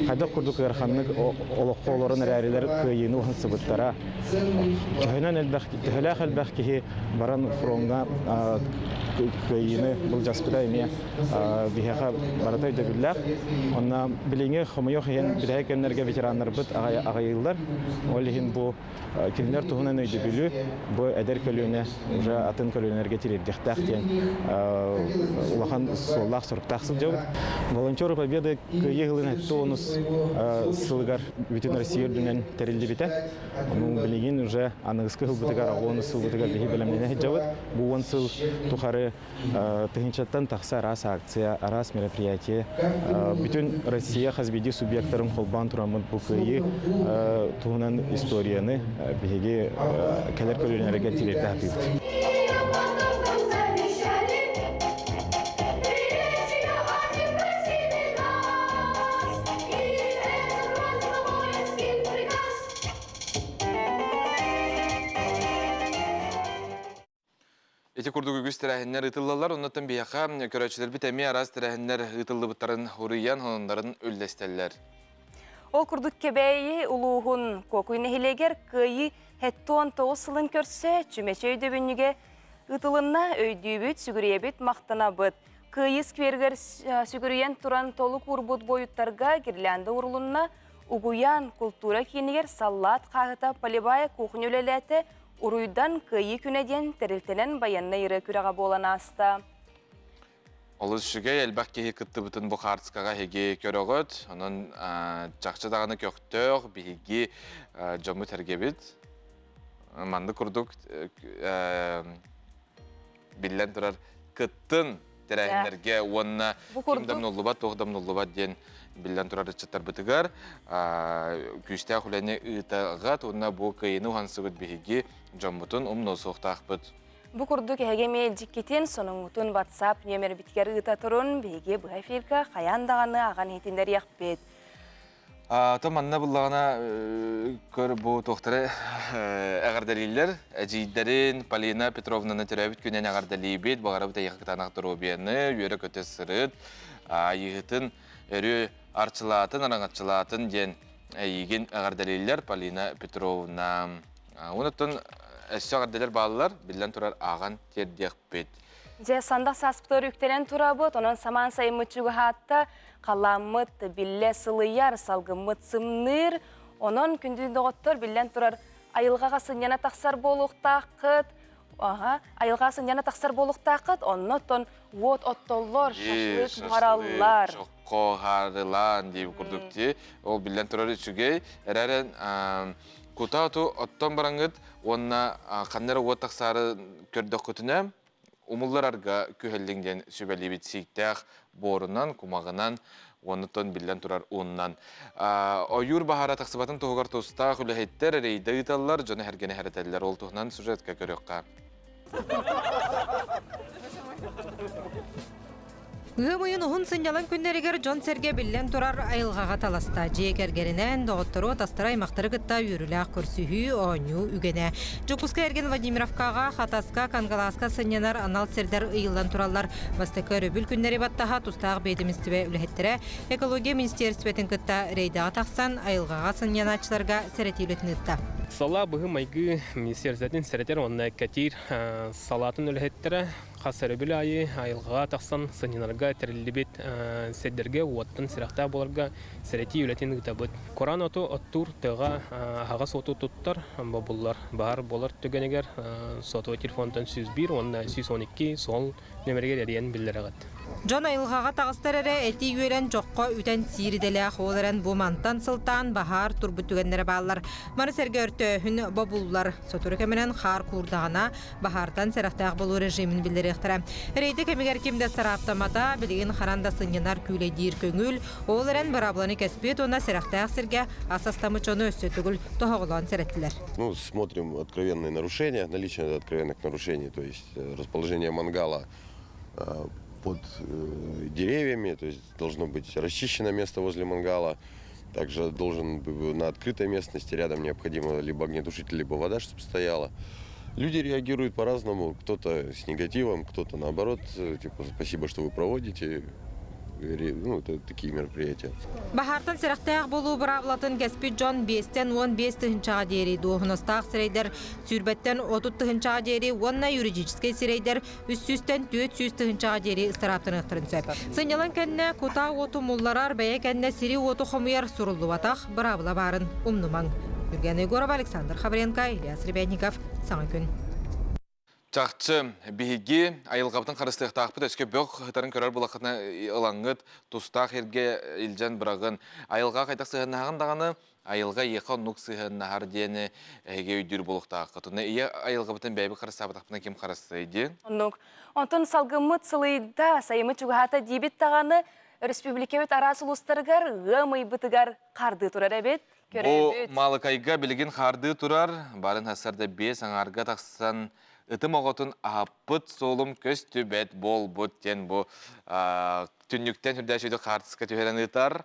Қайда күрдік күйраханның олыққа оларын әрәрелер күйіні ұған сыбыттара. Күйінен әлбәқ кеге баран фронға күйіні бұл жаспыда еме бігеға баратай дөбілләқ. Онна біліңі қымайық ең біләй кәнерге ветеранлар бұд ағайылдар. Олығын бұл кенлер тұғынан өйді білі. Бұл әдер көліне, уже атын көлінерге терердіқтақ ден улахан соллақ сұрыптақсып жауыд. Волонтеры Победы күйе ғылын әтті оныз сылғар бүтін Россия үрдінен тәрілді біті. Оның білеген уже анығысқы ғылбытығар, оны сылбытығар бігі білімнен жауыд. Бұл он сыл тұқары тұхынчаттан тақса арас акция, арас мероприятие. Бүтін Россия қазбеде субъекттарын қолбан тұрамын бұл күйе тұғынан историяны бігі кәлер көлінерге терерді әпейді. Эти курдугы күз тәрәхіннер ұтылылар, оннаттан бияқа көрәтшілер бітәме арас тәрәхіннер ұтылы бұттарын ұрыян онындарын үлдестелер. Ол курдук кебейі улуғын көкүйіне хилегер күйі хеттуан тоғы сылын көрсе, чүмече өйдөбінніге ұтылынна өйдүйбіт, сүгіребіт, мақтана бұд. Күйі сквергер сүгірейен туран толы курбут бойыттарға гирлянды урылынна угуян культура кейінігер саллат қағыта полибая кухню леләті уруйдан күйі күнеден тәрілтенен баянна иры күраға болан аста. Олыс шүгей әлбәк кейі кытты бұтын бұ қартысқаға хеге көріғыт. Оның жақшы дағаны көқтөғ, бігі жомы тәргебет. Манды күрдік білден тұрар кыттын тәрәйінлерге онына кемдам ноллубат, тоғдам ноллубат ден білден тұрар үтчеттар бұтығар. Күсті құләне ұйтағат, онына бұ қиыны ұғансығыт бігі жомытын ұмны соқтақ бұт. Бу курдук эгеме жиккетен сонун утун WhatsApp нөмер биткер ыта турун беге бу эфирка каяндаганы аган хетиндер якпет. Манна буллагана көр бу тохтары агардалилер әҗиддәрен Полина Петровнаны төрәбит күнен агардалибет багарып та якытанак туробияны йөрө көтө сырыт айытын өрү арчылатын араңатчылатын ден әйген агардалилер Полина Петровна. Унутун әсі ағарделер балылар, білден тұрар аған тердек бет. Же сандақ саспытор үктелен тұрабыт, онын саман сайымыт жүгі хатта, қаламыт, білі сылыяр, салғымыт сымныр, онын күндін доғыттыр білден тұрар айылғаға сыньяна тақсар болуқтақыт, айылғасын яна тақсар болуқтақыт, оннотон от оттоллар, шашлык мараллар. Шоққо ғарылан дейіп күрдікте, ол білден тұрар үшігей, әрәрен Кутату оттон бараңыт, онна қаннары оттақсары көрдік күтіне, умылларарға көхелдіңден сөбәлі бет сейттәқ борынан, кумағынан, онытон білден тұрар онынан. Ойыр бағара тақсыбатын тұғығар тұстақ үләхеттер, рейді ұйталар, жоны әргені әрәтәлілер ол тұғынан сюжетке көріққа. Үгімойын ұғын сынялан күннерігер Джон Серге білен тұрар айылғаға таласта. Жекергерінен доғыттыру тастыр аймақтыры күтта үйріләқ көрсүйі оңю үгене. Жүкпұсқа әрген Владимировкаға, Хатаска, Кангаласка сынянар анал сердер ұйылдан тұралар. Бастықы рөбіл күннері баттаға тұстағы бейдімістіве үліхеттірі экология министерстветін күтта рейдаға тақсан айылғаға сынянатчыларға сәретейлетін ұтта. Сала бұғы майғы министерстветін сәретер онына кәтир салатын үліхеттірі қасыры білі айы айылғаға тақсан сынянарға тәрілібет сәддерге уаттын сирақта боларға сәрети үлетін ұтабыт. Коран оту оттур тыға ағас оту тұттар бұллар бағар болар түгенегер сотуы телефонтан 101, онына 112 сол нөміргер әрен білдер ағат. Джон айылғаға тағыстар әрі әті үйерен жоққа үтен сириделі қолырын бұмантан сылтан бағар турбүттігенлері балар. Мары сәрге өрті өхін бабуллар сотуры кәменен қар күрдағына бағартан сәрақтағы болу режимін білдері ықтыра. Рейді кәмегер кемді сараптамада білген қаранда сыңенар күйлейдер көңіл, ол әрін барабланы кәспет, ona сәрақтағы сірге асастамы чоны өсі түгіл тоғылан сәреттілер. Смотрим откровенные нарушения, наличие откровенных нарушений, то есть расположение мангала под деревьями, то есть должно быть расчищено место возле мангала. Также должен быть на открытой местности, рядом необходимо либо огнетушитель, либо вода, чтобы стояла. Люди реагируют по-разному, кто-то с негативом, кто-то наоборот, типа спасибо, что вы проводите. Это такие мероприятия. Бахартан сирақтаяқ болу бұрабылатын кәспі Джон 5-15 тұхынчаға дейірі доғыныстақ сірейдер, сүрбеттен 30 тұхынчаға дейірі, онына юридическай сірейдер, үстістен 400 тұхынчаға дейірі ұстараптың ұқтырын сөп. Сынялан кәнне құта оту мұлларар, бәе кәнне сири оту қомыяр сұрылу батақ бұрабыла барын ұмнымаң. Юрген Егоров, Александр Хабренко, Ильяс Ребятников, Саңа күн. Чақчы бігі айылғаптың қарыстықтақпыт өске бөк ғытарын көрер бұлақытына ұлаңғыт, тұстақ ерге үлжен бірағын. Айылға қайтақ сығынағын дағаны, айылға еқа нұқ сығынағар дені әйге өйдер болуқтақытына. Ие айылғаптың бәйбі қарыстапытақпына кем қарыстайды? Онтын салғымыт сылыйда сайымы чуғата дебет тағаны республикавет арасы ұлыстарғар ғымый бұтығар қарды тұрар әбет? Бұл малықайға білген қарды тұрар, барын хасарда 5 аңарға тақсан Итым оғытын апыт солым көз төбет бол бұттен бұ түнніктен үрдәшуді қартысқа түйерен ұтар.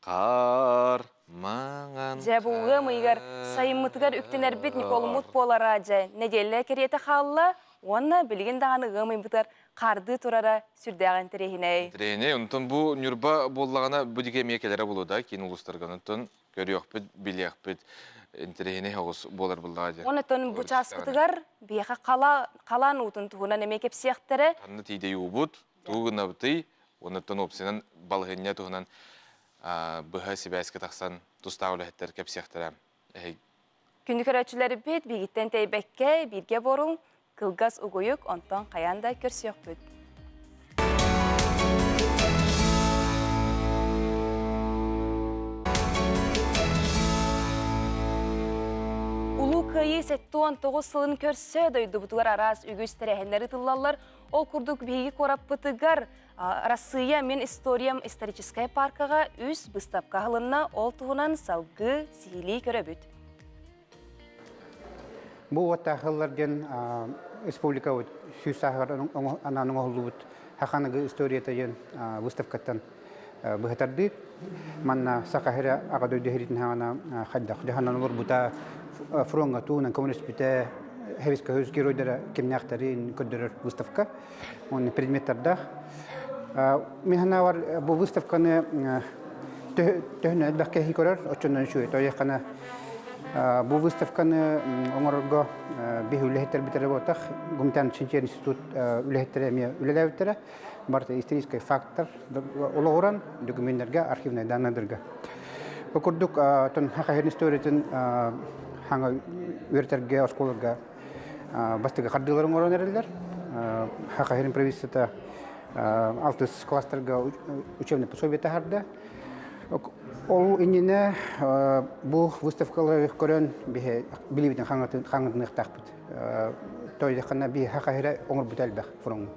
Қар маңан. Жә бұғы мұйғар сайымытығар үктенер бет Николымут болара жә. Неделі кереті қалла, оны білген дағаны ғымый бұтар қарды тұрара сүрдәғын тірейіней. Тірейіней, ұнтын бұ нүрба болағына бұдеге мекелері болуда, кейін ұлыстырған ұнтын көріяқ біт, білеяқ біт. Интерегіне хоғыз болар бұлдағы. Оны түн бұ часпытығар бейқа қалан ұтын тұғына немекеп сияқтары. Танны тейде юбут, тұғына бұтай, оны түн опсынан балғынне тұғынан бұға себәскі тақсан тұстағылы әттер кеп сияқтары. Күнді көрәтшілері бет, бейгіттен тәйбәкке, бірге борың, қылғас ұғойық, онтан қаянда көрсіяқ бүт. кыйы 19 сылын көрсө дөйді бұтылар арас үгіз тәрәхенлері тыллалар, ол күрдік бейгі корап бұтыгар Россия мен историям историческая паркаға үз бұстапқа ғылынна ол тұғынан салғы сихили көрөбіт. Бұл оттағылардан республика сүйіс ағыр ананың оғылы бұд хақанығы историятайын выставкаттан бұғытарды. Манна сақахыра ағадойды херетін хағана қайдақ. Деханан олар бұта фронға туынан коммунист біте хевескі өз геройдары кемнақтарын көддірір выставка. Оны предметтардақ. Мен хана бар бұл выставканы төхіні әлбәқке хикорар, очындан шует. Ойақана бұл выставканы оңырға бейі үләхеттер бітері болтақ. Гумтан Чинчер институт үләхеттері әме үләләуіттері. Барты исторический фактор олығыран документтерге, архивный данныдырға. Бұкұрдық тұн хақахерін историятын хаңа өртерге, осколырға бастығы қардыларын оран әрелер. Хақахерін провинцията 6 кластерға учебный пособие тағарды. Ол инене бұл выставкалы көрін білебетін қаңытынық тақпыд. Тойды қана бей хақахері оңыр бұтәлбәқ фұрыңы.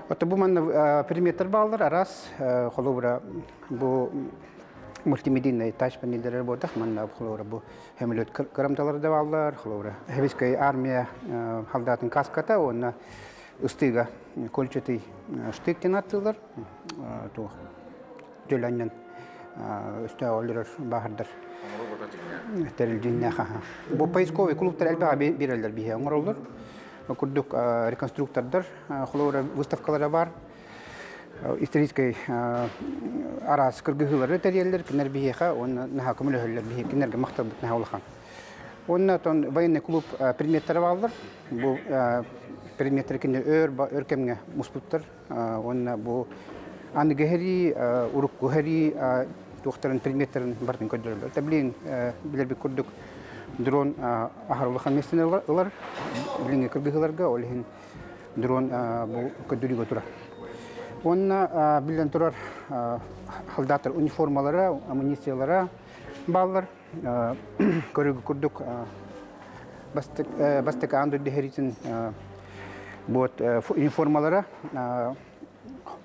Ота бұл манна предметтер балдар, арас, қолуыра бұл мультимедийный тач панелдері болдық, манна қолуыра бұл хемелет қарамталары да балдар, қолуыра. Хевескай армия халдатын каската, онна ұстыға көлчетей штыктен аттылар, төләннен үсті олырыр бағырдар. Тәрілденне қаға. Бұл поисковый клубтар әлбәға берелдер бейе оңыр олар. Күрдік реконструктордар, қолуыра выставкалары бар. Исторический арас кыргыгылары тәрелдер, кенер бейеға, оны наға көмілі өлілер бейе, кенерге мақтар бұт наға олыған. Онна военный клуб предметтері балдар. Бұл предметтері кенер өркемге мұспыттар. Онна бұл анығығыри, ұрықығыри туқтарын предметтерін бардың көддірілер. Тәбілейін білербек күрдік дрон ахарлыхан местен олар, біліңе кыргыгыларға, олығын дрон көддірігі тұра. Онна білден тұрар халдатыр униформалары, амунициялары балар. Көрігі күрдік бастық андыр дехеретін униформалары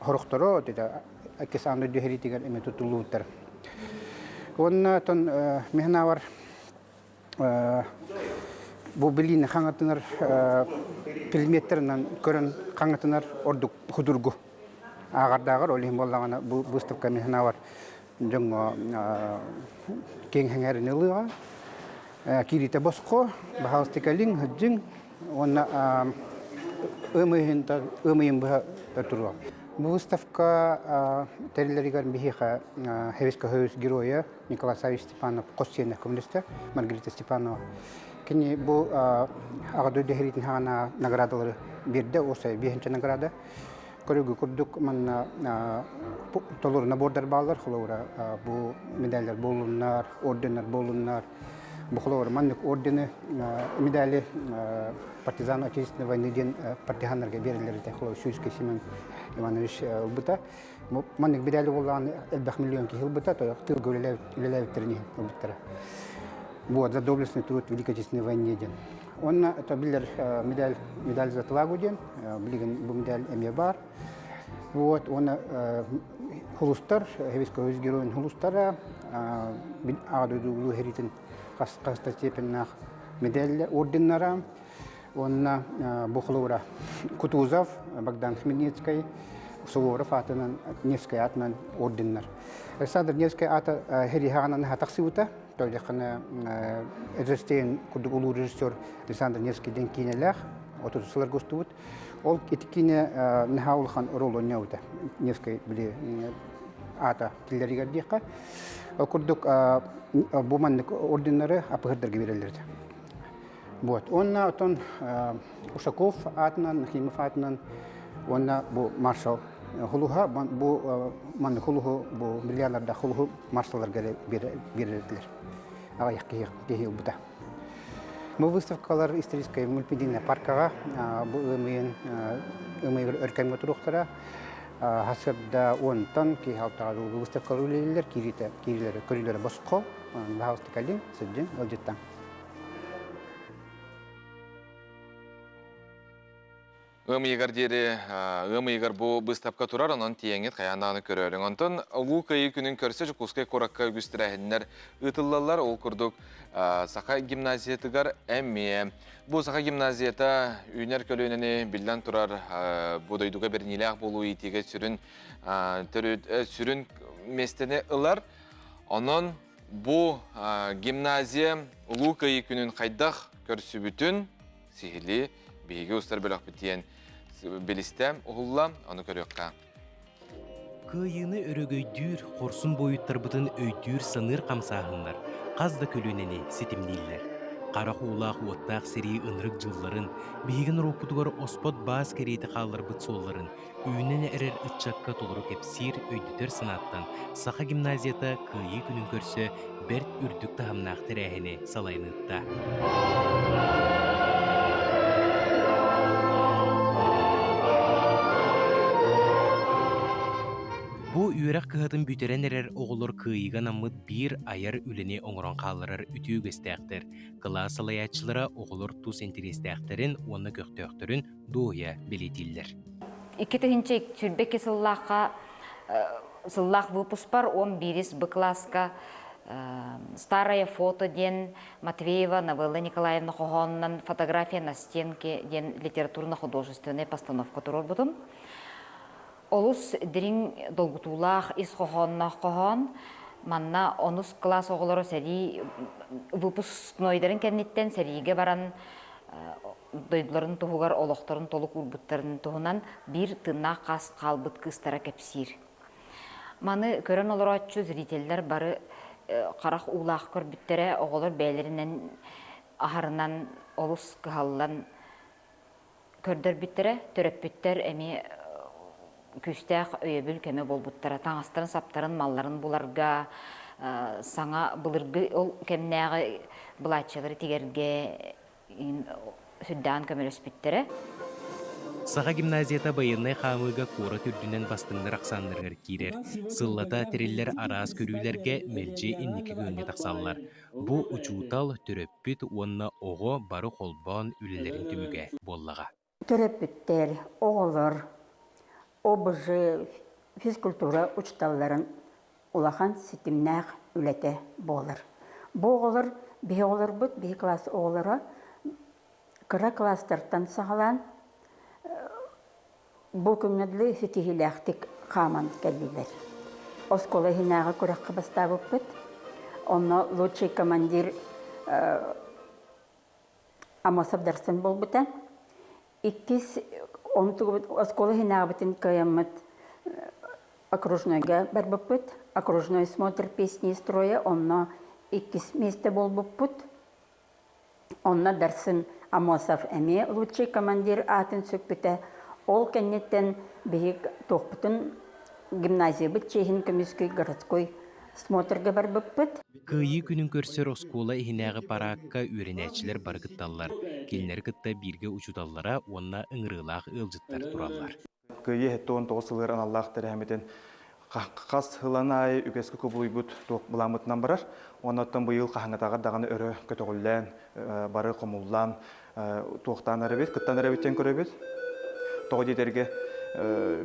хорықтары, әкес андыр дехеретігер әме тұтылуыттар. Онна тон мехна бар бұл білейін қаңатынар предметтерінен көрін қаңатынар ордық құдырғы ағардағыр, олығын болағына бұл бұстыққа мехна бар жоңғы кең хәңәрін ұлыға, кириті босқо, бағалыстықалың, хүджің, оны өмейін бұға тұрға. Бұл выставка тәрелерігер бейіға Хевескі хөз героя Николай Савич Степанов қостені коммунисті Маргарита Степанова. Кені бұл ағадойды херетін хағана наградалары берді, осы 5-ші награда. Көрігі күрдік манна толыр набордар балар, қолауыра бұл медалер болынар, орденер болынар. Бұл қолауыра маннық ордені медалі партизан Отечественной войны партизанларға берілерді. Қолауы Сүйіске Семен Иванович ұлбыта. Маннық медалі болған 50 миллион ке ұлбыта, тылғы үлеләвіттеріне ұлбыттары. Бұл за доблестный труд в Великой Отечественной войне. Онна это билер медаль за тлагу ден, билген бұл медаль әме бар. Вот оны хулустар, Хевескі өз героин хулустара, ағадойды ұлы херетін қаста степеннақ медаль орденнара. Онна бұқылуыра Кутузов, Богдан Хмельницкий, Суворов атынан, Невский атынан орденнар. Александр Невский аты хери хағанан тақсыуыта. Тойлықаны әзірстейін күрдік ұлы режиссер Александр Невский ден кейнеләқ, отызысылар көстуыт. Ол етіккені нәға ұлыған рол ойнауыды. Невский біле ата тілдерігер дейққа. Күрдік бұманлық орденлары апығырдарға берелерді. Онна отын Ушаков атынан, Нахимов атынан, онна бұл маршал хулуха, бұл манны хулуху, бұл миллиардерда хулуху маршаларға берелерділер. Ағаяқ кейі ұлбыда. Бұл выставкалар историческая мультимедийная паркаға, бұл өмейгір өркәмге тұрықтара, ғасырда онтан кей халтаға бұл выставкалар өлелер, кейлері көрілері босқо, бағалысты кәлін, сүрден, өлжеттен. Ымыйгар дери, ымыйгар бу быстапка турар, онон тиеңет каянаны көрөрүң. Онтон улуу кайы күнүн көрсө жукускай коракка үгүстүрәһиннәр ытыллалар ол курдук Саха гимназиятыгар әмме. Бу Саха гимназията үйнер көлөнүнө билден турар бу дойдуга бир нилах болуу итиге сүрүн местене ылар. Онон бу гимназия улуу кайы күнүн кайдах көрсүбүтүн сихили биһиги устар бөлөк битиен билисте уһулла аны көрөкка. Кыйыны өрөгөйдүр, корсун боюттарбытын өйдүр саныр камсаһыннар, казда көлөнени ситимниллер. Кара хуулаах уоттаах сери ынрык жылларын, биһигин ропутугар оспот баас керейти хааларбыт солларын, үйнен эрер ытчакка толору кепсир өйдүтер санаттан, Саха гимназията кыйы күнүн көрсө, берт үрдүк тахамнаах терәһини салайнытта. Бу үйрәк кыһатын бүтерен эрер оғылыр кыйыган аммыт бир айар үлене оңырон қалырар үтүү көстәқтір. Класс алаятчылара оғылыр тус интерестәқтерін, оны көқтөқтірін доя билетиллер. 2-нче сүрбеке сыллақ выпуск бар, 11 Б класска старое фото ден Матвеева Новелла Николаевна Хохоннан фотография на стенке ден литературно-художественная постановка турор бутум. Олус дирин долгутулах из хохоннах кохон, манна онус класс оголоро сери выпускнойдарын кенниттен сериге баран дойдуларын тугугар олохторун толук урбуттарын тугунан бир тынна кас калбыт кыстара кепсир. Маны көрөн олорочу зрительдер бары карак улах көрбүттере оголор бээлеринен ахарынан олус кыхаллан көрдөр биттере төрөппүттер эми күстәк өйөбүл көмө болбуттара таңастарын саптарын малларын буларга саңа былыргы ол кемнәгы булачылары тигерге сүддан көмөлөспүттере. Саха гимназията байыннай хамыга кора түрдүнен бастыңнар аксанныргар кирер. Сыллата териллер араас көрүүлерге мелжи инники көнне таксаллар. Бу учуутал төрөппүт онна ого бары холбон үлелерин түмүгө боллага. Төрөппүттер, оголор, ОБЖ физкультура учталларын улахан ситимнәк үләте болыр. Бу оголор бии оголор бут, бии класс оголора кыра класстартан сағалан бу күнгөдлü ситихиләхтик хаман кәлдилер. Оскола хинага көрәккә бастабып бит. Онно лучший командир Амосов Дарсын болбутан. Иккис оскола хинабытын каяммат окружнойга барбыппыт. Окружной смотр песни и строя, онно иккис месте болбыппыт. Онно Дарсын Амосов эми лучший командир атын сөкпіті. Ол кәннеттен бейік тоқпытын гимназия бұт чейхін көміскөй городской смотрға барбыппыт. Кыйы күнүн көрсөр оскола ихинәгы паракка үйренәчилер баргытталлар. Келнер кытта бирге учуталлара, онна ыңырылах ылжыттар тураллар. Кыйы хеттон тоғысылыр аналлах тәрәхметен қас хыланай үгескі көбілуйбут тоқ бұламытынан барар. Онаттан бұйыл қағынатағар дағаны өрі көтіғіллән, бары қомуллан, тоқтан әребет, кыттан әребеттен көребет. Тоғы детерге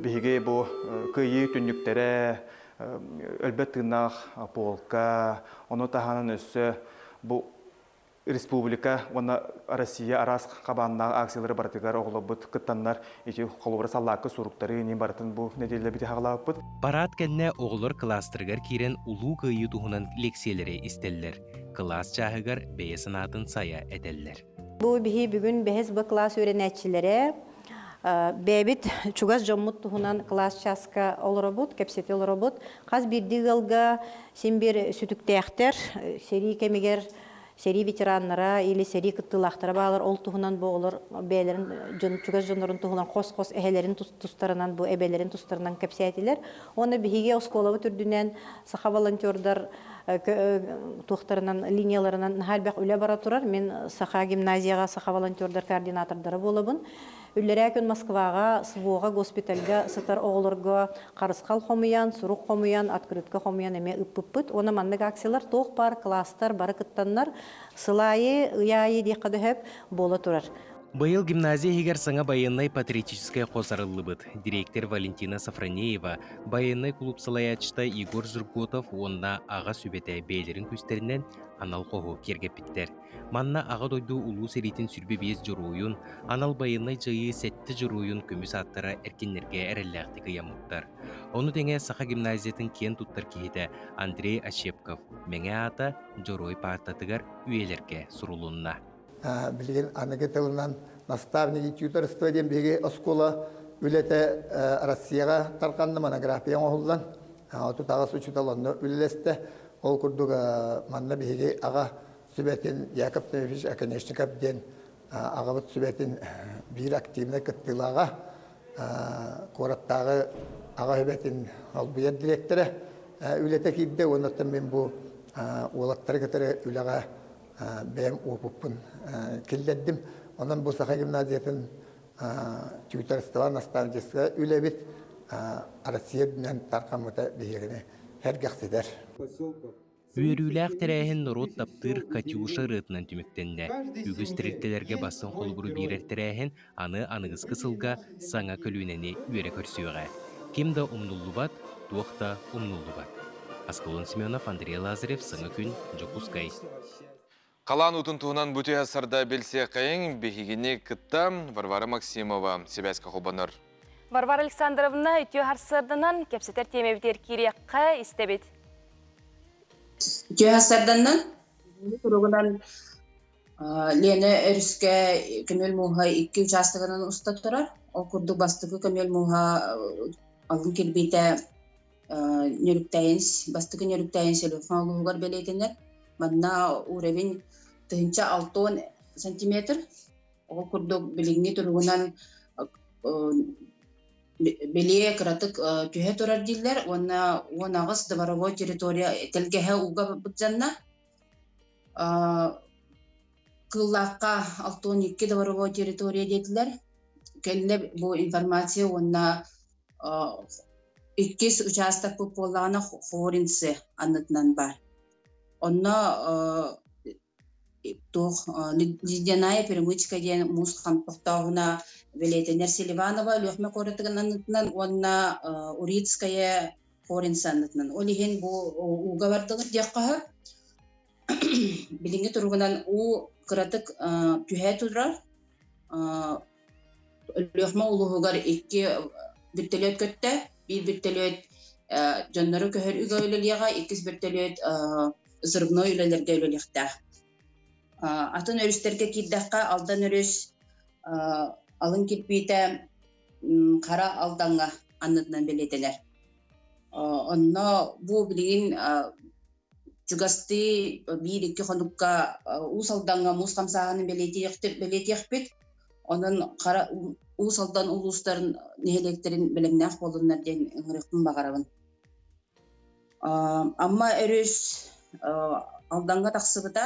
бігі бұл кыйы түнніктері, өлбет тыңнақ полка, оны тағанын өссі бұл республика, оны Россия арас қабаннағы акциялары бартығар оғылы бұд кыттанлар, еті қолыбыры саллақы сұруқтары не бартын бұл неделі біте қағылап бұд. Парад кәнне оғылыр кластырғар керен ұлу кыйы тұғынан лекциялары істелілер. Класс чағығар бәйе санатын сая әдәлілер. Бұл бігі бүгін бәйіз бұл класс өренәтшілері бәбит чугас жоммут туһунан класс часка олоробут, кепсети олоробут. Қаз бірді ғылға сен бір сүтіктәқтер, сери кемегер, сери ветераннара или сери кыттылақтара бағалар ол туһунан болыр бәлерін, чугас жонларын туһунан қос-қос әхелерін тұстарынан, бұл әбелерін тұстарынан кепсетилер. Оны бігі осколавы түрдінен саха волонтердар туқтарынан, линияларынан халбәқ үлі бара тұрар. Мен саха гимназияға, саха волонтердар координатордары болабын. Үллерәкін Москваға, Свуға, госпитальға, сытар оғылырға қарысқал қомыян, сұруқ қомыян, открытқа қомыян әме үппіппіт. Оны мандық акциялар тоқ бар, кластар, бары кыттанлар, сылайы, ұяйы дейқады хөп болы тұрар. Быйыл гимназия хигер саңа байыннай патриотическая қосарылыбыт. Директор Валентина Сафронеева, байыннай клуб салаячта Егор Зурготов онна аға сүбеті бейлерін көстерінен анал қоғу кергепіттер. Манна аға дойду улу серитин сүрбе без жүруйын, анал байыннай жайы сәтті жүруйын көміс аттары әркенлерге әрелләқті қиямуттар. Оны теңе сақа гимназиятын кен туттар кейді Андрей Ащепков, мәңе ата жорой партатығар үйелерге сұрулунна. Билген анығы тылынан наставники тьюторство ден беге оскола үлеті Россияға тарқанды монография оғылдан. Отут ағас учуталанны үлелесті. Ол күрдіг манна беге аға сүбетін Яков Тимофеевич Аконечников ден ағабыт сүбетін бір активны кыттылаға қораттағы аға хүбетін албүйет директоры үлеті кейді. Онаттан мен бұл олаттары кітірі үліға бәйім опыппын келдеддім. Онан бұл сақа гимназиятын түйтерістіва наставничество үлебет Россия дүнен тарқамыта бейгіне әргіқсідер. Үйерүүләк тәрәйін нұрот таптыр Катюша рытынан түміктенді. Үгіз тіректелерге басын қолбұру бейрер тәрәйін аны анығызғы сылға саңа көлінені үйері көрсіуға. Кемді умнулу бат, туақта умнулу бат. Асколон Семенов, Андрей Лазарев, Саңа күн, Жокускай. Қалан ұтын туғынан бүте асырда белсе қайын бейгіне кітті Варвара Максимова, Себяска Хубаныр. Варвара Александровна үтіо харсырдынан кепсетер темебітер кирекқа істебет. Үтіо харсырдынан тұрғынан Лені өріске көмел мұға 2 участығынан ұста тұрар. Ол күрді бастығы көмел мұға алғын келбейті нөріктәйінс, бастығы нөріктәйінс еліфан олығығар белейтінер. Манна уревин тыынча 6 сантиметр. Ол күрдік білігіне тұрғынан белее кыратык түйе турар дилер. Он ағыз дворовой территория телгеhe уға бұтжанна. Кыллаққа 6-12 дворовой территория деділер. Келіне бұл информация онна 2 участок бұл болағына хоринсы анытынан бар. Онна ледяная перемычка ден муз хампақтауына Велетенер Селиванова, Лехме Коретыгананытынан, онна Урицкая Хоринсанытынан. Олиген бұл уғавардығыр деққаға. Білінгі тұрғынан у қыратық түйе тұрар. Лехме ұлығығар 2 біртелет көтті. Bir біртелет жоннары көхір үгі өлелеға, 2 біртелет зырбной өлелерге өлелеқті. Атын өрістерге кейдаққа алдан өріс алын кетпейті қара алданға анытынан белетелер. Онна бұл білген жүгасты 1-2 қоныққа ұс алданға мұз қамсағының белетеқ бет. Оның ұс алдан ұлыстарын нехелектерін білімнәқ болынлар ден ұңырықпын бағарабын. Амма өріс алданға тақсыбыта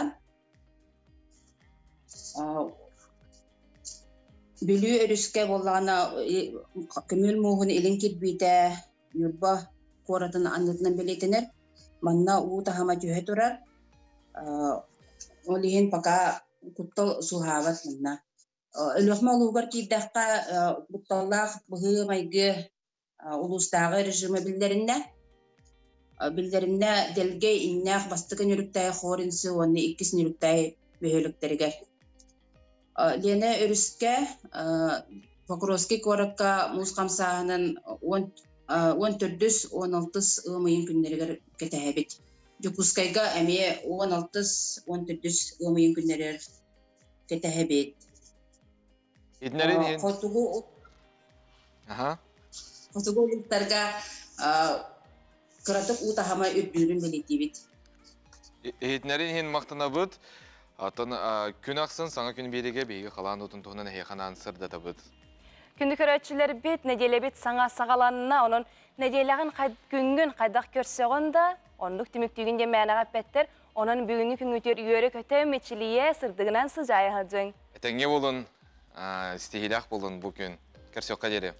Білі өріске болағына көмел мұғын елін кетбейді үрба қоратын аңытынан білетінер. Манна ұғы тағама түйе тұрар. Ол ең пақа құттал сұлғават мұнна. Өліқма ұлығар кейдаққа құтталлақ бұғы майғы ұлыстағы режимі білдерінне делге иннәқ бастықын үріктәй қорынсы, оны 2 үріктәй бөхөліктерігер. Лені өріске Покровский коракка мұз қамсағының 14-16 ұмайын күннергер кетәйбет. Жокускайға әме 16-14 ұмайын күннергер кетәйбет. Қотуғы ұлттарға қыратық ұтағама үрдірін білетейбет. Етнерін хен мақтына бұд, күн ақсын саңа күн береге бейгі қалан ұтын тұғынан әйқанан сырда да бұд. Күнді көрәтшілер бет, неделе бет саңа сағаланына, оның неделеғін күнгін қайдақ көрсеғында, онлық түміктігінде мәнаға бәттер, оның бүгінгі күн өтер үйері көті мечілие сырдығынан сыз жайы ғаджың. Әтәңе болын, стихилях болын бұл күн. Көрсеққа дере.